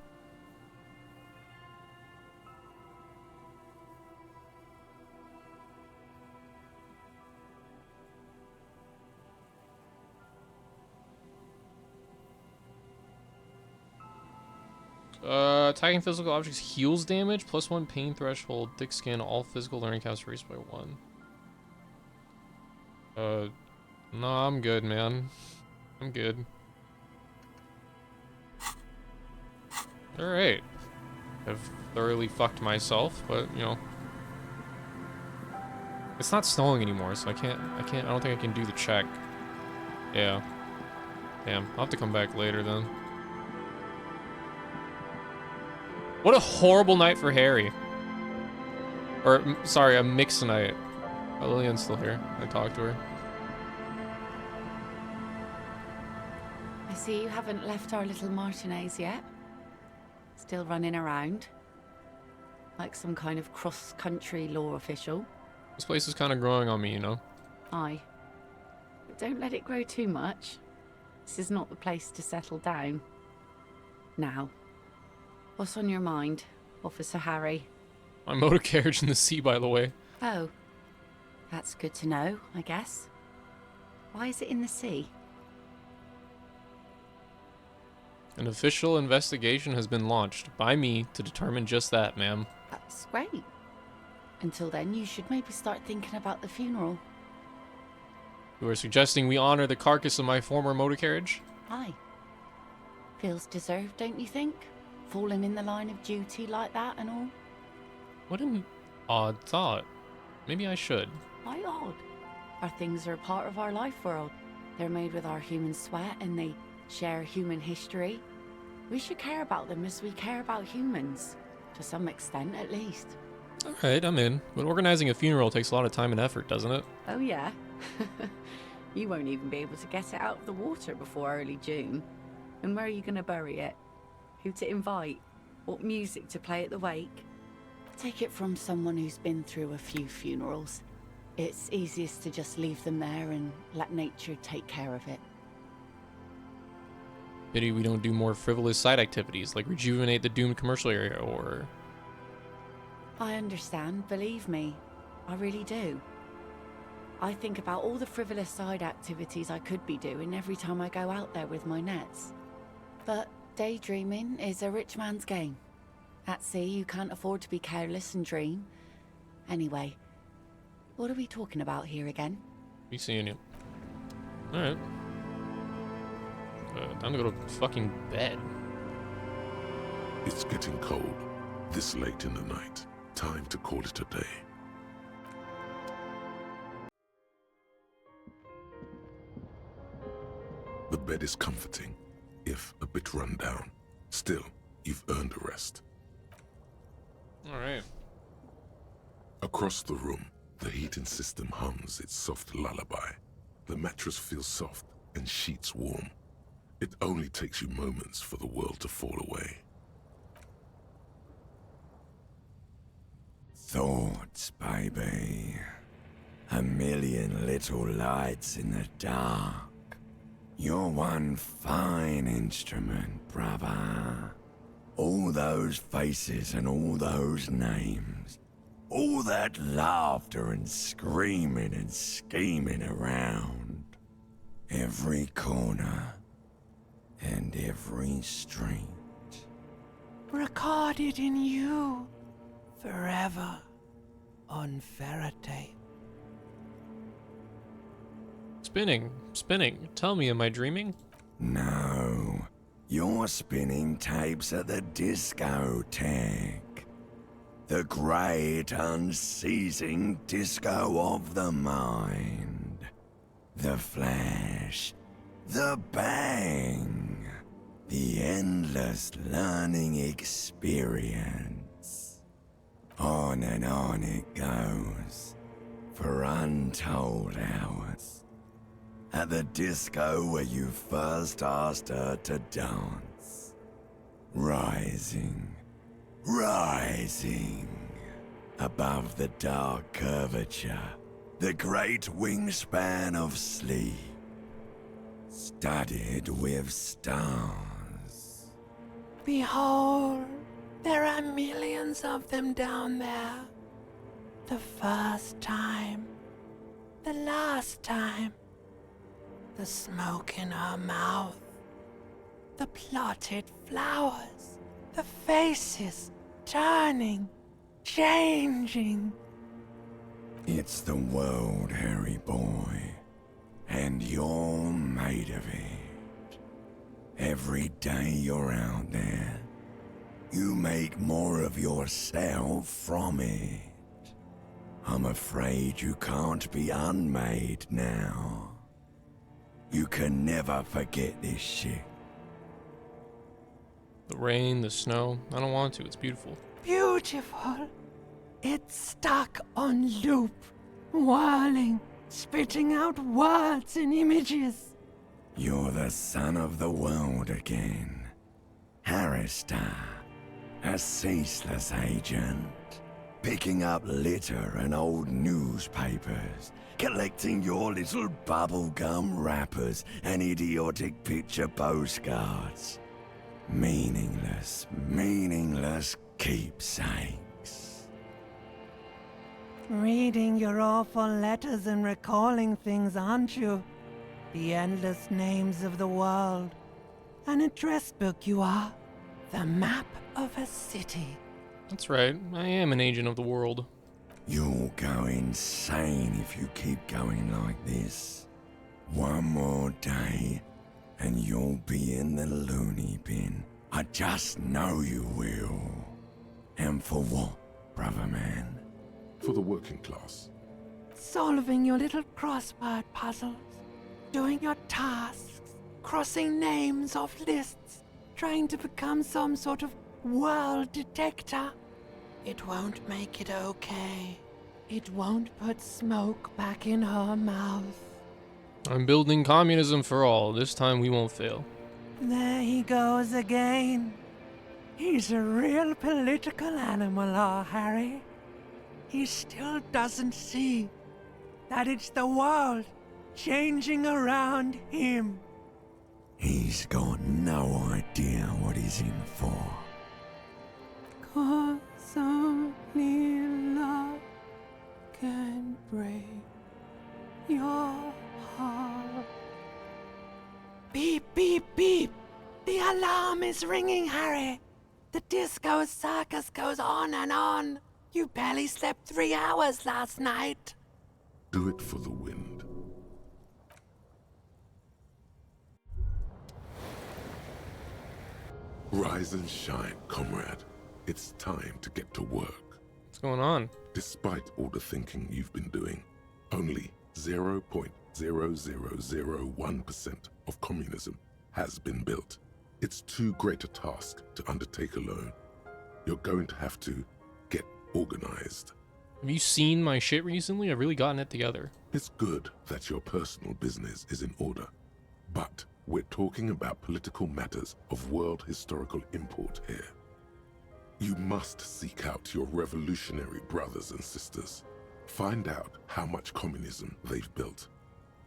Attacking physical objects heals damage, +1 pain threshold, thick skin, all physical learning counts raised by 1. No, I'm good, man. I'm good. Alright. I've thoroughly fucked myself, but, you know. It's not snowing anymore, so I don't think I can do the check. Yeah. Damn, I'll have to come back later then. What a horrible night for Harry. Or, sorry, a mixed night. Oh, Lillian's still here. I talked to her. I see you haven't left our little Martinez yet. Still running around. Like some kind of cross-country law official. This place is kind of growing on me, you know? Aye. But don't let it grow too much. This is not the place to settle down. Now, what's on your mind, Officer Harry? My motor carriage in the sea, by the way. Oh. That's good to know, I guess. Why is it in the sea? An official investigation has been launched by me to determine just that, ma'am. That's great. Until then, you should maybe start thinking about the funeral. You are suggesting we honor the carcass of my former motor carriage? Aye. Feels deserved, don't you think? Falling in the line of duty like that and all? What an odd thought. Maybe I should. Why odd? Our things are a part of our life world. They're made with our human sweat and they share human history. We should care about them as we care about humans. To some extent, at least. Alright, I'm in. But organizing a funeral takes a lot of time and effort, doesn't it? Oh yeah? You won't even be able to get it out of the water before early June. And where are you going to bury it? Who to invite? What music to play at the wake? Take it from someone who's been through a few funerals. It's easiest to just leave them there and let nature take care of it. Pity we don't do more frivolous side activities, like rejuvenate the doomed commercial area, or... I understand, believe me. I really do. I think about all the frivolous side activities I could be doing every time I go out there with my nets. But daydreaming is a rich man's game. At sea, you can't afford to be careless and dream. Anyway, what are we talking about here again? Be seeing you. Alright. Time to go to fucking bed. It's getting cold, this late in the night. Time to call it a day. The bed is comforting, if a bit run down. Still, you've earned a rest. Alright. Across the room, the heating system hums its soft lullaby. The mattress feels soft and sheets warm. It only takes you moments for the world to fall away. Thoughts, baby. A million little lights in the dark. You're one fine instrument, brother. All those faces and all those names. All that laughter and screaming and scheming around. Every corner and every street. Recorded in you. Forever. On Faraday. Spinning. Spinning. Tell me, am I dreaming? No. You're spinning tapes at the discotheque. The great unceasing disco of the mind. The flash. The bang. The endless learning experience. On and on it goes. For untold hours. At the disco where you first asked her to dance. Rising. Rising. Above the dark curvature. The great wingspan of sleep. Studded with stars. Behold, there are millions of them down there. The first time. The last time. The smoke in her mouth. The plotted flowers. The faces turning, changing. It's the world, Harry boy. And you're made of it. Every day you're out there, you make more of yourself from it. I'm afraid you can't be unmade now. You can never forget this shit. The rain, the snow. I don't want to. It's beautiful. Beautiful. It's stuck on loop, whirling, spitting out words and images. You're the son of the world again. Harrister, a ceaseless agent. Picking up litter and old newspapers. Collecting your little bubblegum wrappers and idiotic picture postcards. Meaningless, meaningless keepsakes. Reading your awful letters and recalling things, aren't you? The endless names of the world. An address book you are. The map of a city. That's right. I am an agent of the world. You'll go insane if you keep going like this. One more day, and you'll be in the loony bin. I just know you will. And for what, brother man? For the working class. Solving your little crossword puzzles. Doing your tasks. Crossing names off lists. Trying to become some sort of world detector. It won't make it okay. It won't put smoke back in her mouth. I'm building communism for all. This time we won't fail. There he goes again. He's a real political animal, our Harry. He still doesn't see that it's the world changing around him. He's got no idea what he's in for. 'Cause only love can break your heart. Beep, beep, beep! The alarm is ringing, Harry! The disco circus goes on and on! You barely slept 3 hours last night! Do it for the wind. Rise and shine, comrade. It's time to get to work. What's going on? Despite all the thinking you've been doing, only 0.0001% of communism has been built. It's too great a task to undertake alone. You're going to have to get organized. Have you seen my shit recently? I've really gotten it together. It's good that your personal business is in order, but we're talking about political matters of world historical import here. You must seek out your revolutionary brothers and sisters. Find out how much communism they've built.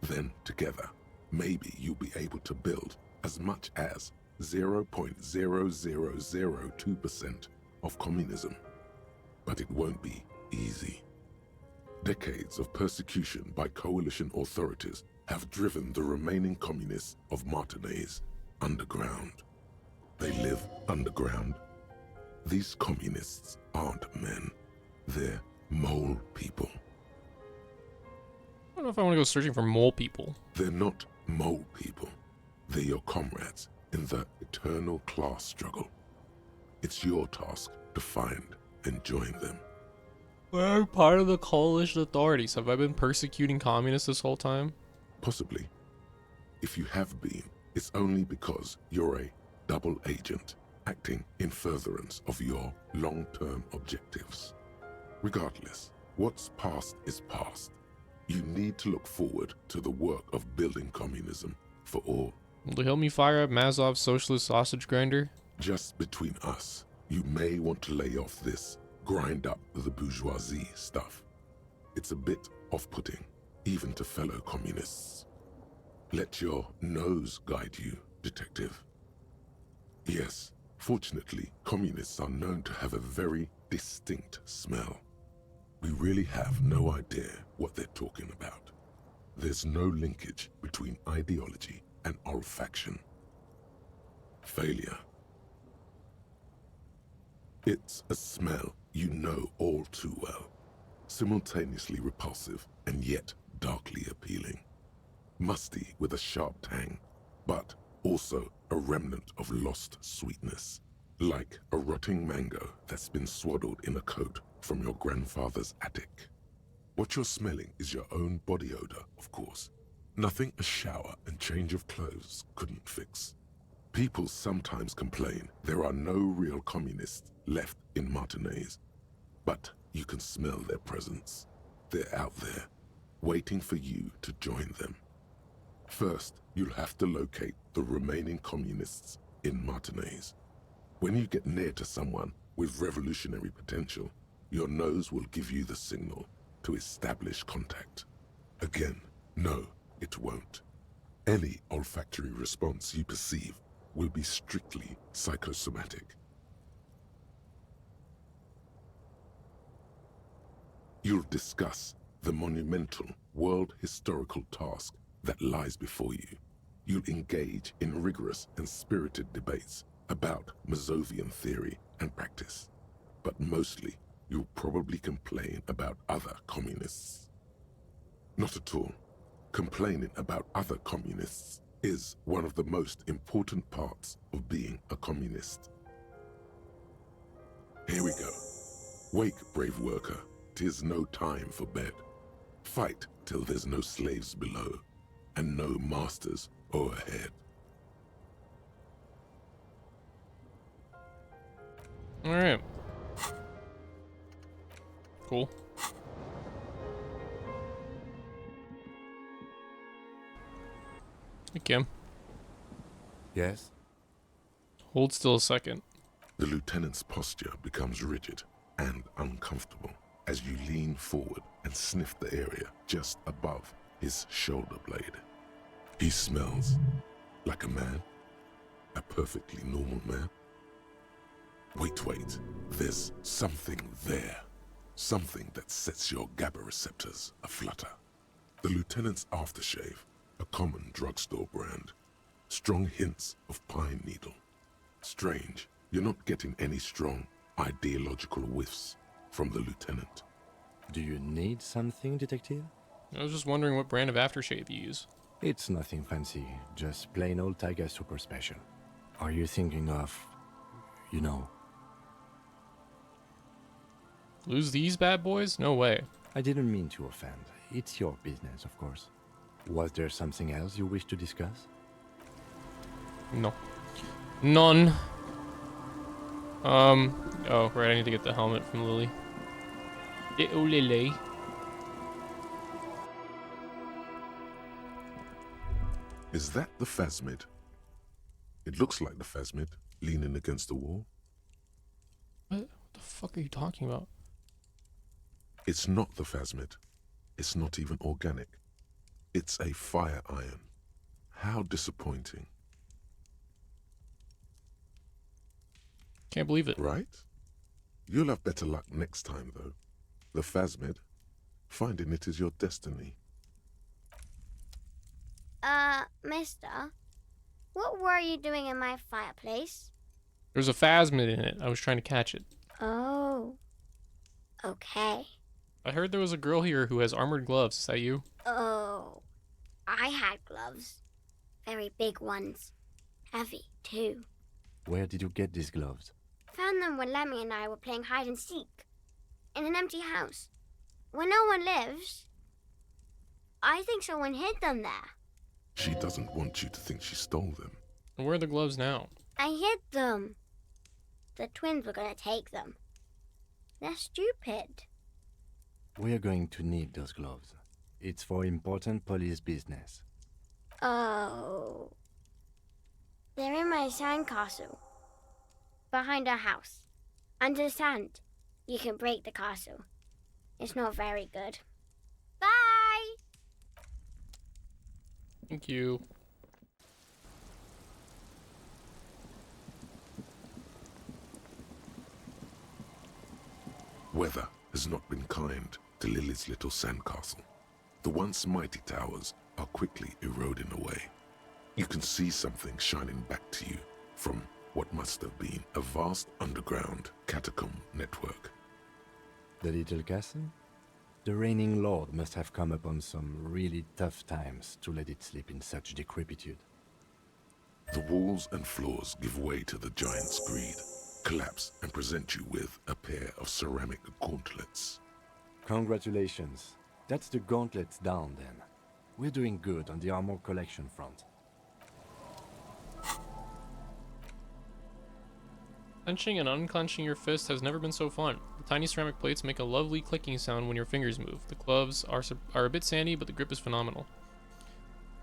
Then, together, maybe you'll be able to build as much as 0.0002% of communism. But it won't be easy. Decades of persecution by coalition authorities have driven the remaining communists of Martinaise underground. They live underground. These communists aren't men. They're mole people. I don't know if I want to go searching for mole people. They're not mole people. They're your comrades in the eternal class struggle. It's your task to find and join them. We're part of the coalition authorities. Have I been persecuting communists this whole time? Possibly. If you have been, it's only because you're a double agent acting in furtherance of your long-term objectives. Regardless, what's past is past. You need to look forward to the work of building communism for all. Will they help me fire up Mazov's socialist sausage grinder? Just between us, you may want to lay off this grind up the bourgeoisie stuff. It's a bit off-putting, even to fellow communists. Let your nose guide you, detective. Yes, fortunately, communists are known to have a very distinct smell. We really have no idea what they're talking about. There's no linkage between ideology and olfaction. Failure. It's a smell you know all too well, simultaneously repulsive and yet darkly appealing. Musty with a sharp tang, but also a remnant of lost sweetness, like a rotting mango that's been swaddled in a coat from your grandfather's attic. What you're smelling is your own body odor, of course. Nothing a shower and change of clothes couldn't fix. People sometimes complain there are no real communists left in Martinaise, but you can smell their presence. They're out there, waiting for you to join them. First, you'll have to locate the remaining communists in Martinaise. When you get near to someone with revolutionary potential, your nose will give you the signal to establish contact. Again, no, it won't. Any olfactory response you perceive will be strictly psychosomatic. You'll discuss the monumental world historical task that lies before you. You'll engage in rigorous and spirited debates about Mazovian theory and practice. But mostly, you'll probably complain about other communists. Not at all. Complaining about other communists is one of the most important parts of being a communist. Here we go. Wake, brave worker. 'Tis no time for bed. Fight till there's no slaves below, and no masters o'erhead. Alright. Cool. Hey, Kim. Yes? Hold still a second. The lieutenant's posture becomes rigid and uncomfortable as you lean forward and sniff the area just above his shoulder blade. He smells like a man. a perfectly normal man. Wait. There's something there. Something that sets your GABA receptors aflutter. The Lieutenant's aftershave, a common drugstore brand. Strong hints of pine needle. Strange, you're not getting any strong ideological whiffs from the Lieutenant. Do you need something, Detective? I was just wondering what brand of aftershave you use. It's nothing fancy, just plain old Tiger Super Special. Are you thinking of, you know? Lose these bad boys? No way. I didn't mean to offend. It's your business, of course. Was there something else you wish to discuss? No. None. Oh, right, I need to get the helmet from Lily. Oh, Lily. Is that the phasmid? It looks like the phasmid, leaning against the wall. What the fuck are you talking about? It's not the phasmid. It's not even organic. It's a fire iron. How disappointing. Can't believe it. Right? You'll have better luck next time, though. The phasmid. Finding it is your destiny. Mister, what were you doing in my fireplace? There's a phasmid in it. I was trying to catch it. Oh. Okay. I heard there was a girl here who has armored gloves. Is that you? Oh. I had gloves. Very big ones. Heavy, too. Where did you get these gloves? Found them when Lemmy and I were playing hide and seek. In an empty house. Where no one lives. I think someone hid them there. She doesn't want you to think she stole them. And where are the gloves now? I hid them. The twins were gonna take them. They're stupid. We are going to need those gloves. It's for important police business. Oh. They're in my sandcastle. Behind our house. Under the sand. You can break the castle. It's not very good. Bye! Thank you. Weather has not been kind to Lily's little sandcastle. The once mighty towers are quickly eroding away. You can see something shining back to you from what must have been a vast underground catacomb network. The little castle? The reigning lord must have come upon some really tough times to let it sleep in such decrepitude. The walls and floors give way to the giant's greed, collapse and present you with a pair of ceramic gauntlets. Congratulations. That's the gauntlets down then. We're doing good on the armor collection front. Clenching and unclenching your fist has never been so fun. The tiny ceramic plates make a lovely clicking sound when your fingers move. The gloves are a bit sandy, but the grip is phenomenal.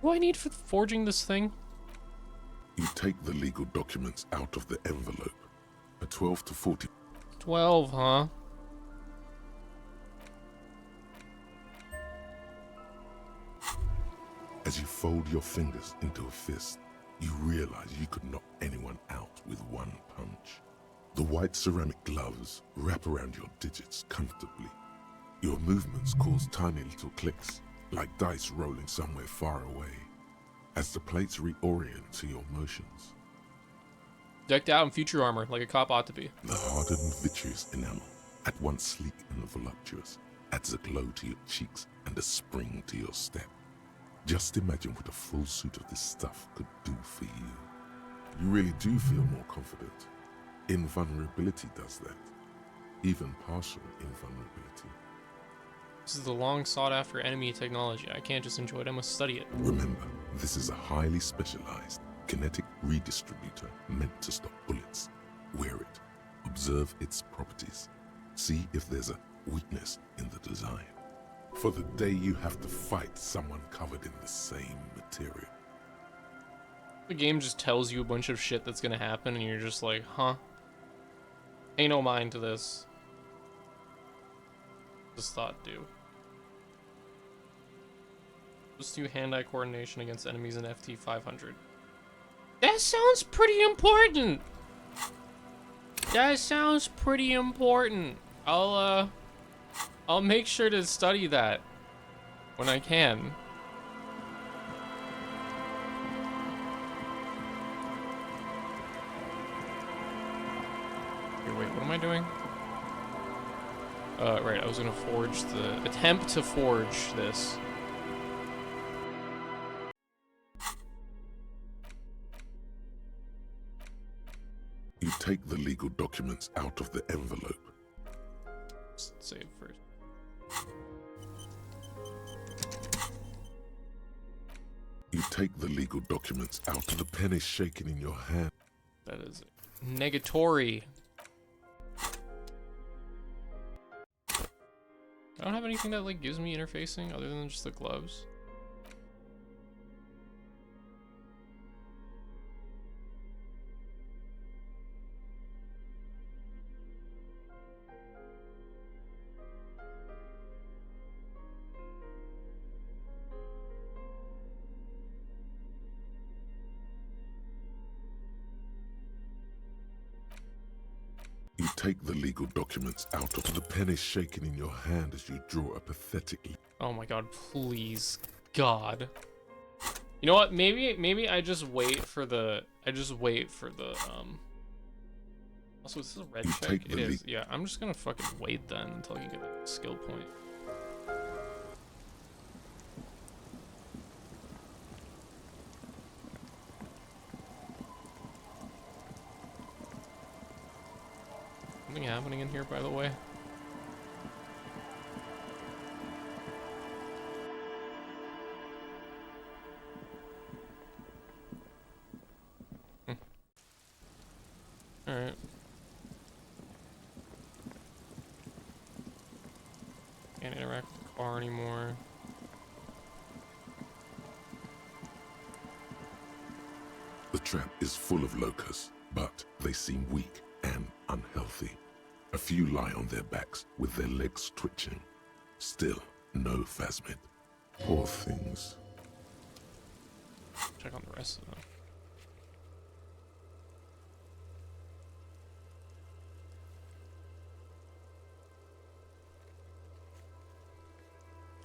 What do I need for forging this thing? You take the legal documents out of the envelope. A 12 to 40. 12, huh? As you fold your fingers into a fist, you realize you could knock anyone out with one punch. The white ceramic gloves wrap around your digits comfortably. Your movements cause tiny little clicks, like dice rolling somewhere far away, as the plates reorient to your motions. Decked out in future armor, like a cop ought to be. The hardened vitreous enamel, at once sleek and voluptuous, adds a glow to your cheeks and a spring to your step. Just imagine what a full suit of this stuff could do for you. You really do feel more confident. Invulnerability does that. Even partial invulnerability. This is the long sought after enemy technology. I can't just enjoy it, I must study it. Remember, this is a highly specialized kinetic redistributor meant to stop bullets. Wear it. Observe its properties. See if there's a weakness in the design. For the day you have to fight someone covered in the same material. The game just tells you a bunch of shit that's gonna happen and you're just like, huh? Ain't no mind to this. Just thought, do. Just do hand-eye coordination against enemies in FT 500. That sounds pretty important. That sounds pretty important. I'll make sure to study that when I can. Okay, wait, what am I doing? Right, I was gonna attempt to forge this. You take the legal documents out of the envelope. Let's save first. You take the legal documents out of the pen is shaking in your hand. That is negatory. I don't have anything that like gives me interfacing other than just the gloves. You take the legal documents out of the pen is shaking in your hand as you draw a pathetic. Oh my god, please. God. You know what? Maybe I just wait for the Also, is this a red You check? take It the is. Yeah, I'm just gonna fucking wait then until I can get a skill point. Something happening in here, by the way. Alright. Can't interact with the car anymore. The trap is full of locusts, but they seem weak and unhealthy. A few lie on their backs with their legs twitching. Still, no phasmid. Poor things. Check on the rest of them.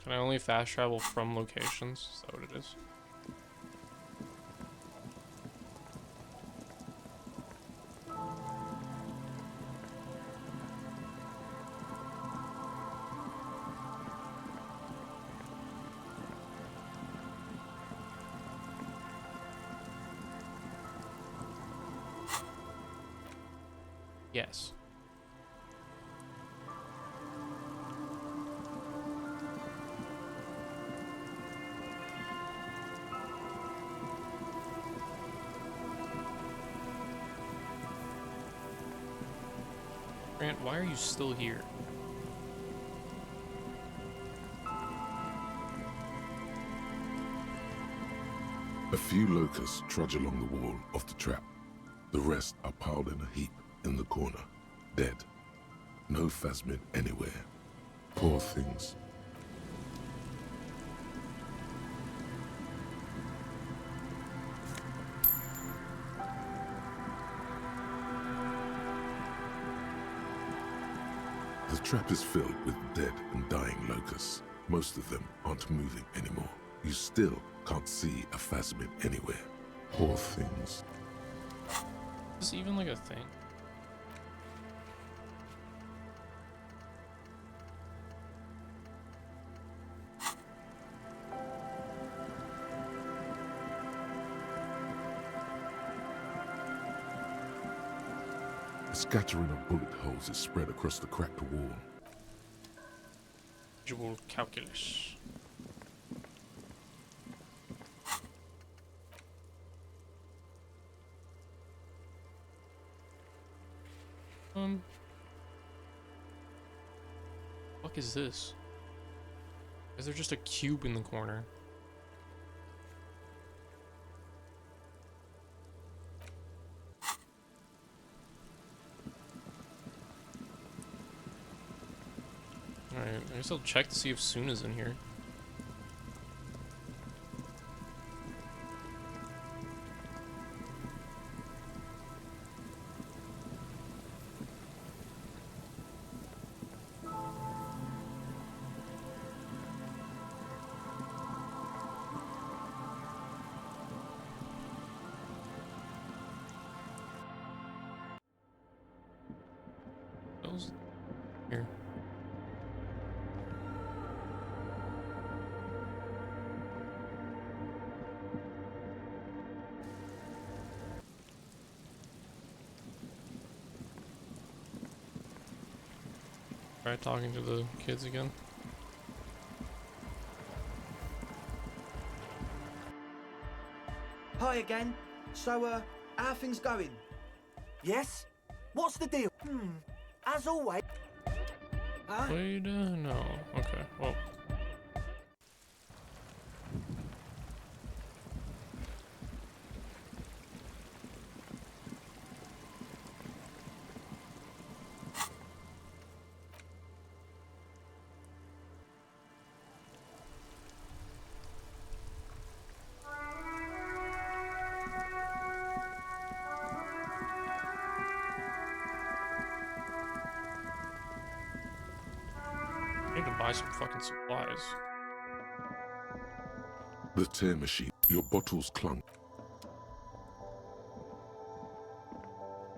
Can I only fast travel from locations? Is that what it is? Yes. Grant, why are you still here? A few locusts trudge along the wall of the trap. The rest are piled in a heap in the corner, dead. No phasmid anywhere. Poor things. The trap is filled with dead and dying locusts. Most of them aren't moving anymore. You still can't see a phasmid anywhere. Poor things. Is this even like a thing? A scattering of bullet holes is spread across the cracked wall. Visual calculus. Fuck is this? Is there just a cube in the corner? Alright, I guess I'll check to see if Suna's in here. hell's here? Try talking to the kids again. Hi again. So, how are things going? Yes? What's the deal? As always. Huh? Wait, no. Okay, well. I need to buy some fucking supplies. The tear machine, your bottles clunk.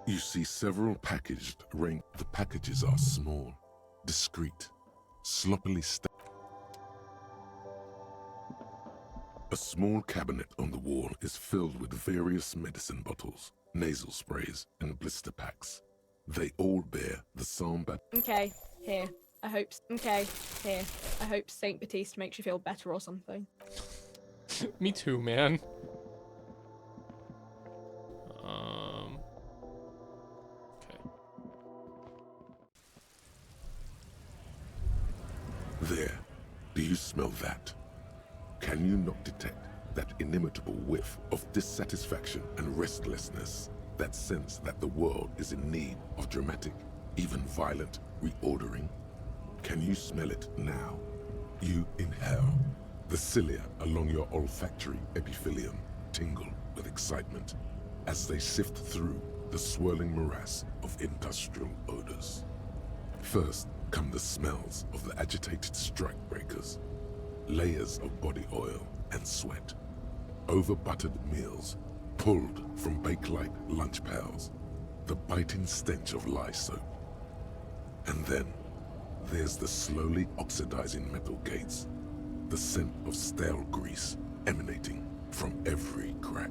You see several packaged ring. The packages are small, discreet, sloppily stacked. A small cabinet on the wall is filled with various medicine bottles, nasal sprays, and blister packs. They all bear the Samba. Okay, here. I hope. Okay, here. I hope Saint Baptiste makes you feel better or something. Me too, man. Okay. There. Do you smell that? Can you not detect that inimitable whiff of dissatisfaction and restlessness? That sense that the world is in need of dramatic, even violent reordering? Can you smell it now? You inhale. The cilia along your olfactory epithelium tingle with excitement as they sift through the swirling morass of industrial odors. First come the smells of the agitated strikebreakers, layers of body oil and sweat, over-buttered meals pulled from bake-like lunch pails, the biting stench of lye soap. And then there's the slowly oxidizing metal gates, the scent of stale grease emanating from every crack.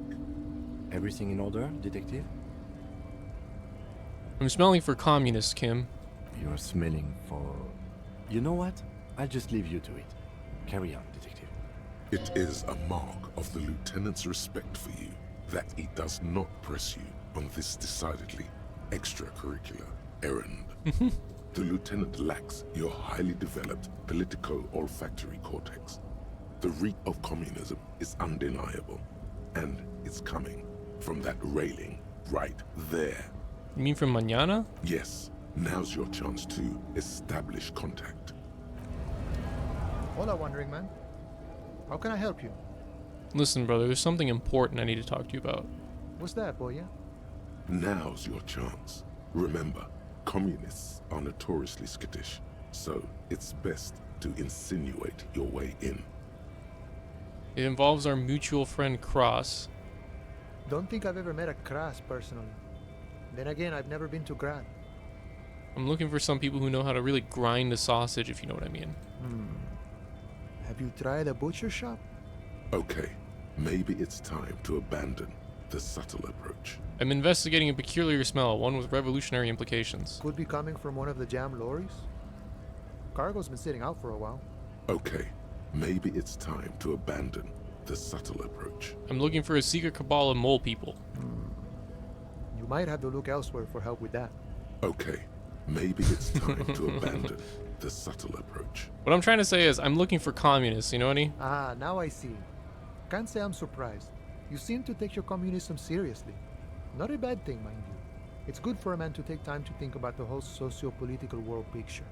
Everything in order, detective? I'm smelling for communists, Kim. You're smelling for... You know what? I'll just leave you to it. Carry on, detective. It is a mark of the lieutenant's respect for you that he does not press you on this decidedly extracurricular errand. The lieutenant lacks your highly developed politico-olfactory cortex. The reek of communism is undeniable, and it's coming from that railing right there. You mean from mañana? Yes, now's your chance to establish contact. Hola, Wandering Man. How can I help you? Listen, brother, there's something important I need to talk to you about. What's that, boy? Now's your chance. Remember, communists are notoriously skittish, so it's best to insinuate your way in. It involves our mutual friend Cross. Don't think I've ever met a Kras personally. Then again, I've never been to Grad. I'm looking for some people who know how to really grind a sausage, if you know what I mean. Have you tried a butcher shop? Okay, maybe it's time to abandon the subtle approach. I'm investigating a peculiar smell, one with revolutionary implications. Could be coming from one of the jam lorries. Cargo's been sitting out for a while. Okay, maybe it's time to abandon the subtle approach. I'm looking for a secret cabal of mole people. You might have to look elsewhere for help with that. Okay, maybe it's time to abandon the subtle approach. What I'm trying to say is, I'm looking for communists, you know any? Ah, now I see. Can't say I'm surprised. You seem to take your communism seriously. Not a bad thing, mind you. It's good for a man to take time to think about the whole socio-political world picture.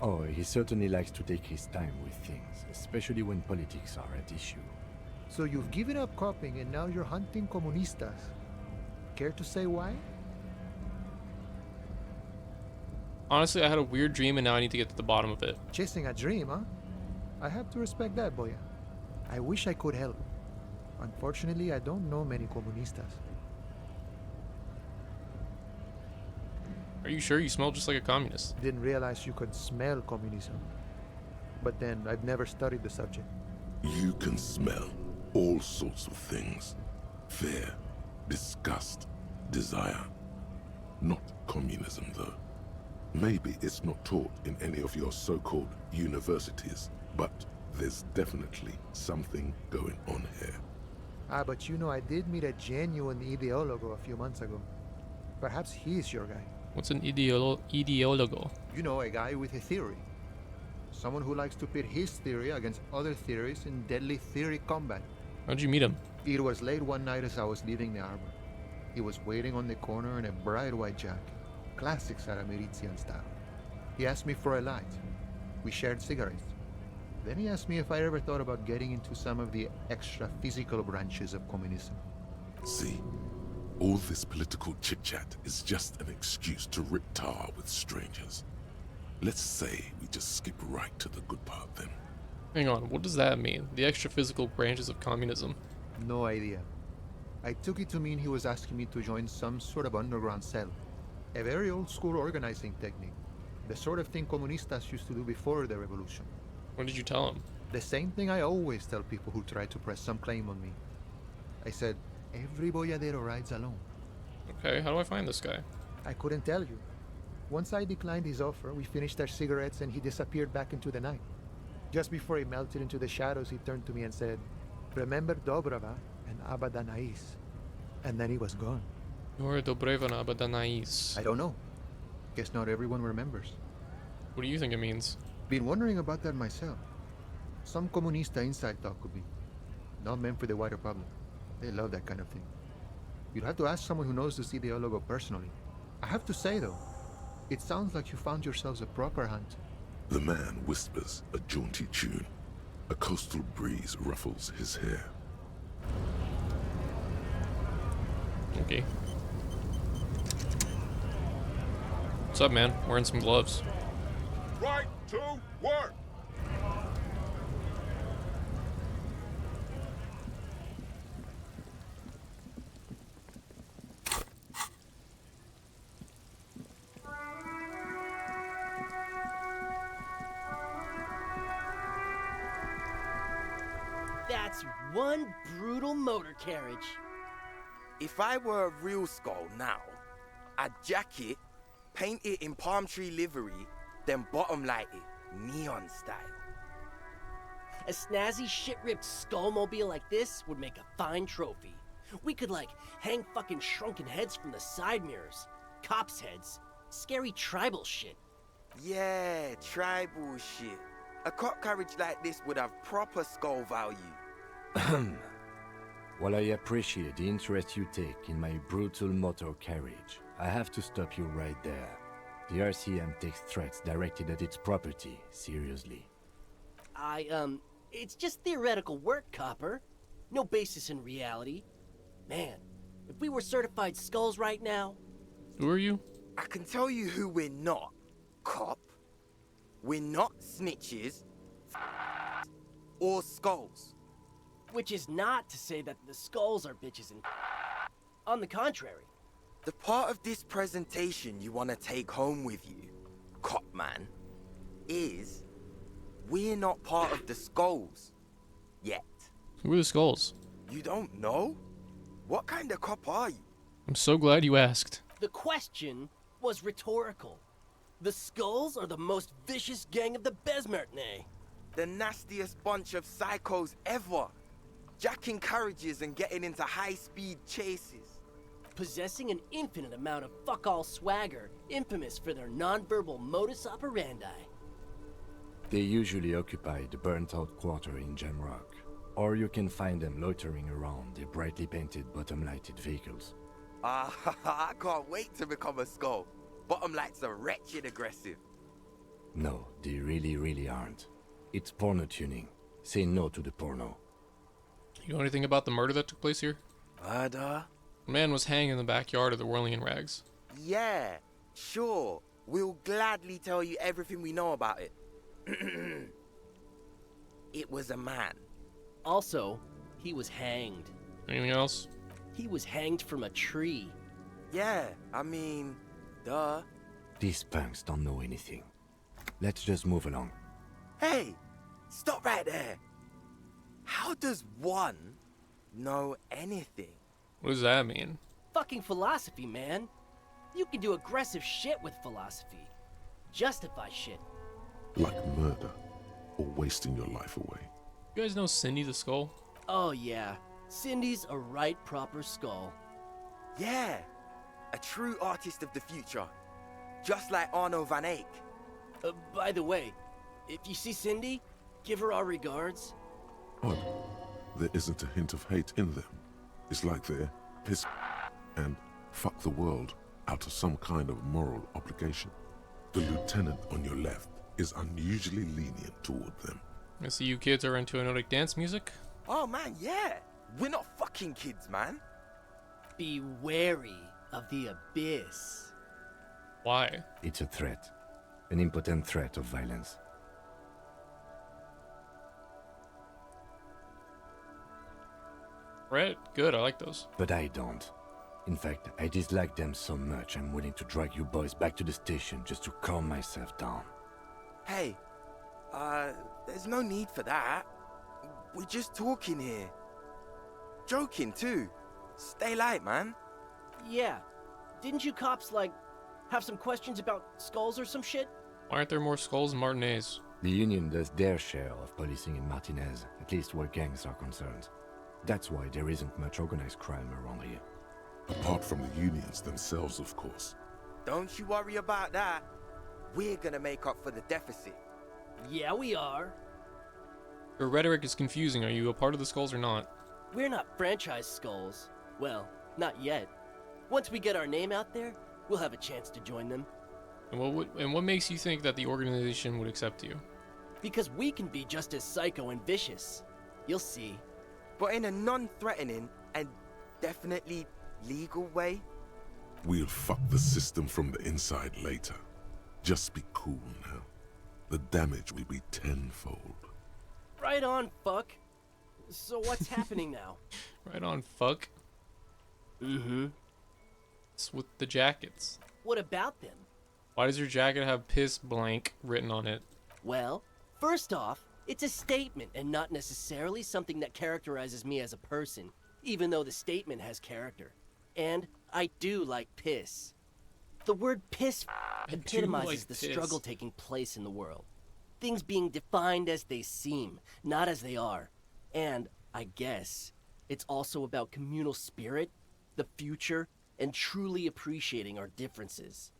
Oh, he certainly likes to take his time with things, especially when politics are at issue. So you've given up copying and now you're hunting comunistas. Care to say why? Honestly, I had a weird dream and now I need to get to the bottom of it. Chasing a dream, huh? I have to respect that, boya. I wish I could help. Unfortunately, I don't know many comunistas. Are you sure you smell just like a communist? Didn't realize you could smell communism. But then, I've never studied the subject. You can smell all sorts of things. Fear, disgust, desire. Not communism, though. Maybe it's not taught in any of your so-called universities, but there's definitely something going on here. Ah, but you know, I did meet a genuine ideologo a few months ago. Perhaps he's your guy. What's an ideologo? You know, a guy with a theory. Someone who likes to pit his theory against other theories in deadly theory combat. How'd you meet him? It was late one night as I was leaving the arbor. He was waiting on the corner in a bright white jacket. Classic Saramirizian style. He asked me for a light. We shared cigarettes. Then he asked me if I ever thought about getting into some of the extra physical branches of communism. See, all this political chit-chat is just an excuse to rip tar with strangers. Let's say we just skip right to the good part then. Hang on, what does that mean? The extra physical branches of communism? No idea. I took it to mean he was asking me to join some sort of underground cell. A very old school organizing technique. The sort of thing comunistas used to do before the revolution. What did you tell him? The same thing I always tell people who try to press some claim on me. I said, every boyadero rides alone. Okay, how do I find this guy? I couldn't tell you. Once I declined his offer, we finished our cigarettes and he disappeared back into the night. Just before he melted into the shadows, he turned to me and said, "Remember Dobrava and Abadanais." And then he was gone. You're Dobreva na Abadanais. I don't know. Guess not everyone remembers. What do you think it means? Been wondering about that myself. Some comunista inside talk could be. Not meant for the wider public. They love that kind of thing. You'd have to ask someone who knows this ideologo personally. I have to say though, it sounds like you found yourselves a proper hunt. The man whispers a jaunty tune. A coastal breeze ruffles his hair. Okay. What's up, man? Wearing some gloves. Right to work! That's one brutal motor carriage. If I were a real skull now, I'd jack it, paint it in palm tree livery, then bottom light it, neon style. A snazzy shit-ripped skullmobile like this would make a fine trophy. We could, like, hang fucking shrunken heads from the side mirrors. Cops' heads. Scary tribal shit. Yeah, tribal shit. A cop carriage like this would have proper skull value. While I appreciate the interest you take in my brutal motor carriage, I have to stop you right there. The RCM takes threats directed at its property seriously. It's just theoretical work, Copper. No basis in reality. Man, if we were certified skulls right now... Who are you? I can tell you who we're not, cop. We're not snitches or skulls. Which is not to say that the skulls are bitches and... On the contrary. The part of this presentation you want to take home with you, cop man, is we're not part of the skulls yet. Who are the skulls? You don't know? What kind of cop are you? I'm so glad you asked. The question was rhetorical. The skulls are the most vicious gang of the Besmertne. The nastiest bunch of psychos ever. Jacking carriages and getting into high-speed chases. Possessing an infinite amount of fuck-all swagger, infamous for their non-verbal modus operandi. They usually occupy the burnt-out quarter in Jamrock, or you can find them loitering around their brightly painted bottom-lighted vehicles. I can't wait to become a skull. Bottom lights are wretched aggressive. No, they really aren't. It's porno tuning. Say no to the porno. You know anything about the murder that took place here? Murder? A man was hanged in the backyard of the Whirling in Rags. Yeah, sure. We'll gladly tell you everything we know about it. It was a man. Also, he was hanged. Anything else? He was hanged from a tree. Yeah, I mean, duh. These punks don't know anything. Let's just move along. Hey, stop right there. How does one know anything? What does that mean? Fucking philosophy, man. You can do aggressive shit with philosophy. Justify shit. Like murder or wasting your life away. You guys know Cindy the Skull? Oh yeah, Cindy's a right proper skull. Yeah, a true artist of the future. Just like Arno van Eyck. By the way, if you see Cindy, give her our regards. Odd. There isn't a hint of hate in them. It's like they're piss and fuck the world out of some kind of moral obligation. The lieutenant on your left is unusually lenient toward them. I see you kids are into Nordic dance music. Oh man, yeah. We're not fucking kids, man. Be wary of the abyss. Why? It's a threat. An impotent threat of violence. Right? Good, I like those. But I don't. In fact, I dislike them so much I'm willing to drag you boys back to the station just to calm myself down. Hey, there's no need for that. We're just talking here. Joking too. Stay light, man. Yeah. Didn't you cops, like, have some questions about skulls or some shit? Why aren't there more skulls in Martinez? The Union does their share of policing in Martinez, at least where gangs are concerned. That's why there isn't much organized crime around here. Apart from the unions themselves, of course. Don't you worry about that. We're gonna make up for the deficit. Yeah, we are. Your rhetoric is confusing. Are you a part of the skulls or not? We're not franchise skulls. Well, not yet. Once we get our name out there, we'll have a chance to join them. And what makes you think that the organization would accept you? Because we can be just as psycho and vicious. You'll see. But in a non-threatening and definitely legal way. We'll fuck the system from the inside later. Just be cool now. The damage will be tenfold. Right on, fuck. So what's happening now? Right on, fuck. Mm-hmm. It's with the jackets. What about them? Why does your jacket have piss blank written on it? Well, first off, it's a statement and not necessarily something that characterizes me as a person, even though the statement has character. And I do like piss. The word piss epitomizes the struggle taking place in the world. Things being defined as they seem, not as they are. And, I guess, it's also about communal spirit, the future, and truly appreciating our differences.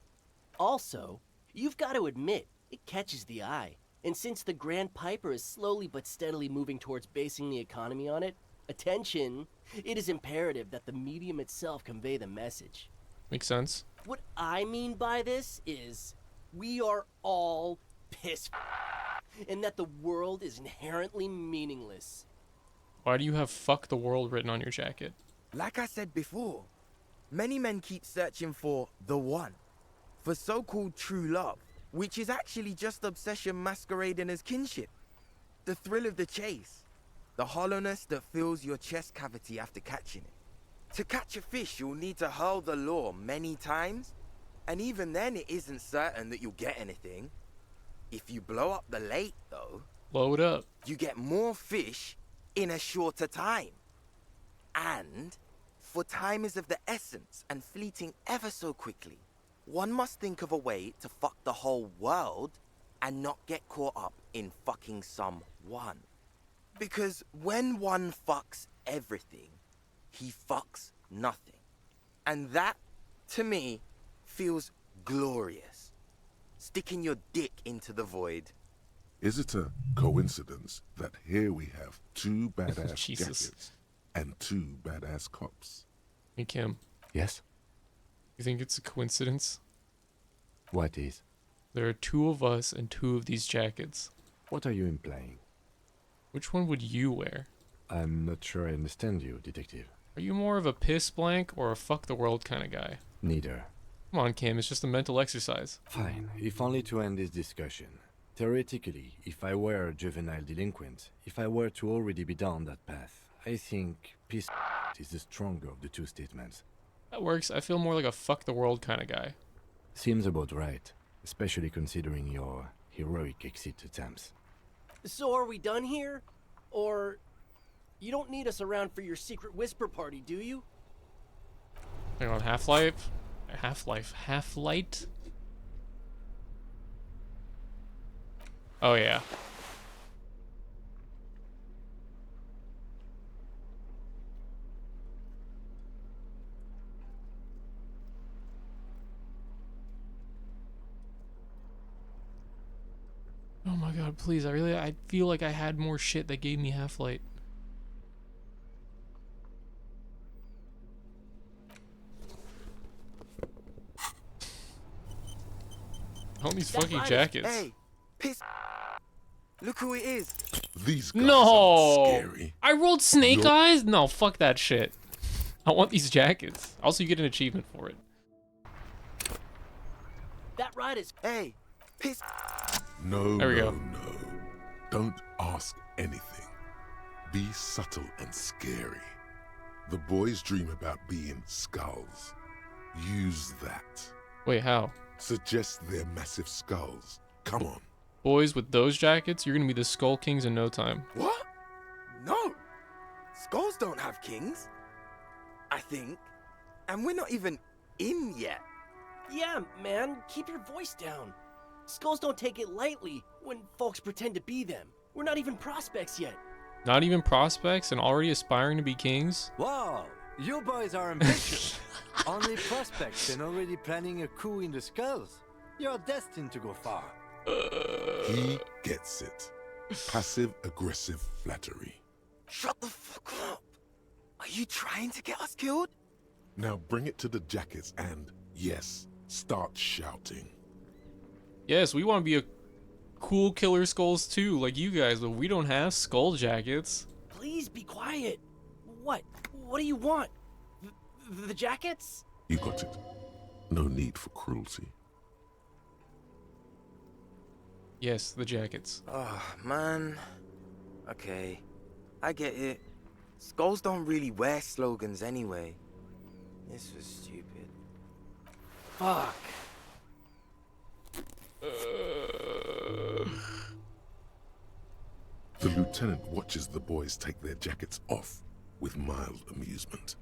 Also, you've got to admit, it catches the eye. And since the Grand Piper is slowly but steadily moving towards basing the economy on it, attention, it is imperative that the medium itself convey the message. Makes sense. What I mean by this is, we are all piss and that the world is inherently meaningless. Why do you have fuck the world written on your jacket? Like I said before, many men keep searching for the one, for so-called true love, which is actually just obsession masquerading as kinship. The thrill of the chase, the hollowness that fills your chest cavity after catching it. To catch a fish, you'll need to hurl the lure many times, and even then it isn't certain that you'll get anything. If you blow up the lake, though, blow it up, you get more fish in a shorter time. And, for time is of the essence and fleeting ever so quickly, one must think of a way to fuck the whole world and not get caught up in fucking someone. Because when one fucks everything, he fucks nothing. And that, to me, feels glorious. Sticking your dick into the void. Is it a coincidence that here we have two badass jackets and two badass cops? Hey, Kim. Yes? You think it's a coincidence? What is? There are two of us and two of these jackets. What are you implying? Which one would you wear? I'm not sure I understand you, detective. Are you more of a piss blank or a fuck the world kind of guy? Neither. Come on, Kim, it's just a mental exercise. Fine, if only to end this discussion. Theoretically, if I were a juvenile delinquent, if I were to already be down that path, I think piss is the stronger of the two statements. That works. I feel more like a fuck the world kind of guy. Seems about right, especially considering your heroic exit attempts. So are we done here? Or you don't need us around for your secret whisper party, do you? Hang on, Half-Life? Half-Light? Oh yeah. Oh my god, please, I feel like I had more shit that gave me Half-Light. All these fucking jackets. Hey, piss. Look who it is. These guys No! aren't scary. I rolled snake You're- eyes? No, fuck that shit. I want these jackets. Also, you get an achievement for it. That ride is. Hey, piss. No, There we no, go. no. Don't ask anything. Be subtle and scary. The boys dream about being skulls. Use that. Wait, how? Suggest their massive skulls. Come on. Boys, with those jackets, you're gonna be the Skull Kings in no time. What? No. Skulls don't have kings. I think. And we're not even in yet. Yeah, man, keep your voice down. Skulls don't take it lightly when folks pretend to be them. We're not even prospects yet. Not even prospects and already aspiring to be kings? Wow, you boys are ambitious. Only prospects and already planning a coup in the skulls. You're destined to go far. He gets it. Passive-aggressive flattery. Shut the fuck up. Are you trying to get us killed? Now bring it to the jackets and, yes, start shouting. Yes, we want to be a cool killer skulls too, like you guys, but we don't have skull jackets. Please be quiet. What? What do you want? The jackets? You got it. No need for cruelty. Yes, the jackets. Oh, man. Okay. I get it. Skulls don't really wear slogans anyway. This was stupid. Fuck. The lieutenant watches the boys take their jackets off with mild amusement.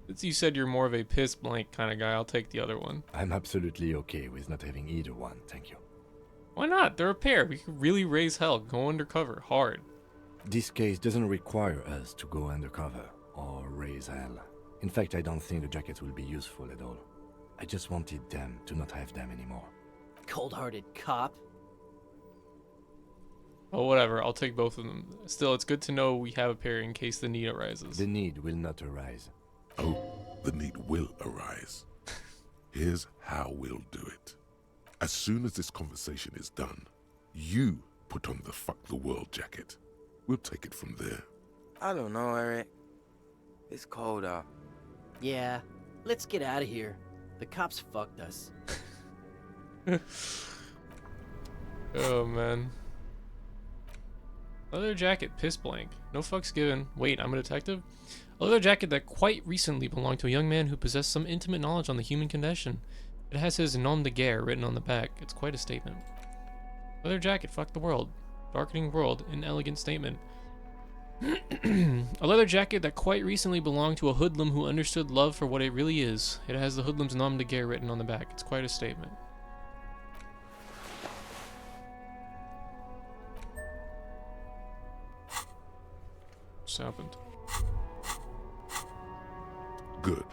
Since you said you're more of a piss blank kind of guy, I'll take the other one. I'm absolutely okay with not having either one, thank you. Why not? They're a pair. We could really raise hell. Go undercover. Hard. This case doesn't require us to go undercover or raise hell. In fact, I don't think the jackets will be useful at all. I just wanted them to not have them anymore. Cold-hearted cop. Oh, whatever. I'll take both of them. Still, it's good to know we have a pair in case the need arises. The need will not arise. Oh, the need will arise. Here's how we'll do it. As soon as this conversation is done, you put on the fuck the world jacket. We'll take it from there. I don't know, Eric. It's cold out. Yeah, let's get out of here. The cops fucked us. Oh, man. Leather jacket, piss blank. No fucks given. Wait, I'm a detective? A leather jacket that quite recently belonged to a young man who possessed some intimate knowledge on the human condition. It has his nom de guerre written on the back. It's quite a statement. Leather jacket, fuck the world. Darkening world, an elegant statement. A leather jacket that quite recently belonged to a hoodlum who understood love for what it really is. It has the hoodlum's nom de guerre written on the back. It's quite a statement. What's happened? Good.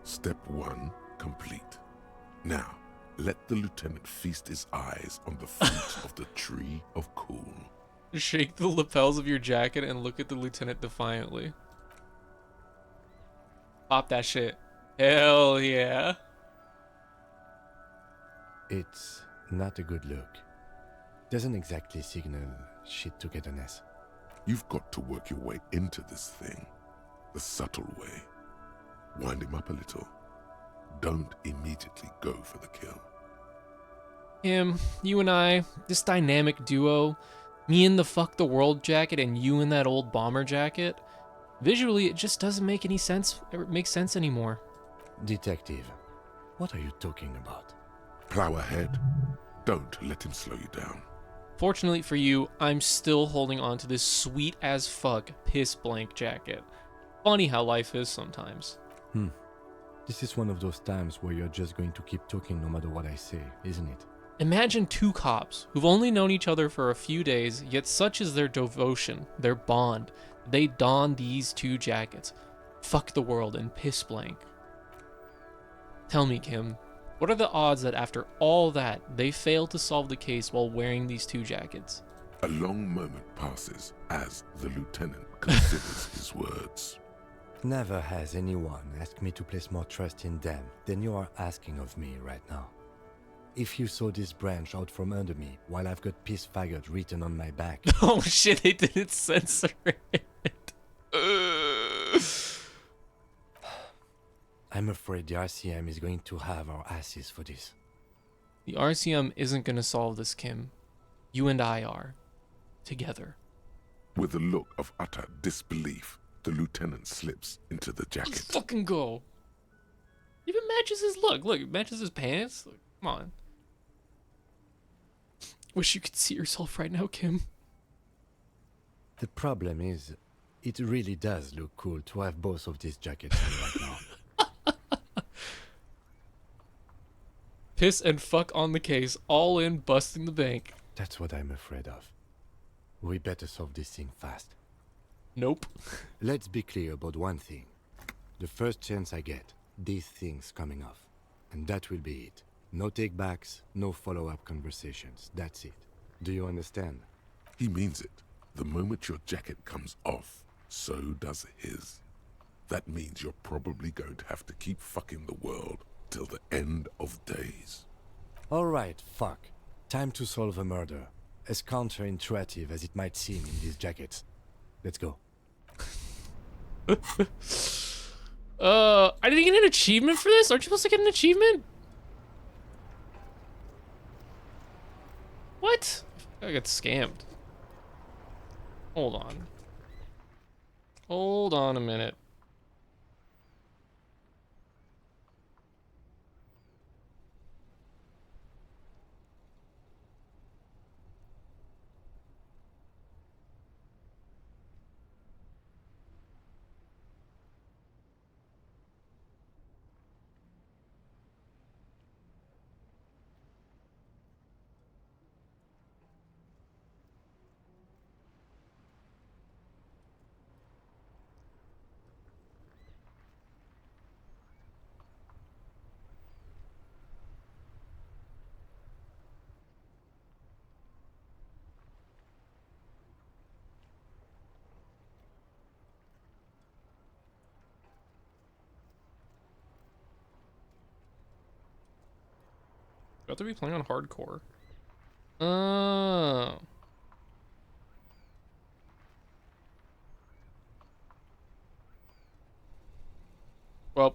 Step 1 complete. Now, let the lieutenant feast his eyes on the fruit of the tree of cool. Shake the lapels of your jacket and look at the lieutenant defiantly. Pop that shit. Hell yeah. It's not a good look. Doesn't exactly signal shit togetherness. You've got to work your way into this thing. The subtle way. Wind him up a little. Don't immediately go for the kill. Him, you and I, this dynamic duo, me in the fuck the world jacket and you in that old bomber jacket, visually it just doesn't make any sense, it makes sense anymore. Detective, what are you talking about? Plow ahead. Don't let him slow you down. Fortunately for you, I'm still holding on to this sweet as fuck piss blank jacket. Funny how life is sometimes. This is one of those times where you're just going to keep talking no matter what I say, isn't it? Imagine two cops who've only known each other for a few days, yet such is their devotion, their bond, they don these two jackets. Fuck the world and piss blank. Tell me, Kim, what are the odds that after all that, they fail to solve the case while wearing these two jackets? A long moment passes as the lieutenant considers his words. Never has anyone asked me to place more trust in them than you are asking of me right now. If you saw this branch out from under me while I've got piss faggot written on my back... Oh shit, they didn't censor it. I'm afraid the RCM is going to have our asses for this. The RCM isn't gonna solve this, Kim. You and I are. Together. With a look of utter disbelief, the lieutenant slips into the jacket. Let's fucking go. Even matches his look. Look, it matches his pants. Look, come on. Wish you could see yourself right now, Kim. The problem is, it really does look cool to have both of these jackets on right now. Piss and fuck on the case, all in, busting the bank. That's what I'm afraid of. We better solve this thing fast. Nope. Let's be clear about one thing. The first chance I get, these things coming off. And that will be it. No take-backs, no follow-up conversations. That's it. Do you understand? He means it. The moment your jacket comes off, so does his. That means you're probably going to have to keep fucking the world till the end of days. Alright, fuck. Time to solve a murder. As counterintuitive as it might seem in these jackets. Let's go. I didn't get an achievement for this? Aren't you supposed to get an achievement? What? I got scammed. Hold on. Hold on a minute. You have to be playing on hardcore. Oh. Well,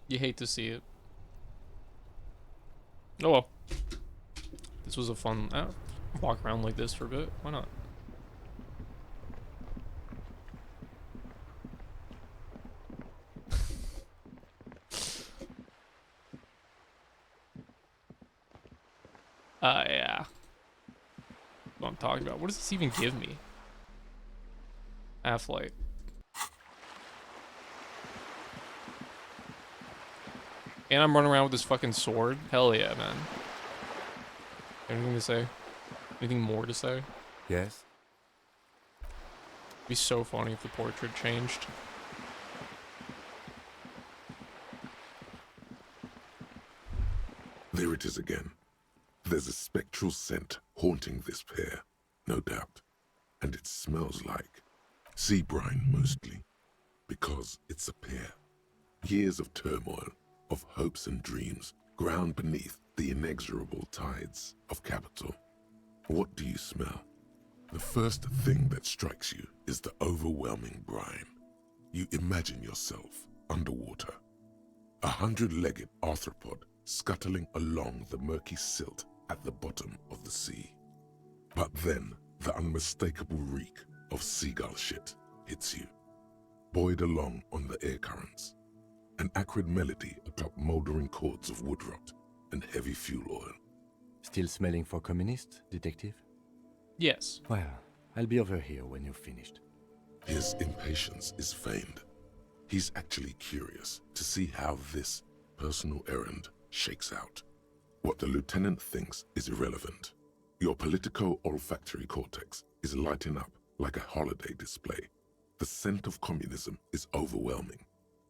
you hate to see it. Oh well. This was a fun walk around like this for a bit. Why not? Yeah. That's what I'm talking about. What does this even give me? Half-light. And I'm running around with this fucking sword? Hell yeah, man. Anything to say? Anything more to say? Yes? It'd be so funny if the portrait changed. There it is again. There's a spectral scent haunting this pair, no doubt. And it smells like sea brine mostly, because it's a pair. Years of turmoil, of hopes and dreams, ground beneath the inexorable tides of capital. What do you smell? The first thing that strikes you is the overwhelming brine. You imagine yourself underwater, a 100-legged arthropod scuttling along the murky silt at the bottom of the sea. But then the unmistakable reek of seagull shit hits you, buoyed along on the air currents. An acrid melody atop mouldering chords of wood rot, and heavy fuel oil. Still smelling for communist, detective? Yes. Well, I'll be over here when you're finished. His impatience is feigned. He's actually curious to see how this personal errand shakes out. What the lieutenant thinks is irrelevant. Your politico-olfactory cortex is lighting up like a holiday display. The scent of communism is overwhelming,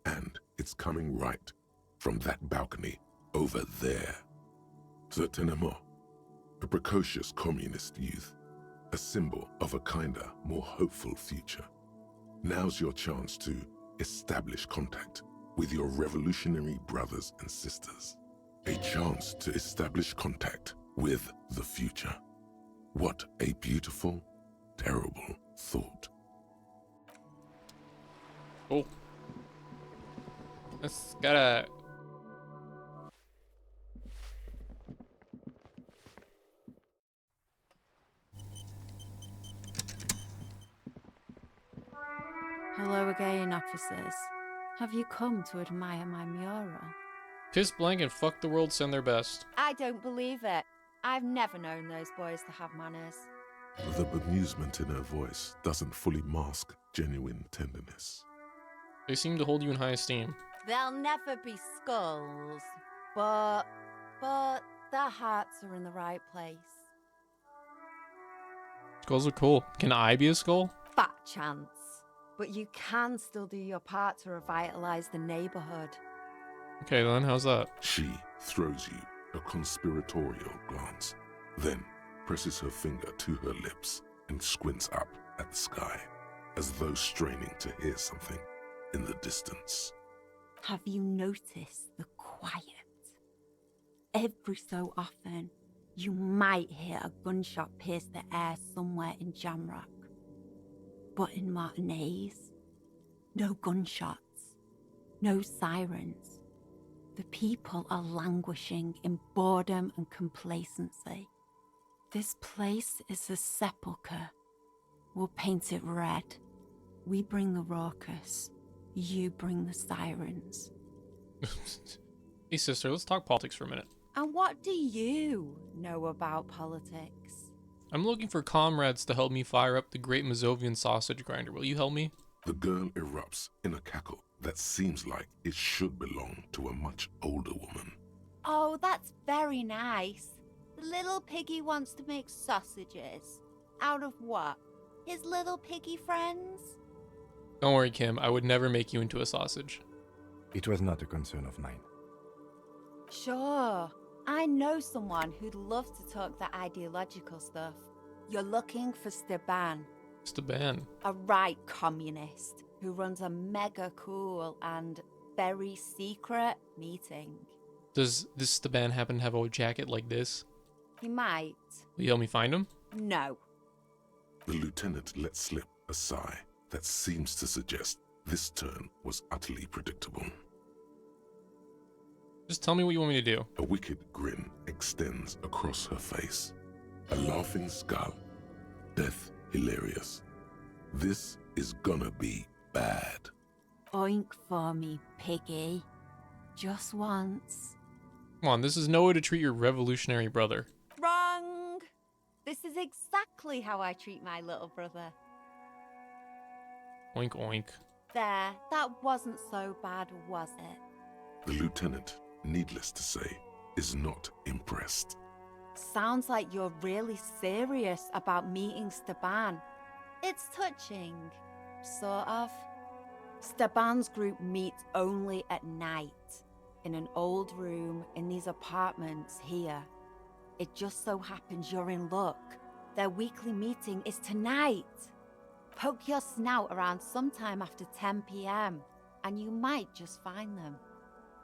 and it's coming right from that balcony over there. Certainement, a precocious communist youth, a symbol of a kinder, more hopeful future. Now's your chance to establish contact with your revolutionary brothers and sisters. A chance to establish contact with the future. What a beautiful, terrible thought. Cool. Let's gotta... Hello again, officers. Have you come to admire my mural? Piss blank and fuck the world send their best. I don't believe it. I've never known those boys to have manners. The bemusement in her voice doesn't fully mask genuine tenderness. They seem to hold you in high esteem. They'll never be skulls, but their hearts are in the right place. Skulls are cool. Can I be a skull? Fat chance. But you can still do your part to revitalize the neighborhood. Okay then, how's that? She throws you a conspiratorial glance, then presses her finger to her lips and squints up at the sky, as though straining to hear something in the distance. Have you noticed the quiet? Every so often, you might hear a gunshot pierce the air somewhere in Jamrock. But in Martinez, no gunshots, no sirens. The people are languishing in boredom and complacency. This place is a sepulchre. We'll paint it red. We bring the raucous. You bring the sirens. Hey sister, let's talk politics for a minute. And what do you know about politics? I'm looking for comrades to help me fire up the great Mazovian sausage grinder. Will you help me? The girl erupts in a cackle that seems like it should belong to a much older woman. Oh, that's very nice. The little piggy wants to make sausages. Out of what? His little piggy friends? Don't worry, Kim. I would never make you into a sausage. It was not a concern of mine. Sure. I know someone who'd love to talk that ideological stuff. You're looking for Steban. Steban? A right communist who runs a mega cool and very secret meeting. Does this Steban happen to have a jacket like this? He might. Will you help me find him? No. The lieutenant let slip a sigh that seems to suggest this turn was utterly predictable. Just tell me what you want me to do. A wicked grin extends across her face. A laughing skull. Death hilarious. This is gonna be bad. Oink for me, piggy. Just once. Come on, this is no way to treat your revolutionary brother. Wrong! This is exactly how I treat my little brother. Oink oink. There, that wasn't so bad, was it? The lieutenant, needless to say, is not impressed. Sounds like you're really serious about meeting Steban. It's touching, sort of. Steban's group meets only at night, in an old room in these apartments here. It just so happens you're in luck. Their weekly meeting is tonight. Poke your snout around sometime after 10 p.m. and you might just find them.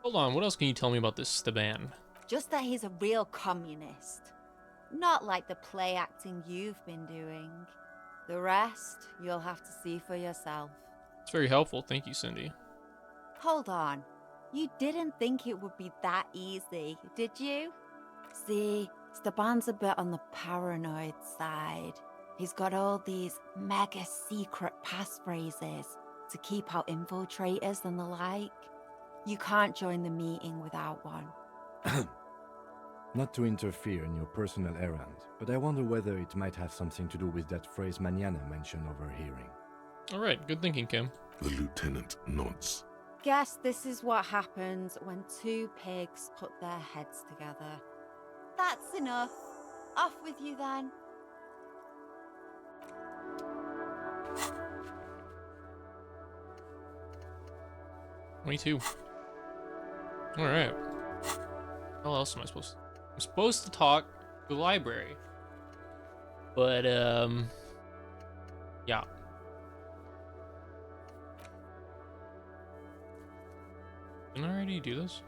Hold on, what else can you tell me about this Steban? Just that he's a real communist. Not like the play acting you've been doing. The rest, you'll have to see for yourself. It's very helpful, thank you, Cindy. Hold on. You didn't think it would be that easy, did you? See, Steban's a bit on the paranoid side. He's got all these mega secret passphrases to keep out infiltrators and the like. You can't join the meeting without one. Not to interfere in your personal errand, but I wonder whether it might have something to do with that phrase Manana mentioned overhearing. Alright, good thinking, Kim. The lieutenant nods. Guess this is what happens when two pigs put their heads together. That's enough. Off with you then. Me. Alright. How else am I supposed to? I'm supposed to talk to the library. But, yeah. Didn't I already do this?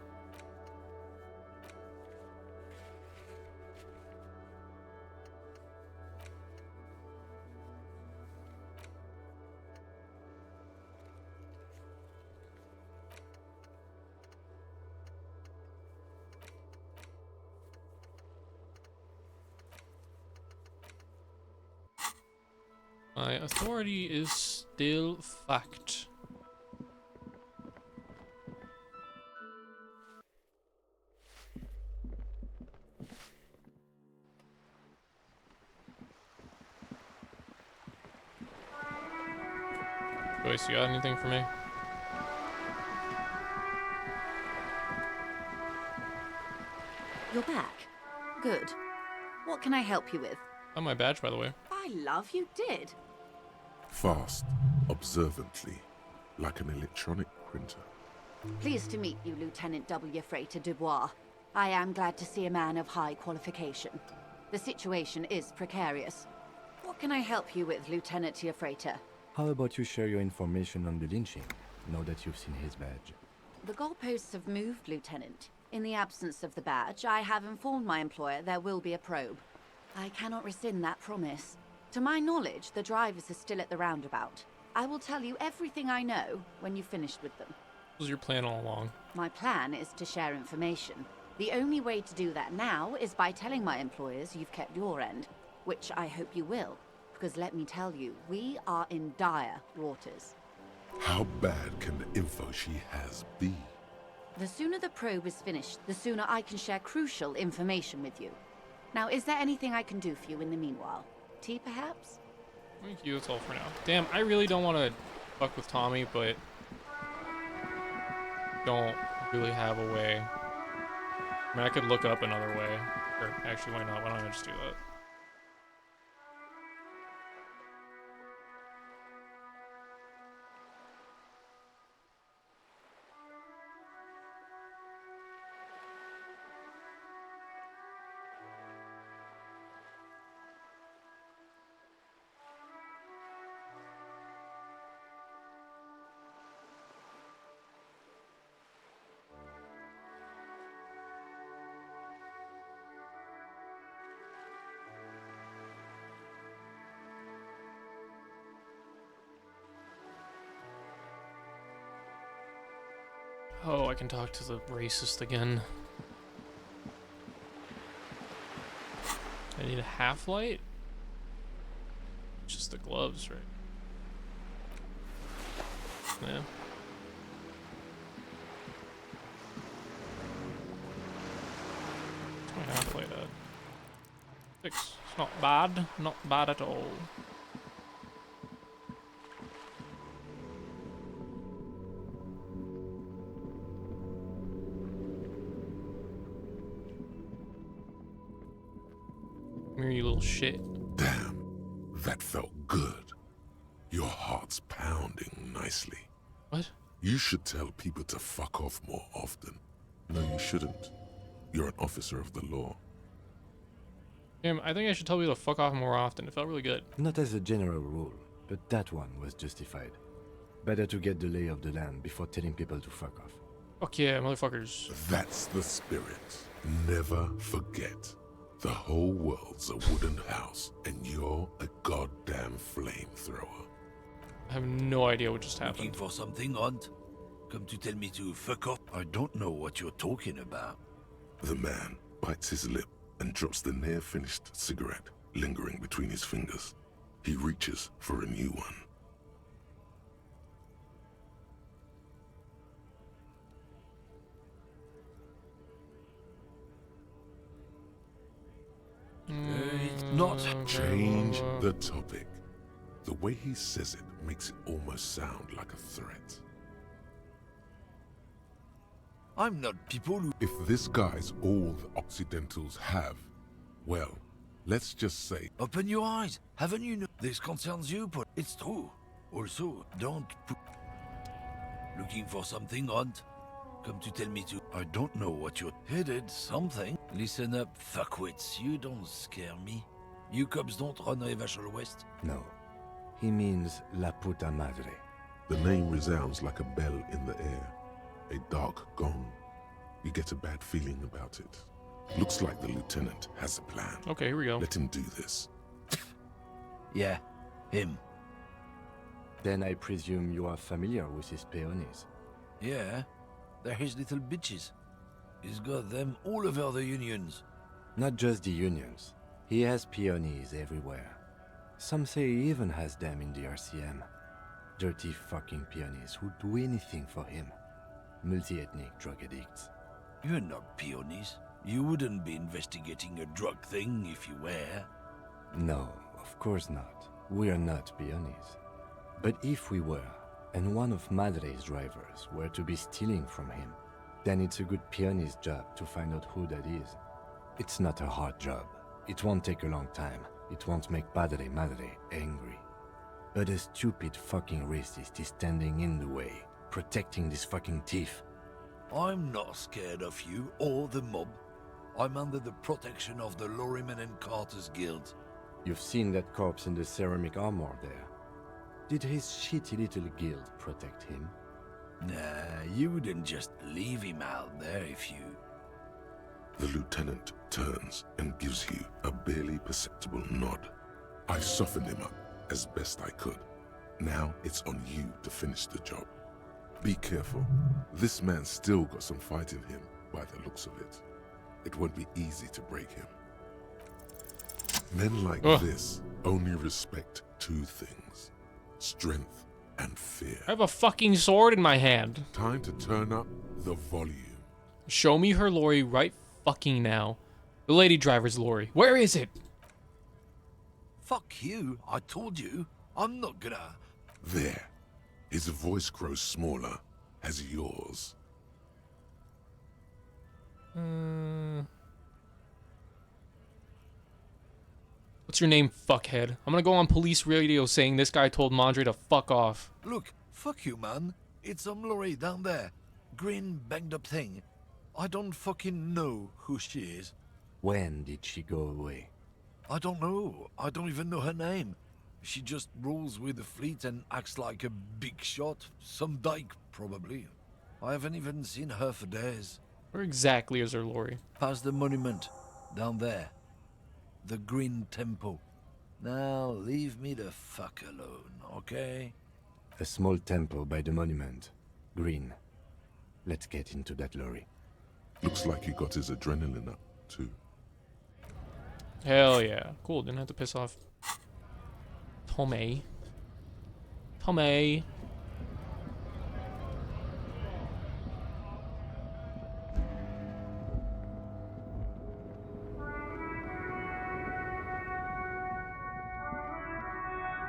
My authority is still fact. Joyce, you got anything for me? You're back. Good. What can I help you with? Oh, my badge, by the way. By love, you did. Fast, observantly, like an electronic printer. Pleased to meet you, Lieutenant W. Freighter Dubois. I am glad to see a man of high qualification. The situation is precarious. What can I help you with, Lieutenant Freighter? How about you share your information on the lynching, now that you've seen his badge? The goalposts have moved, Lieutenant. In the absence of the badge, I have informed my employer there will be a probe. I cannot rescind that promise. To my knowledge, the drivers are still at the roundabout. I will tell you everything I know when you've finished with them. What was your plan all along? My plan is to share information. The only way to do that now is by telling my employers you've kept your end, which I hope you will, because let me tell you, we are in dire waters. How bad can the info she has be? The sooner the probe is finished, the sooner I can share crucial information with you. Now, is there anything I can do for you in the meanwhile? Tea, perhaps? Thank you, that's all for now. Damn, I really don't want to fuck with Tommy, but don't really have a way. I mean, I could look up another way. Or actually, why not? Why don't I just do that? Oh, I can talk to the racist again. I need a half light? Just the gloves, right? Yeah. What's my half light at? 6. It's not bad. Not bad at all. Come here, you little shit. Damn, that felt good. Your heart's pounding nicely. What? You should tell people to fuck off more often. No, you shouldn't. You're an officer of the law. Damn, I think I should tell people to fuck off more often. It felt really good. Not as a general rule, but that one was justified. Better to get the lay of the land before telling people to fuck off. Fuck yeah, motherfuckers. That's the spirit. Never forget. The whole world's a wooden house, and you're a goddamn flamethrower. I have no idea what just happened. Looking for something odd? Come to tell me to fuck off? I don't know what you're talking about. The man bites his lip and drops the near-finished cigarette lingering between his fingers. He reaches for a new one. Not Change the topic. The way he says it makes it almost sound like a threat. I'm not people who... If this guy's all the Occidentals have, well, let's just say... Open your eyes. Haven't you know this concerns you, but it's true. Also, don't put... Looking for something, Hunt? Come to tell me to... I don't know what you're... Headed something. Listen up, fuckwits. You don't scare me. You cops don't run Revachol West? No. He means La Puta Madre. The name resounds like a bell in the air. A dark gong. You get a bad feeling about it. Looks like the lieutenant has a plan. Okay, here we go. Let him do this. Yeah, him. Then I presume you are familiar with his peonies. Yeah, they're his little bitches. He's got them all over the unions. Not just the unions. He has peonies everywhere. Some say he even has them in the RCM. Dirty fucking peonies who'd do anything for him. Multi-ethnic drug addicts. You're not peonies. You wouldn't be investigating a drug thing if you were. No, of course not. We are not peonies. But if we were, and one of Madre's drivers were to be stealing from him, then it's a good peony's job to find out who that is. It's not a hard job. It won't take a long time. It won't make Padre Madre angry. But a stupid fucking racist is standing in the way, protecting this fucking thief. I'm not scared of you or the mob. I'm under the protection of the Lorrymen and Carters Guild. You've seen that corpse in the ceramic armor there. Did his shitty little guild protect him? Nah, you wouldn't just leave him out there if you... The lieutenant turns and gives you a barely perceptible nod. I softened him up as best I could. Now it's on you to finish the job. Be careful. This man's still got some fight in him by the looks of it. It won't be easy to break him. Men like this only respect two things. Strength and fear. I have a fucking sword in my hand. Time to turn up the volume. Show me her lorry right fucking now. The lady driver's lorry. Where is it? Fuck you, I told you. I'm not gonna... There. His voice grows smaller as yours. What's your name, fuckhead? I'm gonna go on police radio saying this guy told Madre to fuck off. Look, fuck you, man. It's some lorry down there. Green, banged up thing. I don't fucking know who she is. When did she go away? I don't know. I don't even know her name. She just rolls with the fleet and acts like a big shot. Some dyke, probably. I haven't even seen her for days. Where exactly is her lorry? Past the monument. Down there. The Green Temple. Now, leave me the fuck alone, okay? A small temple by the monument. Green. Let's get into that lorry. Looks like he got his adrenaline up, too. Hell yeah. Cool, didn't have to piss off Tommy. Tommy.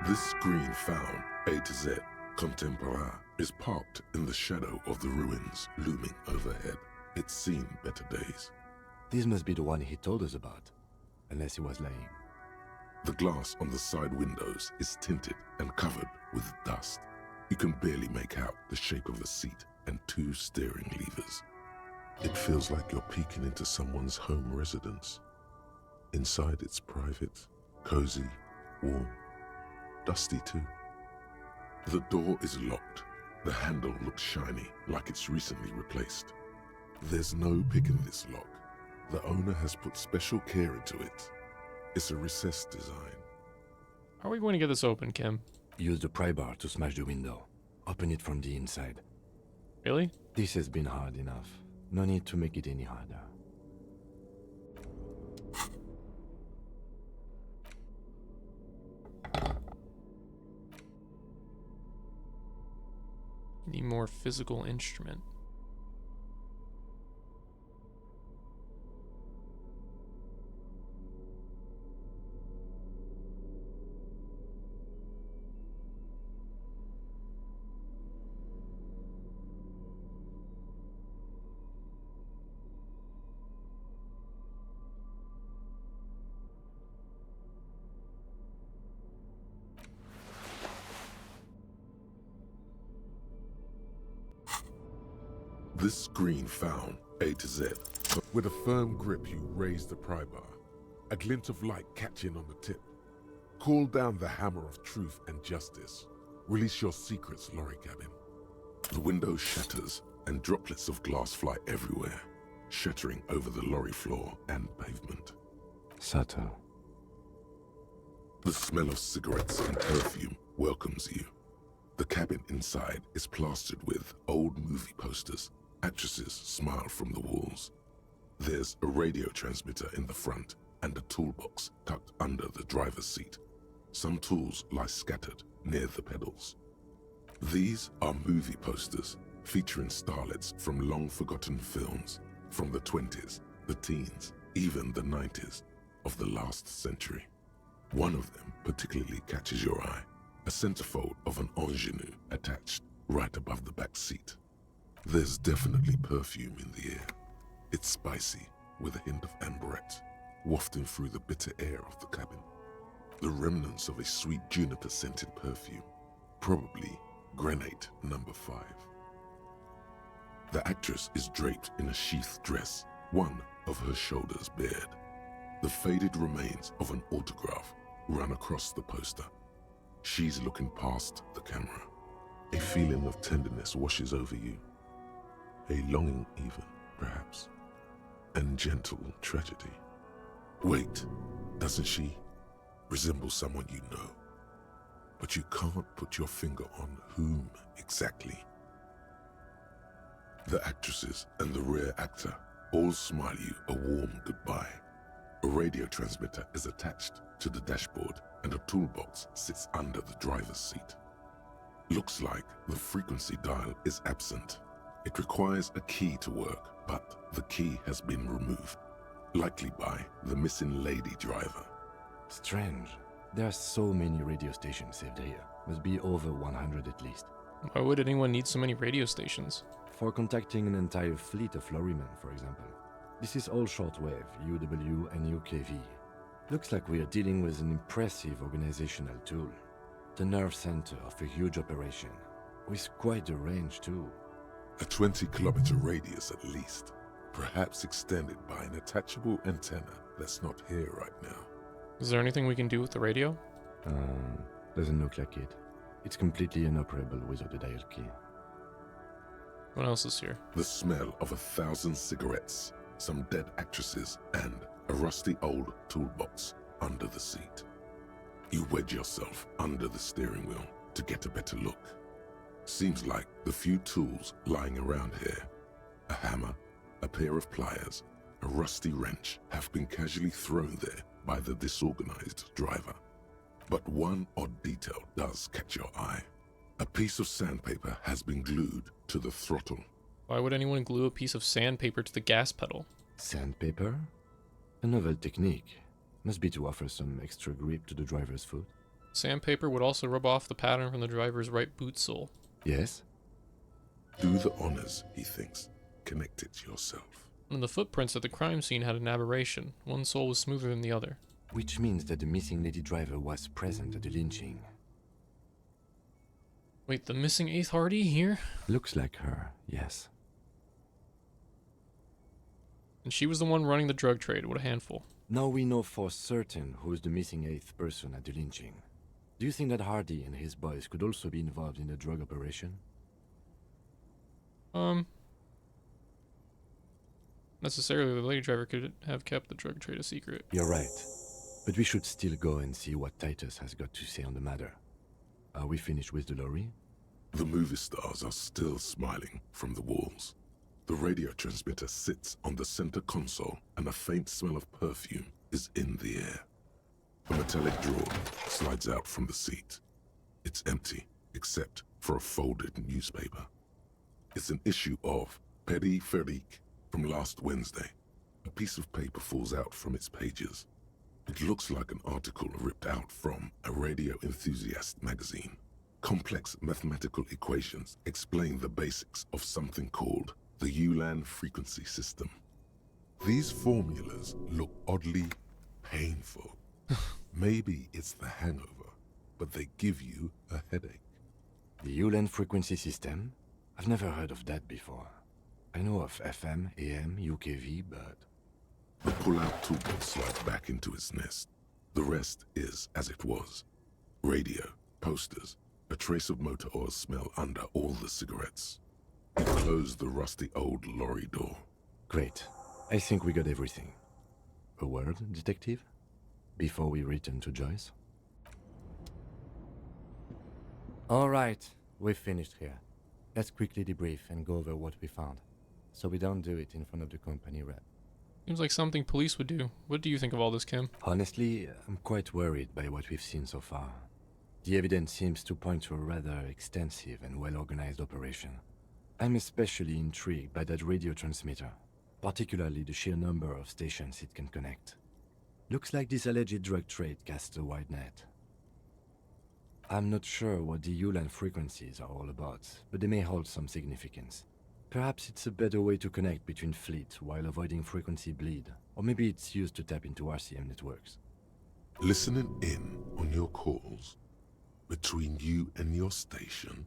This green found, A to Z, contemporary, is parked in the shadow of the ruins looming overhead. It's seen better days. This must be the one he told us about, unless he was lying. The glass on the side windows is tinted and covered with dust. You can barely make out the shape of a seat and two steering levers. It feels like you're peeking into someone's home residence. Inside it's private, cozy, warm, dusty too. The door is locked. The handle looks shiny, like it's recently replaced. There's no picking this lock. The owner has put special care into it. It's a recessed design. How are we going to get this open, Kim? Use the pry bar to smash the window. Open it from the inside. Really? This has been hard enough. No need to make it any harder. Need more physical instrument. This screen found A to Z. With a firm grip, you raise the pry bar, a glint of light catching on the tip. Call down the hammer of truth and justice. Release your secrets, lorry cabin. The window shatters, and droplets of glass fly everywhere, shattering over the lorry floor and pavement. Subtle. The smell of cigarettes and perfume welcomes you. The cabin inside is plastered with old movie posters. Actresses smile from the walls. There's a radio transmitter in the front and a toolbox tucked under the driver's seat. Some tools lie scattered near the pedals. These are movie posters featuring starlets from long-forgotten films from the 20s, the teens, even the 90s of the last century. One of them particularly catches your eye, a centerfold of an ingenue attached right above the back seat. There's definitely perfume in the air. It's spicy, with a hint of amberette, wafting through the bitter air of the cabin. The remnants of a sweet juniper-scented perfume, probably Grenade No. 5. The actress is draped in a sheathed dress, one of her shoulders bared. The faded remains of an autograph run across the poster. She's looking past the camera. A feeling of tenderness washes over you. A longing even, perhaps. And gentle tragedy. Wait, doesn't she resemble someone you know? But you can't put your finger on whom exactly. The actresses and the rare actor all smile you a warm goodbye. A radio transmitter is attached to the dashboard and a toolbox sits under the driver's seat. Looks like the frequency dial is absent. It requires a key to work, but the key has been removed, likely by the missing lady driver. Strange. There are so many radio stations saved here. Must be over 100 at least. Why would anyone need so many radio stations? For contacting an entire fleet of lorrymen, for example. This is all shortwave, UW and UKV. Looks like we are dealing with an impressive organizational tool. The nerve center of a huge operation, with quite a range too. A 20-kilometer radius at least, perhaps extended by an attachable antenna that's not here right now. Is there anything we can do with the radio? Doesn't look like it. It's completely inoperable without a dial key. What else is here? The smell of 1,000 cigarettes, some dead actresses, and a rusty old toolbox under the seat. You wedge yourself under the steering wheel to get a better look. Seems like the few tools lying around here, a hammer, a pair of pliers, a rusty wrench, have been casually thrown there by the disorganized driver. But one odd detail does catch your eye. A piece of sandpaper has been glued to the throttle. Why would anyone glue a piece of sandpaper to the gas pedal? Sandpaper? A novel technique. Must be to offer some extra grip to the driver's foot. Sandpaper would also rub off the pattern from the driver's right boot sole. Yes? Do the honors, he thinks. Connect it yourself. And the footprints at the crime scene had an aberration. One sole was smoother than the other. Which means that the missing lady driver was present at the lynching. Wait, the missing 8th Hardy here? Looks like her, yes. And she was the one running the drug trade. What a handful. Now we know for certain who is the missing 8th person at the lynching. Do you think that Hardy and his boys could also be involved in the drug operation? Necessarily, the lady driver could have kept the drug trade a secret. You're right. But we should still go and see what Titus has got to say on the matter. Are we finished with the lorry? The movie stars are still smiling from the walls. The radio transmitter sits on the center console and a faint smell of perfume is in the air. A metallic drawer slides out from the seat. It's empty, except for a folded newspaper. It's an issue of Petit Ferique from last Wednesday. A piece of paper falls out from its pages. It looks like an article ripped out from a radio enthusiast magazine. Complex mathematical equations explain the basics of something called the Ulan frequency system. These formulas look oddly painful. Maybe it's the hangover, but they give you a headache. The Ulan frequency system? I've never heard of that before. I know of FM, AM, UKV, but... The pull-out toolbox slides back into its nest. The rest is as it was. Radio, posters, a trace of motor oil smell under all the cigarettes. It closed the rusty old lorry door. Great. I think we got everything. A word, detective? Before we return to Joyce? All right, we've finished here. Let's quickly debrief and go over what we found, so we don't do it in front of the company rep. Seems like something police would do. What do you think of all this, Kim? Honestly, I'm quite worried by what we've seen so far. The evidence seems to point to a rather extensive and well-organized operation. I'm especially intrigued by that radio transmitter, particularly the sheer number of stations it can connect. Looks like this alleged drug trade casts a wide net. I'm not sure what the ULAN frequencies are all about, but they may hold some significance. Perhaps it's a better way to connect between fleets while avoiding frequency bleed, or maybe it's used to tap into RCM networks. Listening in on your calls between you and your station,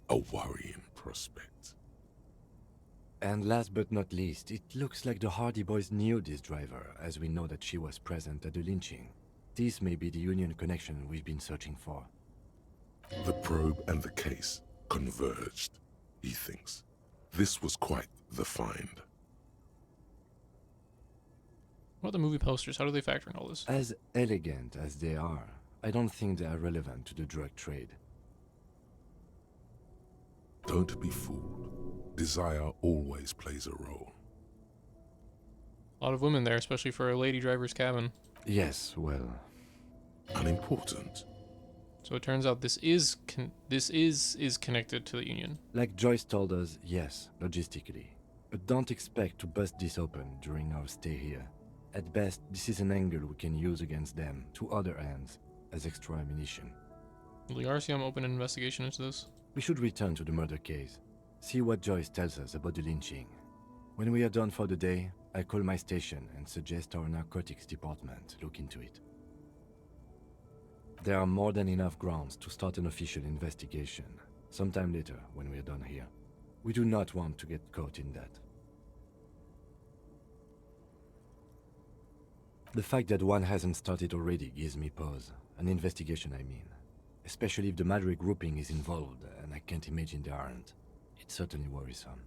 a worrying prospect. And last but not least, it looks like the Hardy Boys knew this driver, as we know that she was present at the lynching. This may be the Union connection we've been searching for. The probe and the case converged, he thinks. This was quite the find. What about the movie posters? How do they factor in all this? As elegant as they are, I don't think they are relevant to the drug trade. Don't be fooled. Desire always plays a role. A lot of women there, especially for a lady driver's cabin. Yes, well... Unimportant. So it turns out this is connected to the Union. Like Joyce told us, yes, logistically. But don't expect to bust this open during our stay here. At best, this is an angle we can use against them, to other ends, as extra ammunition. Will the RCM open an investigation into this? We should return to the murder case. See what Joyce tells us about the lynching. When we are done for the day, I'll call my station and suggest our narcotics department look into it. There are more than enough grounds to start an official investigation, sometime later when we're done here. We do not want to get caught in that. The fact that one hasn't started already gives me pause. An investigation, I mean. Especially if the Madrid grouping is involved, and I can't imagine they aren't. It's certainly worrisome.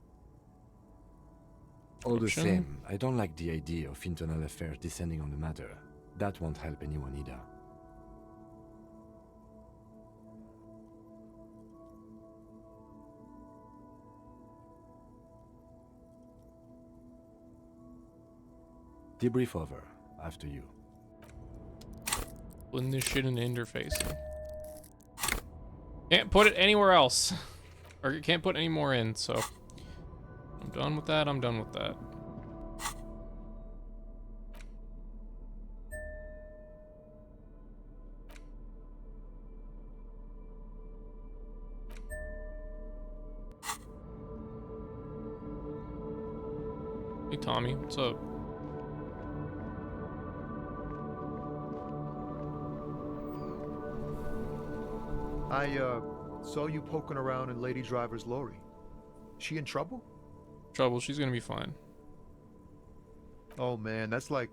All the same, I don't like the idea of internal affairs descending on the matter. That won't help anyone either. Debrief over. After you. Putting this shit in the interface. Can't put it anywhere else. Or you can't put any more in, so... I'm done with that, I'm done with that. Hey Tommy, what's up? I saw you poking around in Lady Driver's lorry. She in trouble? Trouble, she's gonna be fine. Oh man, that's like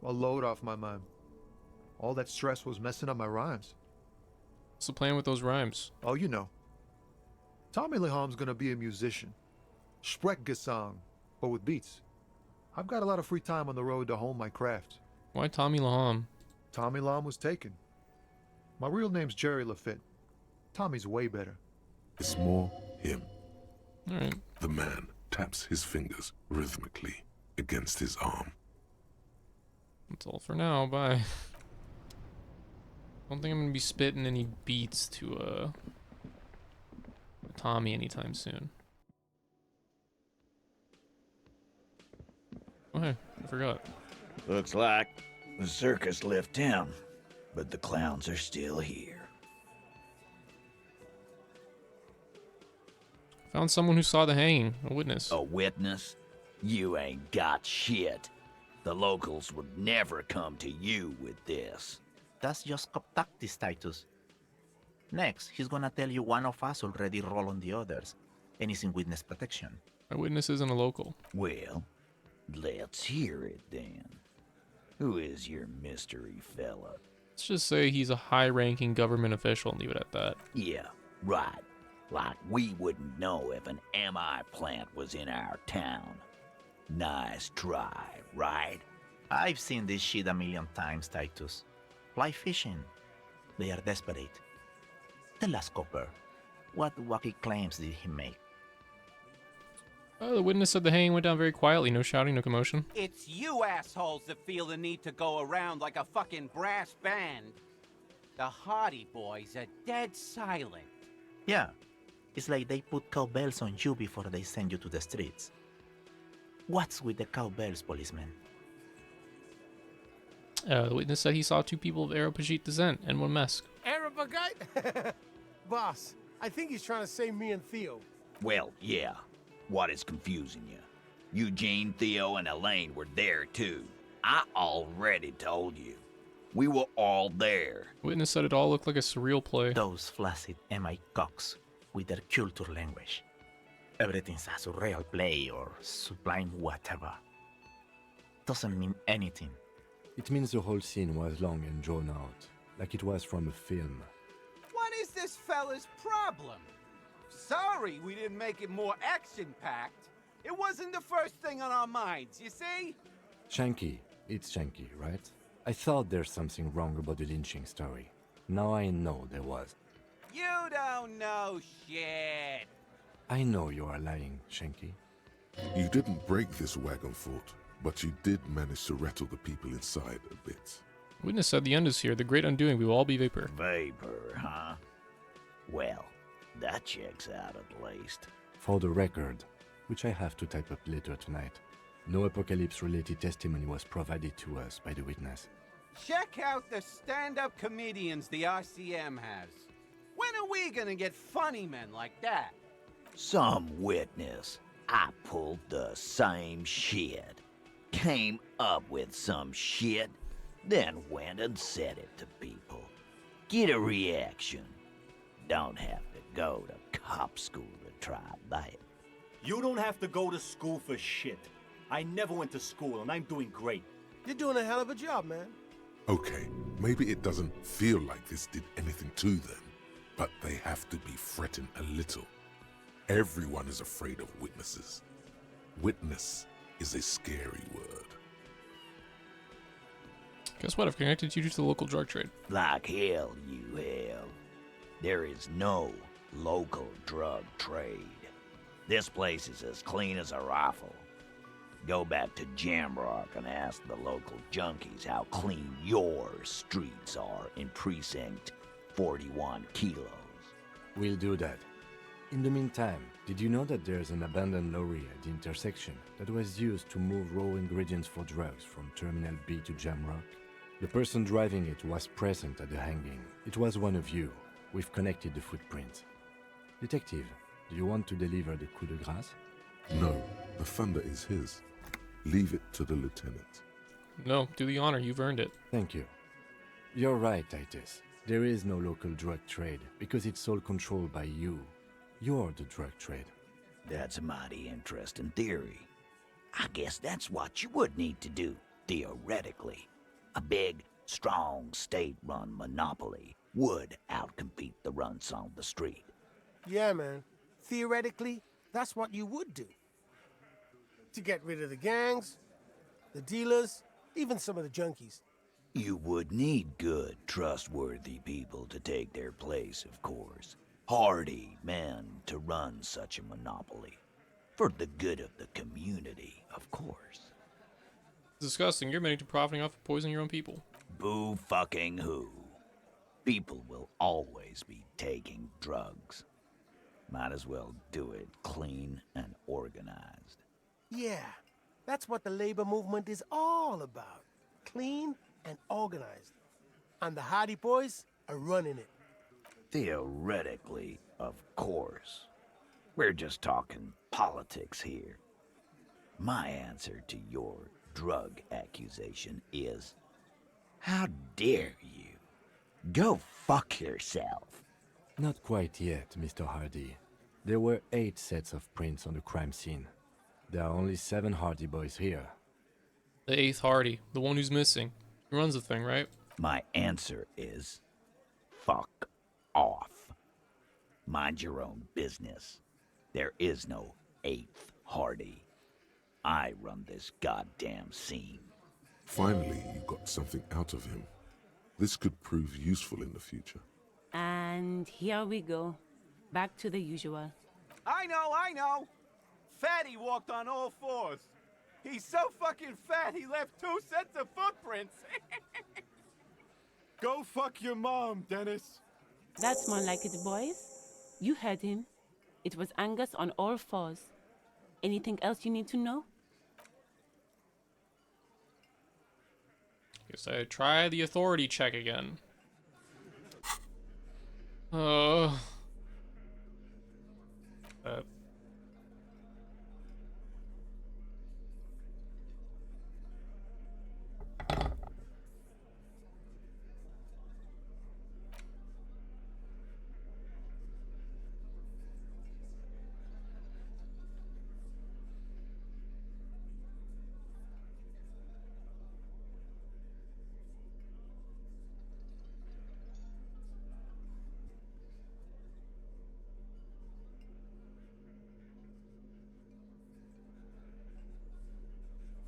a load off my mind. All that stress was messing up my rhymes. What's the plan with those rhymes? Oh, you know. Tommy Laham's gonna be a musician. Sprechgesang, but with beats. I've got a lot of free time on the road to hone my craft. Why Tommy Laham? Tommy Laham was taken. My real name's Jerry Lafitte. Tommy's way better. It's more him. Alright. The man taps his fingers rhythmically against his arm. That's all for now, bye. Don't think I'm gonna be spitting any beats to Tommy anytime soon. Oh hey, I forgot. Looks like the circus left town, but the clowns are still here. Found someone who saw the hanging, a witness. A witness? You ain't got shit. The locals would never come to you with this. That's just contact status. Next, he's gonna tell you one of us already rolled on the others, and is in witness protection. My witness isn't a local. Well, let's hear it then. Who is your mystery fella? Let's just say he's a high-ranking government official and leave it at that. Yeah, right. Like we wouldn't know if an MI plant was in our town. Nice try, right? I've seen this shit a million times, Titus. Fly fishing. They are desperate. Tell us, Copper, what wacky claims did he make? The witness said the hanging went down very quietly. No shouting, no commotion. It's you assholes that feel the need to go around like a fucking brass band. The Hardy Boys are dead silent. Yeah, it's like they put cowbells on you before they send you to the streets. What's with the cowbells, policeman? The witness said he saw 2 people of Aeropagite descent and 1 mask. Arabagite? Boss, I think he's trying to say me and Theo. Well, yeah. What is confusing you? Eugene, Theo, and Elaine were there too. I already told you. We were all there. Witness said it all looked like a surreal play. Those flaccid MI cocks with their culture language. Everything's a surreal play or sublime whatever. Doesn't mean anything. It means the whole scene was long and drawn out, like it was from a film. What is this fella's problem? Sorry we didn't make it more action-packed. It wasn't the first thing on our minds, you see? Shanky. It's Shanky, right? I thought there's something wrong about the lynching story. Now I know there was. You don't know shit. I know you are lying, Shanky. You didn't break this wagon fort, but you did manage to rattle the people inside a bit. Witness said the end is here. The great undoing. We will all be vapor. Vapor, huh? Well, that checks out at least. For the record, which I have to type up later tonight, no apocalypse-related testimony was provided to us by the witness. Check out the stand-up comedians the RCM has. When are we gonna get funny men like that? Some witness. I pulled the same shit. Came up with some shit, then went and said it to people. Get a reaction. Don't have to go to cop school to try that. You don't have to go to school for shit. I never went to school, and I'm doing great. You're doing a hell of a job, man. Okay, maybe it doesn't feel like this did anything to them, but they have to be fretting a little. Everyone is afraid of witnesses. Witness is a scary word. Guess what? I've connected you to the local drug trade. Like hell you have. There is no local drug trade. This place is as clean as a rifle. Go back to Jamrock and ask the local junkies how clean your streets are in Precinct 41 Kilos. We'll do that. In the meantime, did you know that there's an abandoned lorry at the intersection that was used to move raw ingredients for drugs from Terminal B to Jamrock? The person driving it was present at the hanging. It was one of you. We've connected the footprint. Detective, do you want to deliver the coup de grâce? No, the thunder is his. Leave it to the lieutenant. No, do the honor. You've earned it. Thank you. You're right, Titus. There is no local drug trade because it's all controlled by you. You're the drug trade. That's a mighty interesting theory. I guess that's what you would need to do, theoretically. A big, strong, state-run monopoly would outcompete the runts on the street. Yeah, man. Theoretically, that's what you would do. To get rid of the gangs, the dealers, even some of the junkies. You would need good, trustworthy people to take their place, of course. Hardy men to run such a monopoly. For the good of the community, of course. It's disgusting. You're admitting to profiting off of poisoning your own people. Boo fucking who. People will always be taking drugs. Might as well do it clean and organized. Yeah, that's what the labor movement is all about. Clean and organized. And the Hardy Boys are running it. Theoretically, of course. We're just talking politics here. My answer to your drug accusation is, how dare you? Go fuck yourself. Not quite yet, Mr. Hardy. There were 8 sets of prints on the crime scene. There are only 7 Hardy boys here. The 8th Hardy, the one who's missing. He runs the thing, right? My answer is fuck off. Mind your own business. There is no 8th Hardy. I run this goddamn scene. Finally, you got something out of him. This could prove useful in the future. And here we go. Back to the usual. I know. Fatty walked on all 4s. He's so fucking fat, he left 2 sets of footprints. Go fuck your mom, Dennis. That's more like it, boys. You heard him. It was Angus on all 4s. Anything else you need to know? Guess I try the authority check again.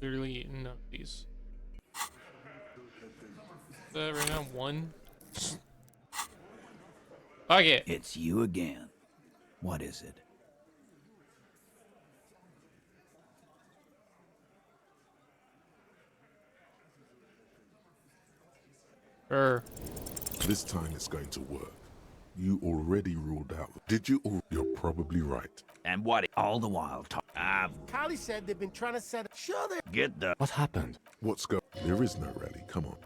Literally none of these. Right now, 1. Okay. It's you again. What is it? This time it's going to work. You already ruled out. Did you? You're probably right. And what? All the while, Carly said they've been trying to set up. Sure, they get the. What happened? What's going? There is no rally. Come on.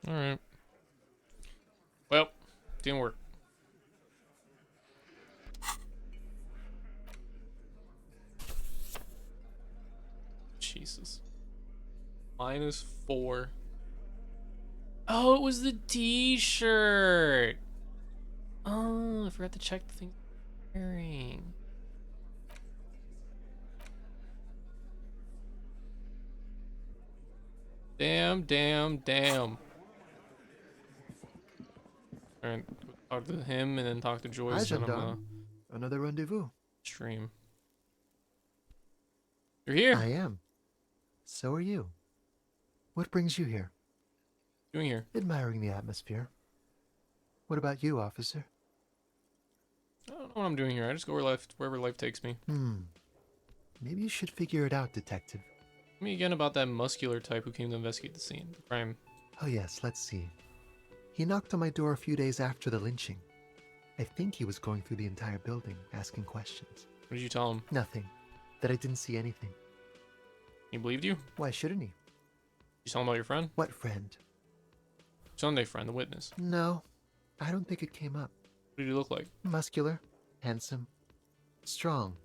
All right. Well, didn't work. Jesus. -4. Oh, it was the t-shirt. Oh, I forgot to check the thing I'm wearing. Damn. Alright, talk to him and then talk to Joyce. Hi, gendarme. Another rendezvous. Stream. You're here. I am. So are you. What brings you here? Doing here? Admiring the atmosphere. What about you, officer? I don't know what I'm doing here. I just go wherever life takes me. Maybe you should figure it out, detective. Tell me again about that muscular type who came to investigate the scene. The crime. Oh yes, let's see. He knocked on my door a few days after the lynching. I think he was going through the entire building, asking questions. What did you tell him? Nothing. That I didn't see anything. He believed you? Why shouldn't he? You tell him about your friend? What friend? Sunday friend, the witness. No, I don't think it came up. What did he look like? Muscular, handsome, strong,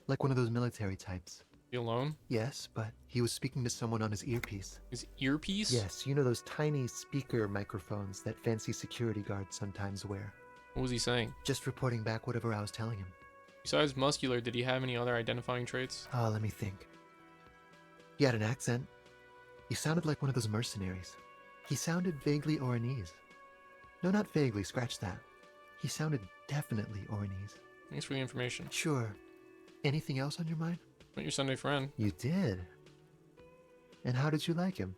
like one of those military types. You alone? Yes, but he was speaking to someone on his earpiece. His earpiece? Yes, you know those tiny speaker microphones that fancy security guards sometimes wear. What was he saying? Just reporting back whatever I was telling him. Besides muscular, did he have any other identifying traits? Oh, let me think. He had an accent. He sounded like one of those mercenaries. He sounded vaguely Oranese. No, not vaguely, scratch that. He sounded definitely Oranese. Thanks for the information. Sure. Anything else on your mind? Met your Sunday friend. You did? And how did you like him?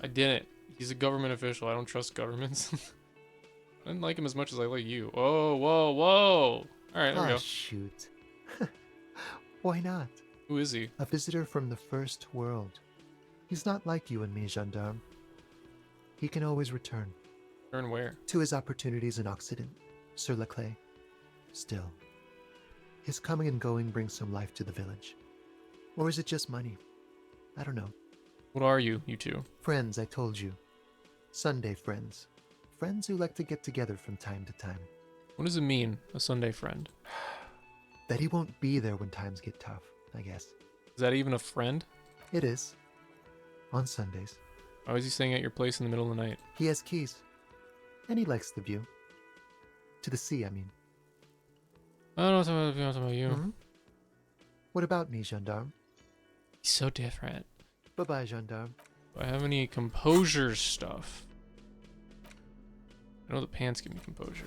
I didn't. He's a government official. I don't trust governments. I didn't like him as much as I like you. Oh, whoa. Alright, there we go. Shoot. Why not? Who is he? A visitor from the first world. He's not like you and me, gendarme. He can always return. Return where? To his opportunities in Occident, sur la clé. Still, his coming and going brings some life to the village. Or is it just money? I don't know. What are you two? Friends, I told you. Sunday friends. Friends who like to get together from time to time. What does it mean, a Sunday friend? That he won't be there when times get tough, I guess. Is that even a friend? It is. On Sundays. Why is he staying at your place in the middle of the night? He has keys. And he likes the view. To the sea, I mean. I don't know about you. Mm-hmm. What about me, gendarme? He's so different. Bye-bye, gendarme. Do I have any composure stuff? I know the pants give me composure.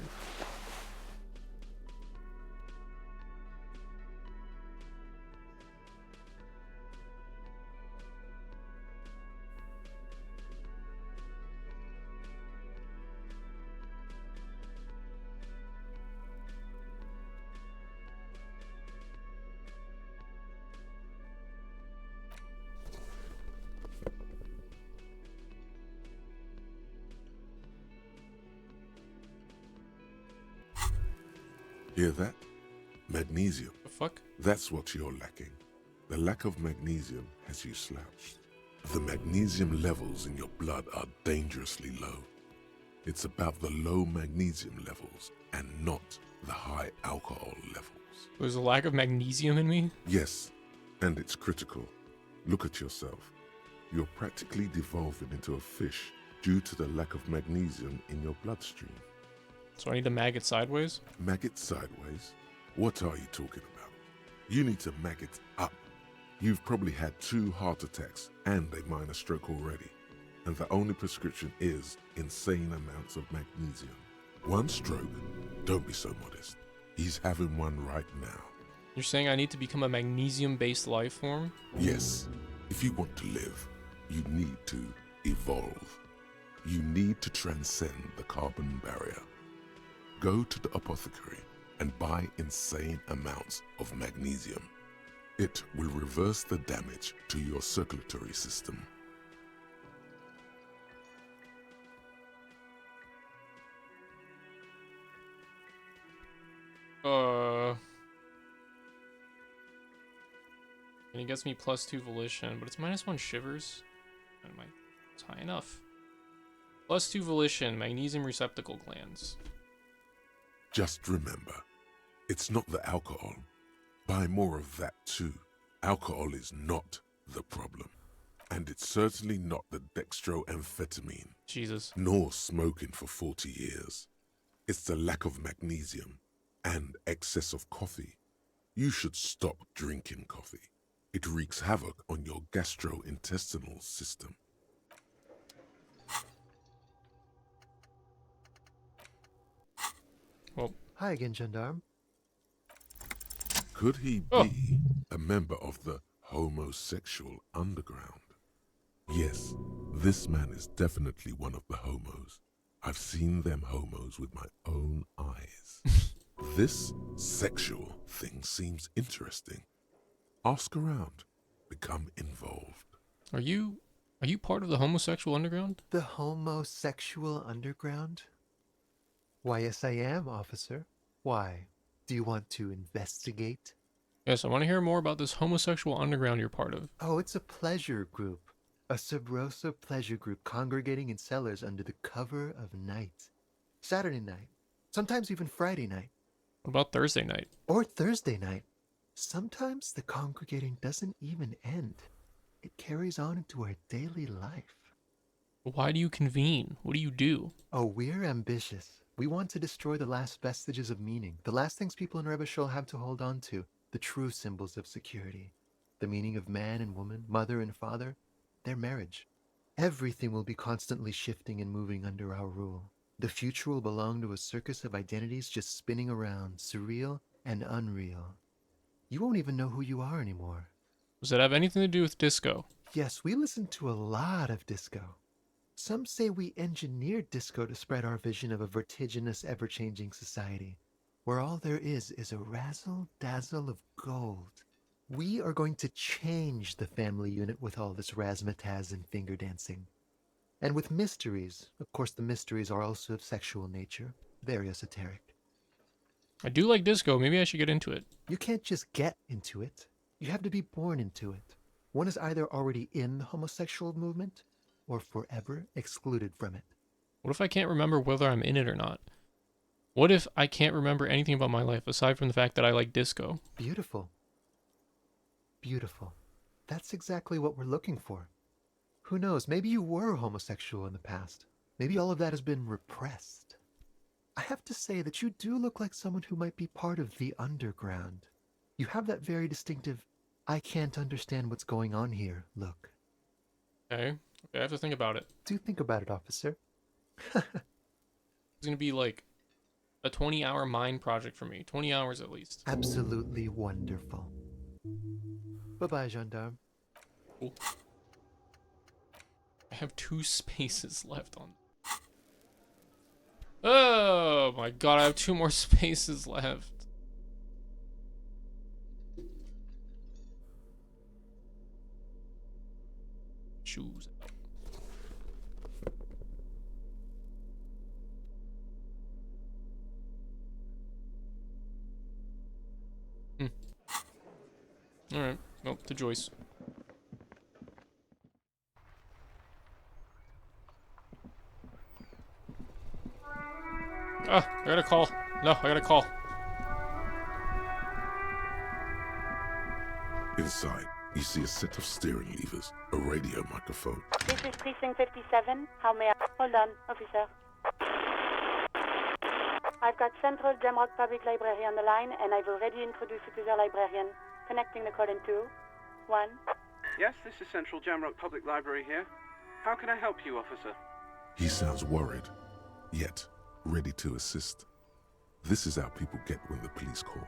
Hear that? Magnesium. The fuck? That's what you're lacking. The lack of magnesium has you slouched. The magnesium levels in your blood are dangerously low. It's about the low magnesium levels and not the high alcohol levels. There's a lack of magnesium in me? Yes, and it's critical. Look at yourself. You're practically devolving into a fish due to the lack of magnesium in your bloodstream. So I need to mag it sideways? Mag it sideways? What are you talking about? You need to mag it up. You've probably had 2 heart attacks and a minor stroke already, and the only prescription is insane amounts of magnesium. 1 stroke? Don't be so modest. He's having one right now. You're saying I need to become a magnesium-based life form? Yes. If you want to live, you need to evolve. You need to transcend the carbon barrier. Go to the apothecary and buy insane amounts of magnesium. It will reverse the damage to your circulatory system. And he gets me +2 volition, but it's -1 shivers. It's high enough. +2 volition, magnesium receptacle glands. Just remember, it's not the alcohol. Buy more of that too. Alcohol is not the problem. And it's certainly not the dextroamphetamine. Jesus. Nor smoking for 40 years. It's the lack of magnesium and excess of coffee. You should stop drinking coffee. It wreaks havoc on your gastrointestinal system. Well, hi again, gendarme. Could he be a member of the homosexual underground? Yes, this man is definitely one of the homos. I've seen them homos with my own eyes. This sexual thing seems interesting. Ask around. Become involved. Are you part of the homosexual underground? The homosexual underground? Why, yes, I am, officer. Why? Do you want to investigate? Yes, I want to hear more about this homosexual underground you're part of. Oh, it's a pleasure group. A sub rosa pleasure group congregating in cellars under the cover of night. Saturday night. Sometimes even Friday night. What about Thursday night? Or Thursday night. Sometimes the congregating doesn't even end. It carries on into our daily life. Why do you convene? What do you do? Oh, we're ambitious. We want to destroy the last vestiges of meaning, the last things people in Rebishol have to hold on to, the true symbols of security. The meaning of man and woman, mother and father, their marriage. Everything will be constantly shifting and moving under our rule. The future will belong to a circus of identities just spinning around, surreal and unreal. You won't even know who you are anymore. Does that have anything to do with disco? Yes, we listen to a lot of disco. Some say we engineered disco to spread our vision of a vertiginous, ever-changing society, where all there is a razzle-dazzle of gold. We are going to change the family unit with all this razzmatazz and finger dancing. And with mysteries. Of course, the mysteries are also of sexual nature, very esoteric. I do like disco. Maybe I should get into it. You can't just get into it. You have to be born into it. One is either already in the homosexual movement or forever excluded from it. What if I can't remember whether I'm in it or not? What if I can't remember anything about my life aside from the fact that I like disco? Beautiful. Beautiful. That's exactly what we're looking for. Who knows, maybe you were homosexual in the past. Maybe all of that has been repressed. I have to say that you do look like someone who might be part of the underground. You have that very distinctive I can't understand what's going on here. Look. Okay, I have to think about it. Do think about it, officer. It's gonna be like a 20-hour mine project for me. 20 hours at least. Absolutely wonderful. Bye-bye, gendarme. Cool. I have 2 spaces left on. Oh my god, I have 2 more spaces left. Shoes out. Alright, well, to Joyce. Ah, I got a call. No, I got a call. Inside, you see a set of steering levers, a radio microphone. This is Precinct 57. How may I... Hold on, officer. I've got Central Jamrock Public Library on the line, and I've already introduced you to their librarian. Connecting the call in 2, 1. Yes, this is Central Jamrock Public Library here. How can I help you, officer? He sounds worried, yet ready to assist. This is how people get when the police call.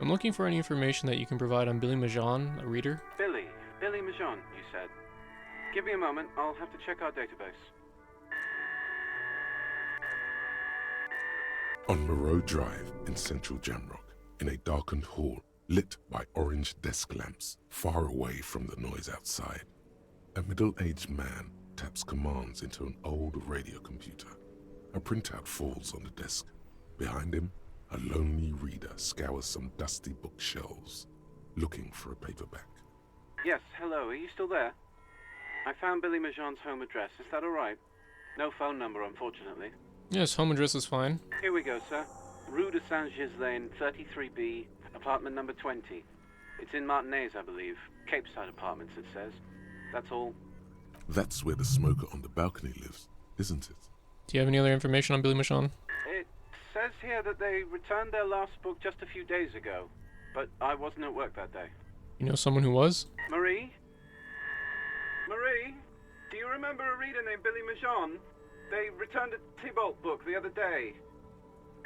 I'm looking for any information that you can provide on Billy Majan, a reader. Billy Majan, you said. Give me a moment, I'll have to check our database. On Moreau Drive in central Jamrock, in a darkened hall lit by orange desk lamps far away from the noise outside, a middle-aged man taps commands into an old radio computer. A printout falls on the desk. Behind him, a lonely reader scours some dusty bookshelves, looking for a paperback. Yes, hello, are you still there? I found Billy Majan's home address, is that alright? No phone number, unfortunately. Yes, home address is fine. Here we go, sir. Rue de Saint-Ghislain, 33B, apartment number 20. It's in Martinez, I believe. Cape Side Apartments, it says. That's all. That's where the smoker on the balcony lives, isn't it? Do you have any other information on Billy Majan? It says here that they returned their last book just a few days ago, but I wasn't at work that day. You know someone who was? Marie? Marie? Do you remember a reader named Billy Majan? They returned a Tybalt book the other day.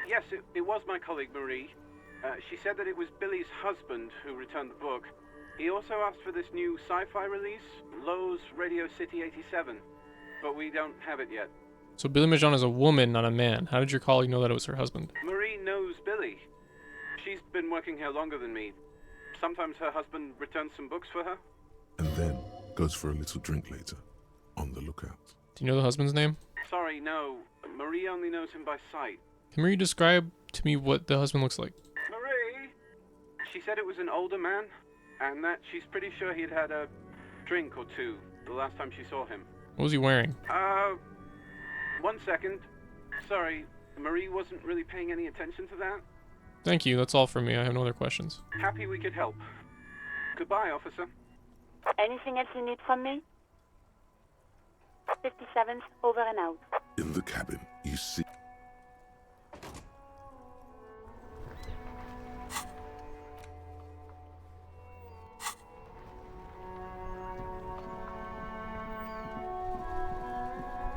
Yes, it was my colleague Marie. She said that it was Billy's husband who returned the book. He also asked for this new sci-fi release, Lowe's Radio City 87, but we don't have it yet. So Billy Majan is a woman, not a man. How did your colleague know that it was her husband? Marie knows Billy. She's been working here longer than me. Sometimes her husband returns some books for her. And then goes for a little drink later, on the lookout. Do you know the husband's name? Sorry, no. Marie only knows him by sight. Can Marie describe to me what the husband looks like? Marie? She said it was an older man, and that she's pretty sure he'd had a drink or two the last time she saw him. What was he wearing? 1 second. Sorry, Marie wasn't really paying any attention to that. Thank you, that's all for me. I have no other questions. Happy we could help. Goodbye, officer. Anything else you need from me? 57th, over and out. In the cabin, you see...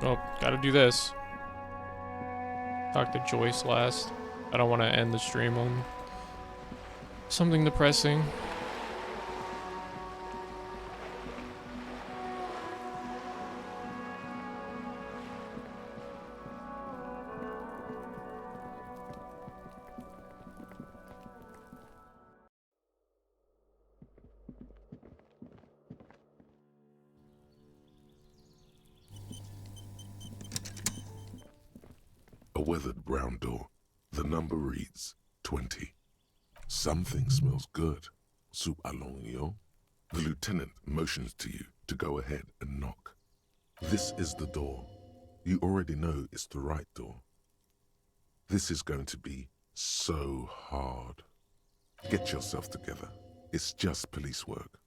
Oh, gotta do this. Talk to Joyce last. I don't want to end the stream on something depressing. A weathered brown door. The number reads 20. Something smells good. Soup allongio. The lieutenant motions to you to go ahead and knock. This is the door. You already know it's the right door. This is going to be so hard. Get yourself together. It's just police work.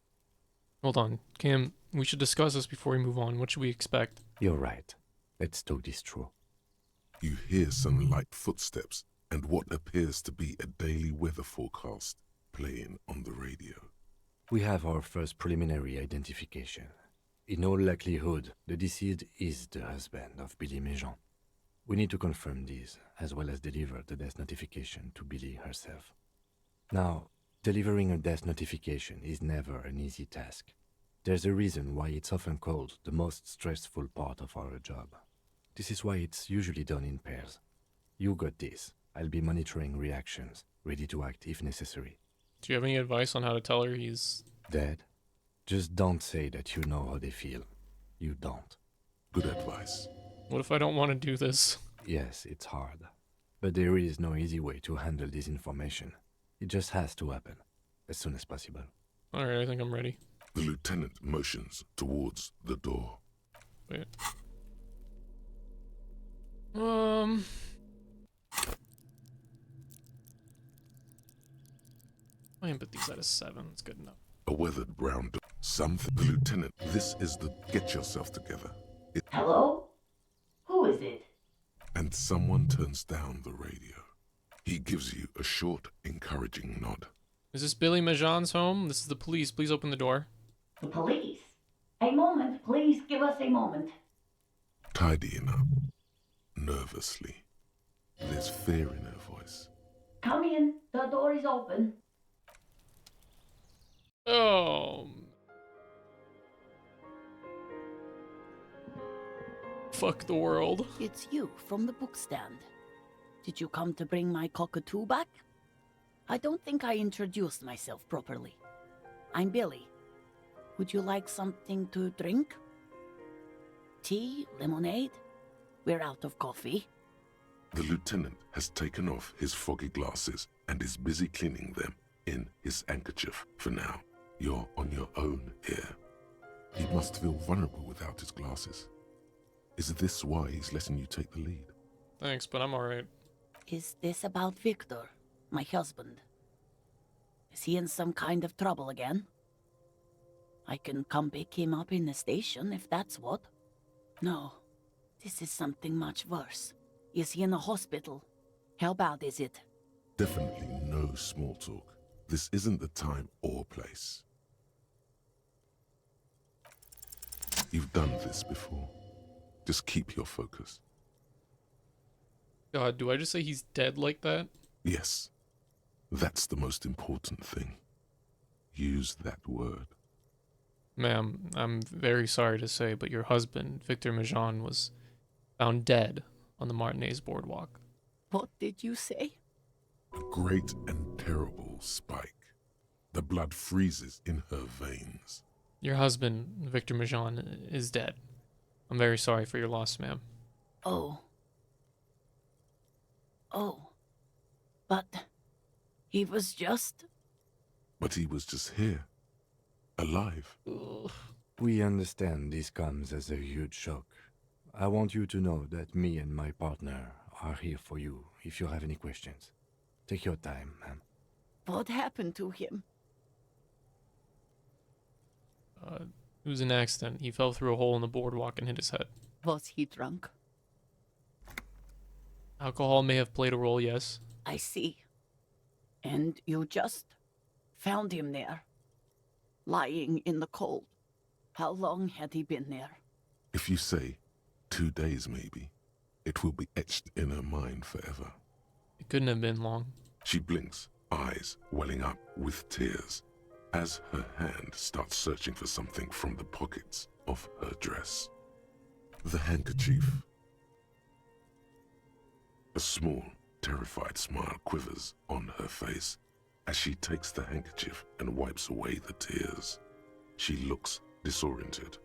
Hold on, Cam, we should discuss this before we move on. What should we expect? You're right. Let's talk this through. You hear some light footsteps and what appears to be a daily weather forecast playing on the radio. We have our first preliminary identification. In all likelihood, the deceased is the husband of Billy Méjean. We need to confirm this, as well as deliver the death notification to Billy herself. Now, delivering a death notification is never an easy task. There's a reason why it's often called the most stressful part of our job. This is why it's usually done in pairs. You got this. I'll be monitoring reactions, ready to act if necessary. Do you have any advice on how to tell her he's dead? Just don't say that you know how they feel. You don't. Good advice. What if I don't want to do this? Yes, it's hard. But there is no easy way to handle this information. It just has to happen, as soon as possible. Alright, I think I'm ready. The lieutenant motions towards the door. Wait. My empathy's at a 7. It's good enough. A weathered brown door. Something. The lieutenant. This is the. Get yourself together. Hello? Who is it? And someone turns down the radio. He gives you a short, encouraging nod. Is this Billy Méjean's home? This is the police. Please open the door. The police? A moment, please give us a moment. Tidying up. Nervously. There's fear in her voice. Come in, the door is open. Oh. Fuck the world. It's you from the bookstand. Did you come to bring my cockatoo back? I don't think I introduced myself properly. I'm Billy. Would you like something to drink? Tea? Lemonade? We're out of coffee. The lieutenant has taken off his foggy glasses and is busy cleaning them in his handkerchief. For now, you're on your own here. He must feel vulnerable without his glasses. Is this why he's letting you take the lead? Thanks, but I'm alright. Is this about Victor, my husband? Is he in some kind of trouble again? I can come pick him up in the station if that's what. No, this is something much worse. Is he in the hospital? How bad is it? Definitely no small talk. This isn't the time or place. You've done this before. Just keep your focus. God, do I just say he's dead like that? Yes. That's the most important thing. Use that word. Ma'am, I'm very sorry to say, but your husband, Victor Méjean, was found dead on the Martinez boardwalk. What did you say? A great and terrible spike. The blood freezes in her veins. Your husband, Victor Méjean, is dead. I'm very sorry for your loss, ma'am. Oh. Oh. But he was just... But he was just here. Alive. Ugh. We understand this comes as a huge shock. I want you to know that me and my partner are here for you if you have any questions. Take your time, ma'am. What happened to him? It was an accident. He fell through a hole in the boardwalk and hit his head. Was he drunk? Alcohol may have played a role, yes. I see. And you just found him there, lying in the cold. How long had he been there? If you say 2 days maybe, it will be etched in her mind forever. It couldn't have been long. She blinks, eyes welling up with tears, as her hand starts searching for something from the pockets of her dress. The handkerchief. A small, terrified smile quivers on her face as she takes the handkerchief and wipes away the tears. She looks disoriented.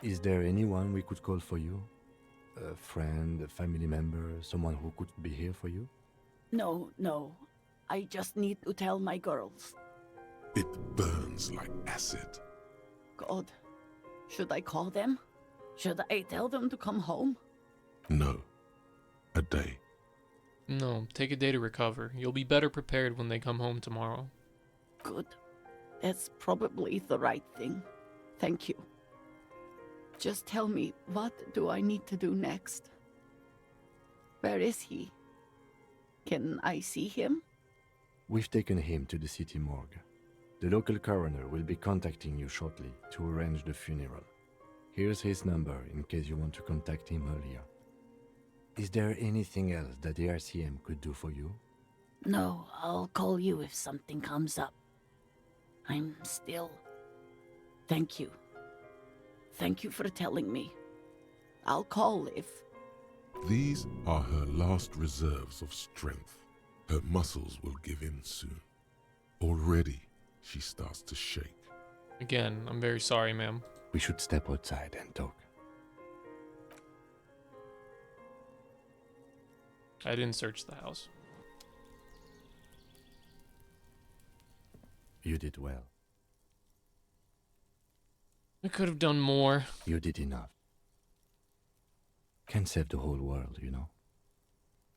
Is there anyone we could call for you? A friend, a family member, someone who could be here for you? No, no. I just need to tell my girls. It burns like acid. God, should I call them? Should I tell them to come home? No. A day. No, take a day to recover. You'll be better prepared when they come home tomorrow. Good. That's probably the right thing. Thank you. Just tell me, what do I need to do next? Where is he? Can I see him? We've taken him to the city morgue. The local coroner will be contacting you shortly to arrange the funeral. Here's his number in case you want to contact him earlier. Is there anything else that the RCM could do for you? No, I'll call you if something comes up. I'm still... Thank you. Thank you for telling me. I'll call if... These are her last reserves of strength. Her muscles will give in soon. Already, she starts to shake. Again, I'm very sorry, ma'am. We should step outside and talk. I didn't search the house. You did well. I could have done more. You did enough. Can't save the whole world, you know.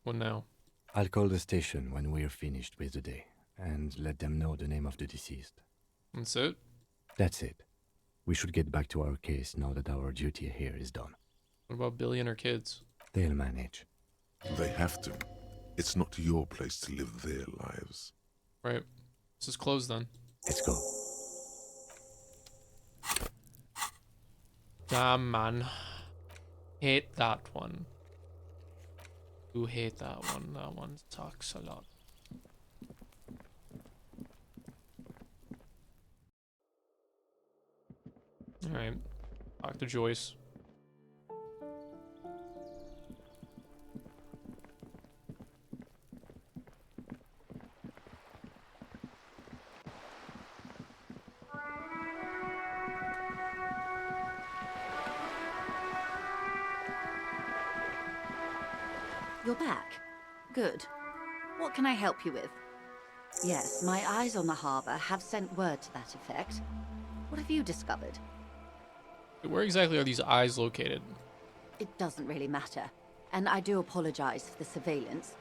What now? I'll call the station when we're finished with the day, and let them know the name of the deceased. That's it? That's it. We should get back to our case now that our duty here is done. What about Billy and her kids? They'll manage. They have to. It's not your place to live their lives. Right. This is closed then. Let's go. Damn, man. Hate that one. You hate that one. That one sucks a lot. Alright. Talk to Joyce. You're back. Good. What can I help you with? Yes, my eyes on the harbor have sent word to that effect. What have you discovered? Where exactly are these eyes located? It doesn't really matter. And I do apologize for the surveillance.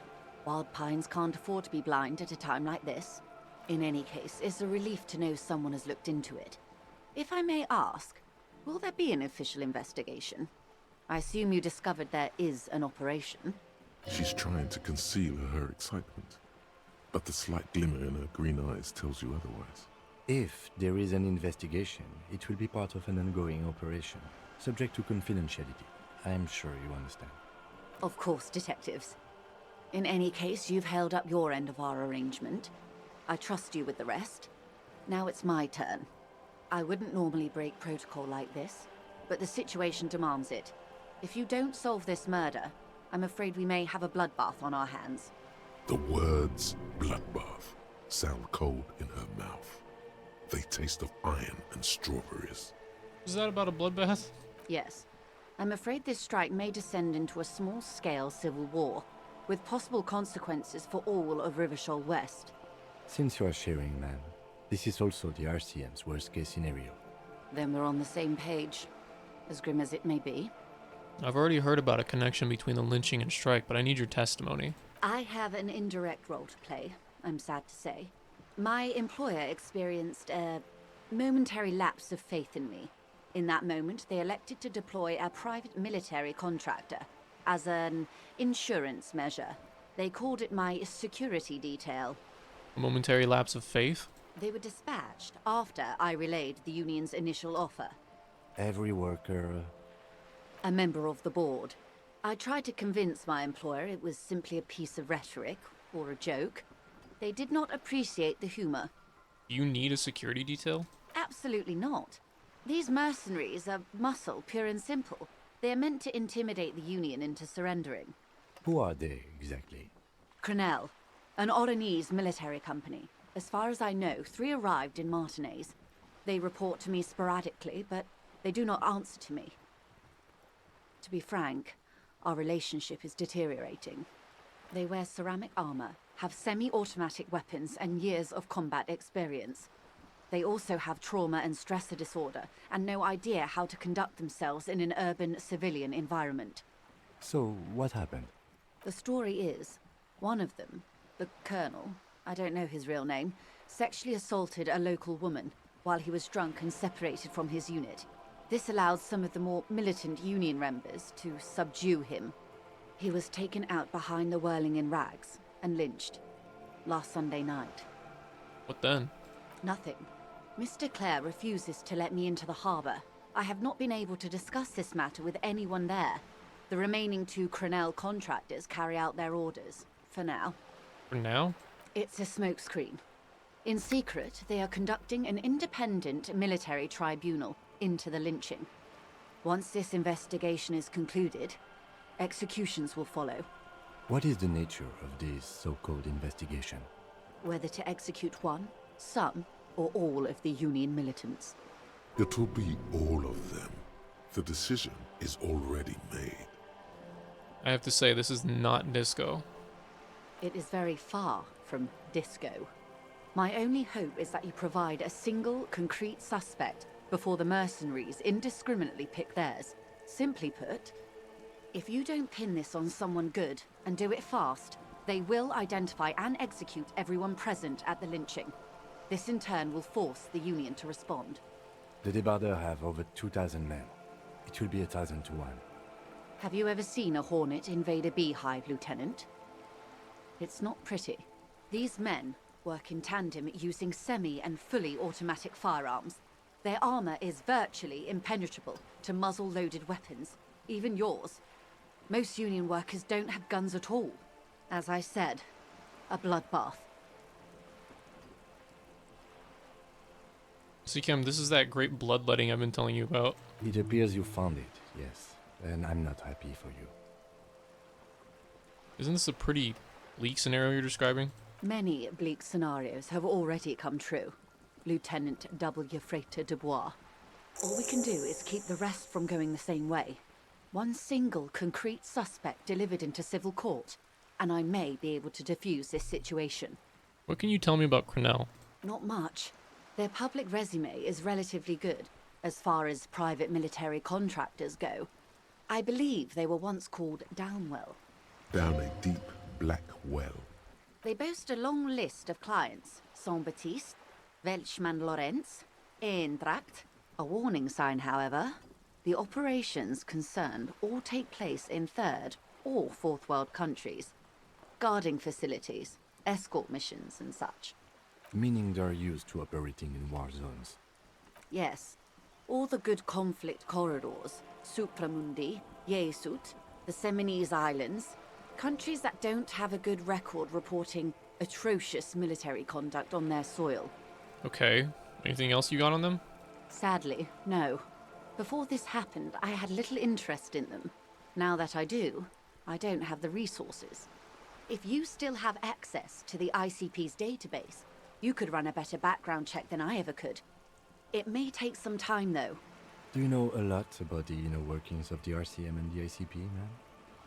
Wild Pines can't afford to be blind at a time like this. In any case, it's a relief to know someone has looked into it. If I may ask, will there be an official investigation? I assume you discovered there is an operation. She's trying to conceal her excitement, but the slight glimmer in her green eyes tells you otherwise. If there is an investigation, it will be part of an ongoing operation, subject to confidentiality. I'm sure you understand. Of course, detectives. In any case, you've held up your end of our arrangement. I trust you with the rest. Now it's my turn. I wouldn't normally break protocol like this, but the situation demands it. If you don't solve this murder, I'm afraid we may have a bloodbath on our hands. The words bloodbath sound cold in her mouth. They taste of iron and strawberries. Is that about a bloodbath? Yes. I'm afraid this strike may descend into a small-scale civil war, with possible consequences for all of Rivershoal West. Since you are sharing, ma'am, this is also the RCM's worst-case scenario. Then we're on the same page, as grim as it may be. I've already heard about a connection between the lynching and strike, but I need your testimony. I have an indirect role to play, I'm sad to say. My employer experienced a momentary lapse of faith in me. In that moment, they elected to deploy a private military contractor as an insurance measure. They called it my security detail. A momentary lapse of faith? They were dispatched after I relayed the union's initial offer. Every worker... A member of the board. I tried to convince my employer it was simply a piece of rhetoric, or a joke. They did not appreciate the humor. You need a security detail? Absolutely not. These mercenaries are muscle, pure and simple. They are meant to intimidate the Union into surrendering. Who are they, exactly? Crenell, an Oranese military company. As far as I know, 3 arrived in Martinez. They report to me sporadically, but they do not answer to me. To be frank, our relationship is deteriorating. They wear ceramic armor, have semi-automatic weapons, and years of combat experience. They also have trauma and stressor disorder, and no idea how to conduct themselves in an urban civilian environment. So, what happened? The story is, one of them, the Colonel, I don't know his real name, sexually assaulted a local woman while he was drunk and separated from his unit. This allowed some of the more militant Union members to subdue him. He was taken out behind the whirling in rags and lynched last Sunday night. What then? Nothing. Mr. Clare refuses to let me into the harbor. I have not been able to discuss this matter with anyone there. The remaining 2 Crenell contractors carry out their orders, for now. For now? It's a smokescreen. In secret, they are conducting an independent military tribunal into the lynching. Once this investigation is concluded, executions will follow. What is the nature of this so-called investigation? Whether to execute one, some, or all of the Union militants. It will be all of them. The decision is already made. I have to say, this is not disco. It is very far from disco. My only hope is that you provide a single, concrete suspect before the mercenaries indiscriminately pick theirs. Simply put, if you don't pin this on someone good and do it fast, they will identify and execute everyone present at the lynching. This in turn will force the Union to respond. The Debardeurs have over 2,000 men. It will be 1,000 to 1. Have you ever seen a Hornet invade a beehive, Lieutenant? It's not pretty. These men work in tandem using semi- and fully automatic firearms. Their armor is virtually impenetrable to muzzle-loaded weapons, even yours. Most Union workers don't have guns at all. As I said, a bloodbath. Seakem, this is that great bloodletting I've been telling you about. It appears you found it, yes. And I'm not happy for you. Isn't this a pretty bleak scenario you're describing? Many bleak scenarios have already come true, Lieutenant W. Frater Dubois. All we can do is keep the rest from going the same way. One single concrete suspect delivered into civil court, and I may be able to defuse this situation. What can you tell me about Crenell? Not much. Their public resume is relatively good, as far as private military contractors go. I believe they were once called Downwell. Down a deep, black well. They boast a long list of clients. Saint-Baptiste, Welchman-Lorenz, Eintracht. A warning sign, however. The operations concerned all take place in third or fourth world countries. Guarding facilities, escort missions and such. Meaning they're used to operating in war zones. Yes. All the good conflict corridors, Supramundi, Yesut, the Seminese Islands, countries that don't have a good record reporting atrocious military conduct on their soil. Okay. Anything else you got on them? Sadly, no. Before this happened, I had little interest in them. Now that I do, I don't have the resources. If you still have access to the ICP's database, you could run a better background check than I ever could. It may take some time, though. Do you know a lot about the inner workings of the RCM and the ICP, ma'am?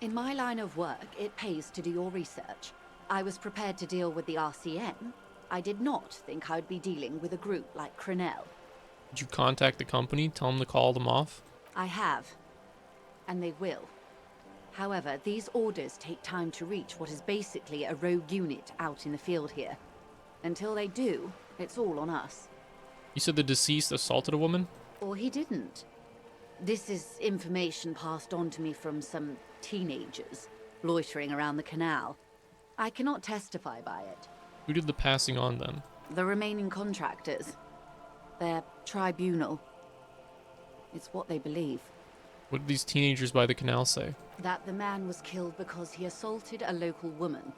In my line of work, it pays to do your research. I was prepared to deal with the RCM. I did not think I'd be dealing with a group like Crenell. Did you contact the company, tell them to call them off? I have. And they will. However, these orders take time to reach what is basically a rogue unit out in the field here. Until they do, it's all on us. You said the deceased assaulted a woman? Or he didn't. This is information passed on to me from some teenagers loitering around the canal. I cannot testify by it. Who did the passing on then? The remaining contractors. Their tribunal. It's what they believe. What did these teenagers by the canal say? That the man was killed because he assaulted a local woman.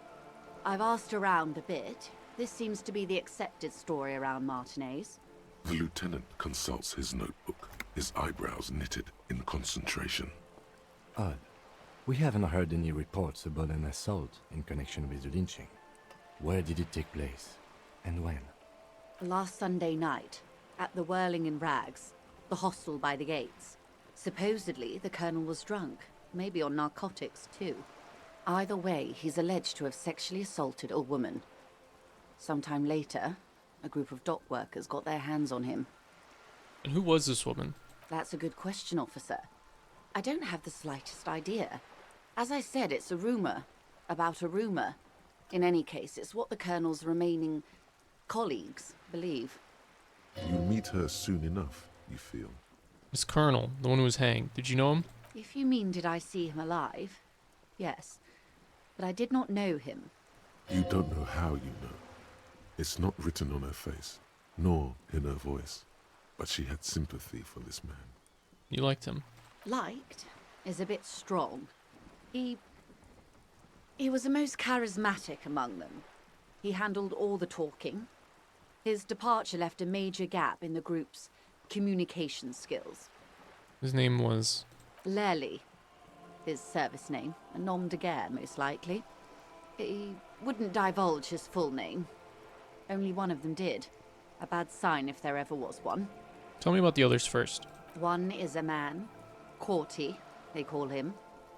I've asked around a bit. This seems to be the accepted story around Martinez. The lieutenant consults his notebook, his eyebrows knitted in concentration. Odd. We haven't heard any reports about an assault in connection with the lynching. Where did it take place? And when? Last Sunday night, at the Whirling in Rags, the hostel by the gates. Supposedly, the colonel was drunk, maybe on narcotics too. Either way, he's alleged to have sexually assaulted a woman. Sometime later, a group of dock workers got their hands on him. And who was this woman? That's a good question, officer. I don't have the slightest idea. As I said, it's a rumor. About a rumor. In any case, it's what the colonel's remaining colleagues believe. You'll meet her soon enough, you feel. This colonel, the one who was hanged, did you know him? If you mean did I see him alive? Yes. But I did not know him. You don't know how you know. It's not written on her face. nor in her voice, but she had sympathy for this man. You liked him. Liked is a bit strong. He was the most charismatic among them. He handled all the talking. His departure left a major gap in the group's communication skills. His name was... Lely, his service name, a nom de guerre, most likely. He wouldn't divulge his full name. Only one of them did. A bad sign if there ever was one. Tell me about the others first. One is a man, Corty, they call him,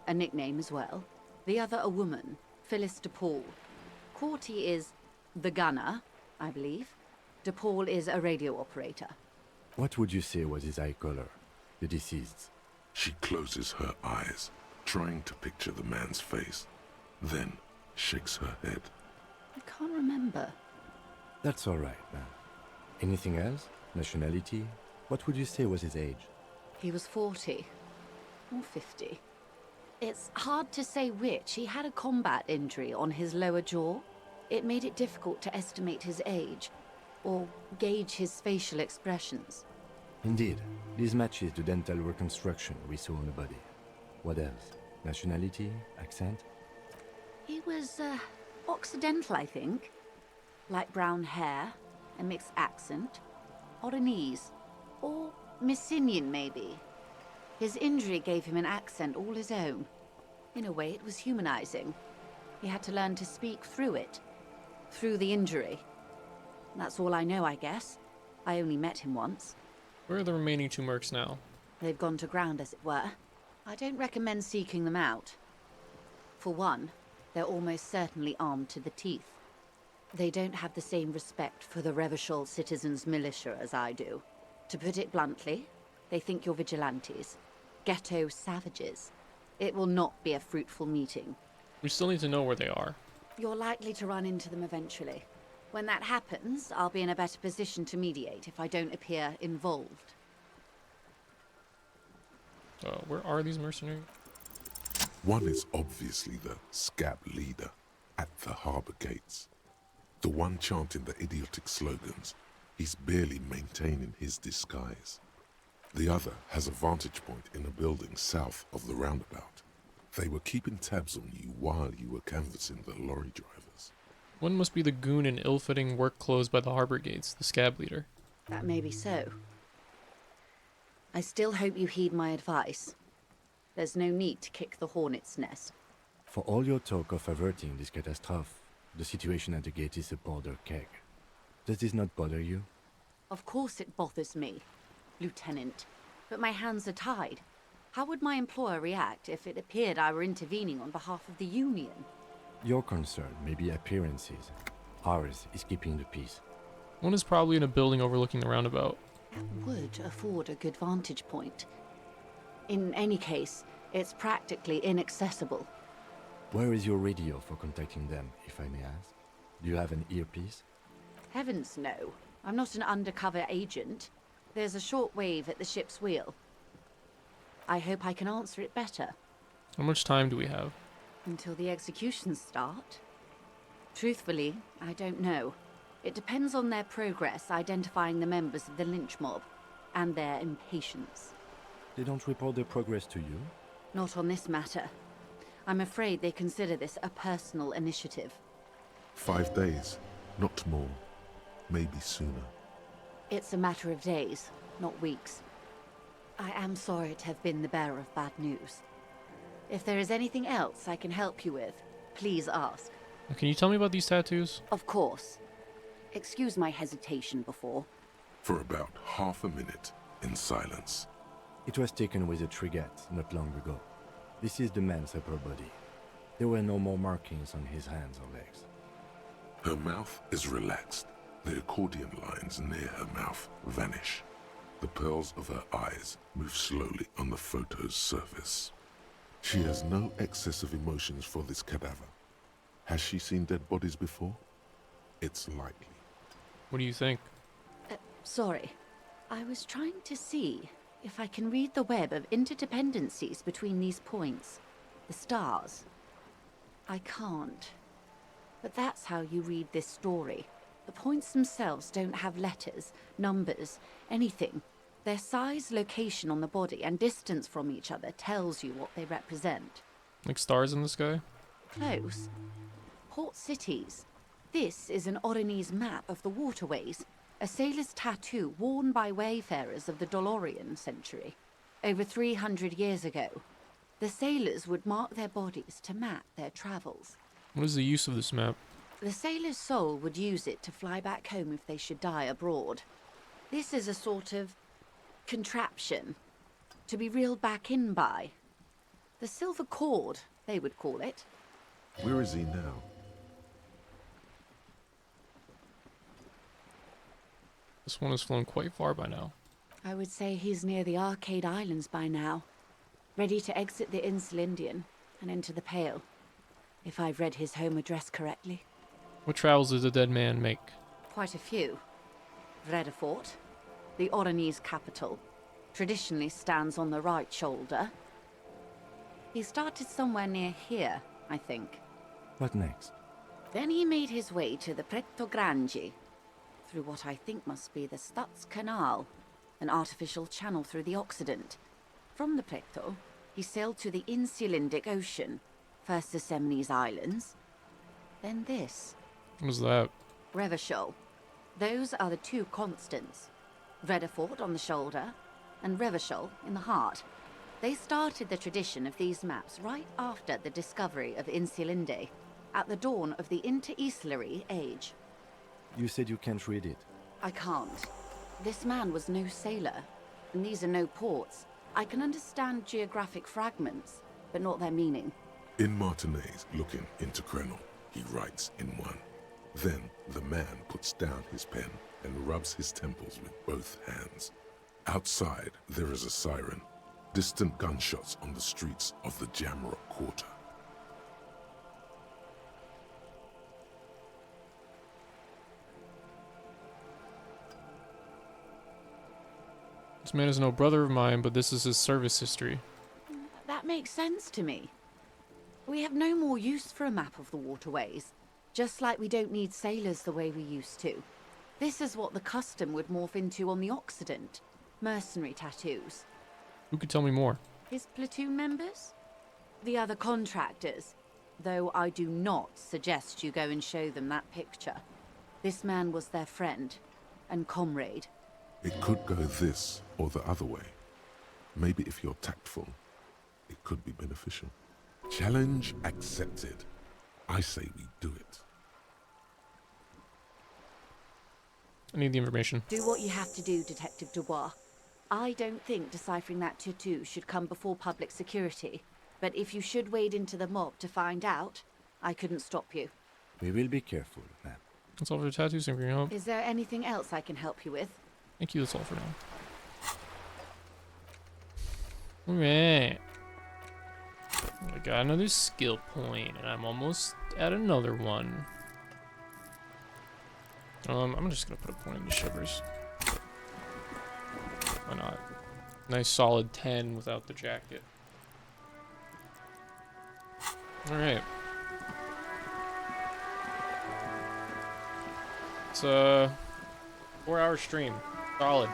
a nickname as well. The other a woman, Phyllis DePaul. Corty is the gunner, I believe. DePaul is a radio operator. What would you say was his eye color, the deceased's? She closes her eyes, trying to picture the man's face, then shakes her head. I can't remember. That's all right, ma'am. Anything else? Nationality? What would you say was his age? He was 40 or 50. It's hard to say which. He had a combat injury on his lower jaw. It made it difficult to estimate his age or gauge his facial expressions. Indeed, this matches the dental reconstruction we saw on the body. What else? Nationality? Accent? He was, Occidental, I think. Light brown hair, a mixed accent, Oranese, or Messinian, maybe. His injury gave him an accent all his own. In a way, it was humanizing. He had to learn to speak through it, through the injury. That's all I know, I guess. I only met him once. Where are the remaining 2 mercs now? They've gone to ground, as it were. I don't recommend seeking them out. For one, they're almost certainly armed to the teeth. They don't have the same respect for the Revachol citizens' militia as I do. To put it bluntly, they think you're vigilantes. Ghetto savages. It will not be a fruitful meeting. We still need to know where they are. You're likely to run into them eventually. When that happens, I'll be in a better position to mediate if I don't appear involved. Where are these mercenaries? One is obviously the scab leader at the harbor gates. The one chanting the idiotic slogans, he's barely maintaining his disguise. The other has a vantage point in a building south of the roundabout. They were keeping tabs on you while you were canvassing the lorry drivers. One must be the goon in ill-fitting work clothes by the harbor gates, the scab leader. That may be so. I still hope you heed my advice. There's no need to kick the hornet's nest. For all your talk of averting this catastrophe, the situation at the gate is a powder keg. Does this not bother you? Of course it bothers me, Lieutenant. But my hands are tied. How would my employer react if it appeared I were intervening on behalf of the Union? Your concern may be appearances. Ours is keeping the peace. One is probably in a building overlooking the roundabout. That would afford a good vantage point. In any case, it's practically inaccessible. Where is your radio for contacting them, if I may ask? Do you have an earpiece? Heavens no. I'm not an undercover agent. There's a short wave at the ship's wheel. I hope I can answer it better. How much time do we have? Until the executions start? Truthfully, I don't know. It depends on their progress identifying the members of the lynch mob, and their impatience. They don't report their progress to you? Not on this matter. I'm afraid they consider this a personal initiative. 5 days, not more. Maybe sooner. It's a matter of days, not weeks. I am sorry to have been the bearer of bad news. If there is anything else I can help you with, please ask. Can you tell me about these tattoos? Of course. Excuse my hesitation before. For about half a minute, in silence. It was taken with a Trigat not long ago. This is the man's upper body. There were no more markings on his hands or legs. Her mouth is relaxed. The accordion lines near her mouth vanish. The pearls of her eyes move slowly on the photo's surface. She has no excess of emotions for this cadaver. Has she seen dead bodies before? It's likely. What do you think? Sorry. I was trying to see if I can read the web of interdependencies between these points. The stars. I can't. But that's how you read this story. The points themselves don't have letters, numbers, anything. Their size, location on the body, and distance from each other tells you what they represent. Like stars in the sky? Close. Port cities. This is an Oronese map of the waterways, a sailor's tattoo worn by wayfarers of the Dolorian century. Over 300 years ago, the sailors would mark their bodies to map their travels. What is the use of this map? The sailor's soul would use it to fly back home if they should die abroad. This is a sort of contraption to be reeled back in by. The silver cord, they would call it. Where is he now? This one has flown quite far by now. I would say he's near the Arcade Islands by now, ready to exit the Insulindian and enter the Pale, if I've read his home address correctly. What travels does the dead man make? Quite a few. Vredefort, the Oronese capital, traditionally stands on the right shoulder. He started somewhere near here, I think. What next? Then he made his way to the Pretto Grande, through what I think must be the Stutz Canal, an artificial channel through the Occident. From the Pretto, he sailed to the Insulindic Ocean, first the Semnese Islands, then this. What was that? Revachol. Those are the two constants. Vredefort on the shoulder, and Revachol in the heart. They started the tradition of these maps right after the discovery of Insulinde, at the dawn of the Inter-Islary Age. You said you can't read it. I can't. This man was no sailor, and these are no ports. I can understand geographic fragments, but not their meaning. In Martinez, looking into Krenel, he writes in one. Then the man puts down his pen and rubs his temples with both hands. Outside, there is a siren. Distant gunshots on the streets of the Jamrock Quarter. This man is no brother of mine, but this is his service history. That makes sense to me. We have no more use for a map of the waterways, just like we don't need sailors the way we used to. This is what the custom would morph into on the Occident. Mercenary tattoos. Who could tell me more? His platoon members? The other contractors. Though I do not suggest you go and show them that picture. This man was their friend and comrade. It could go this or the other way. Maybe if you're tactful, it could be beneficial. Challenge accepted. I say we do it. I need the information. Do what you have to do, Detective Dubois. I don't think deciphering that tattoo should come before public security. But if you should wade into the mob to find out, I couldn't stop you. We will be careful, ma'am. That's all for the tattoos, Angry Hope. Is there anything else I can help you with? Thank you, that's all for now. Alright. I got another skill point, and I'm almost at another one. I'm just gonna put a point in the shivers. Why not? Nice solid 10 without the jacket. Alright. It's a 4-hour stream. Solid.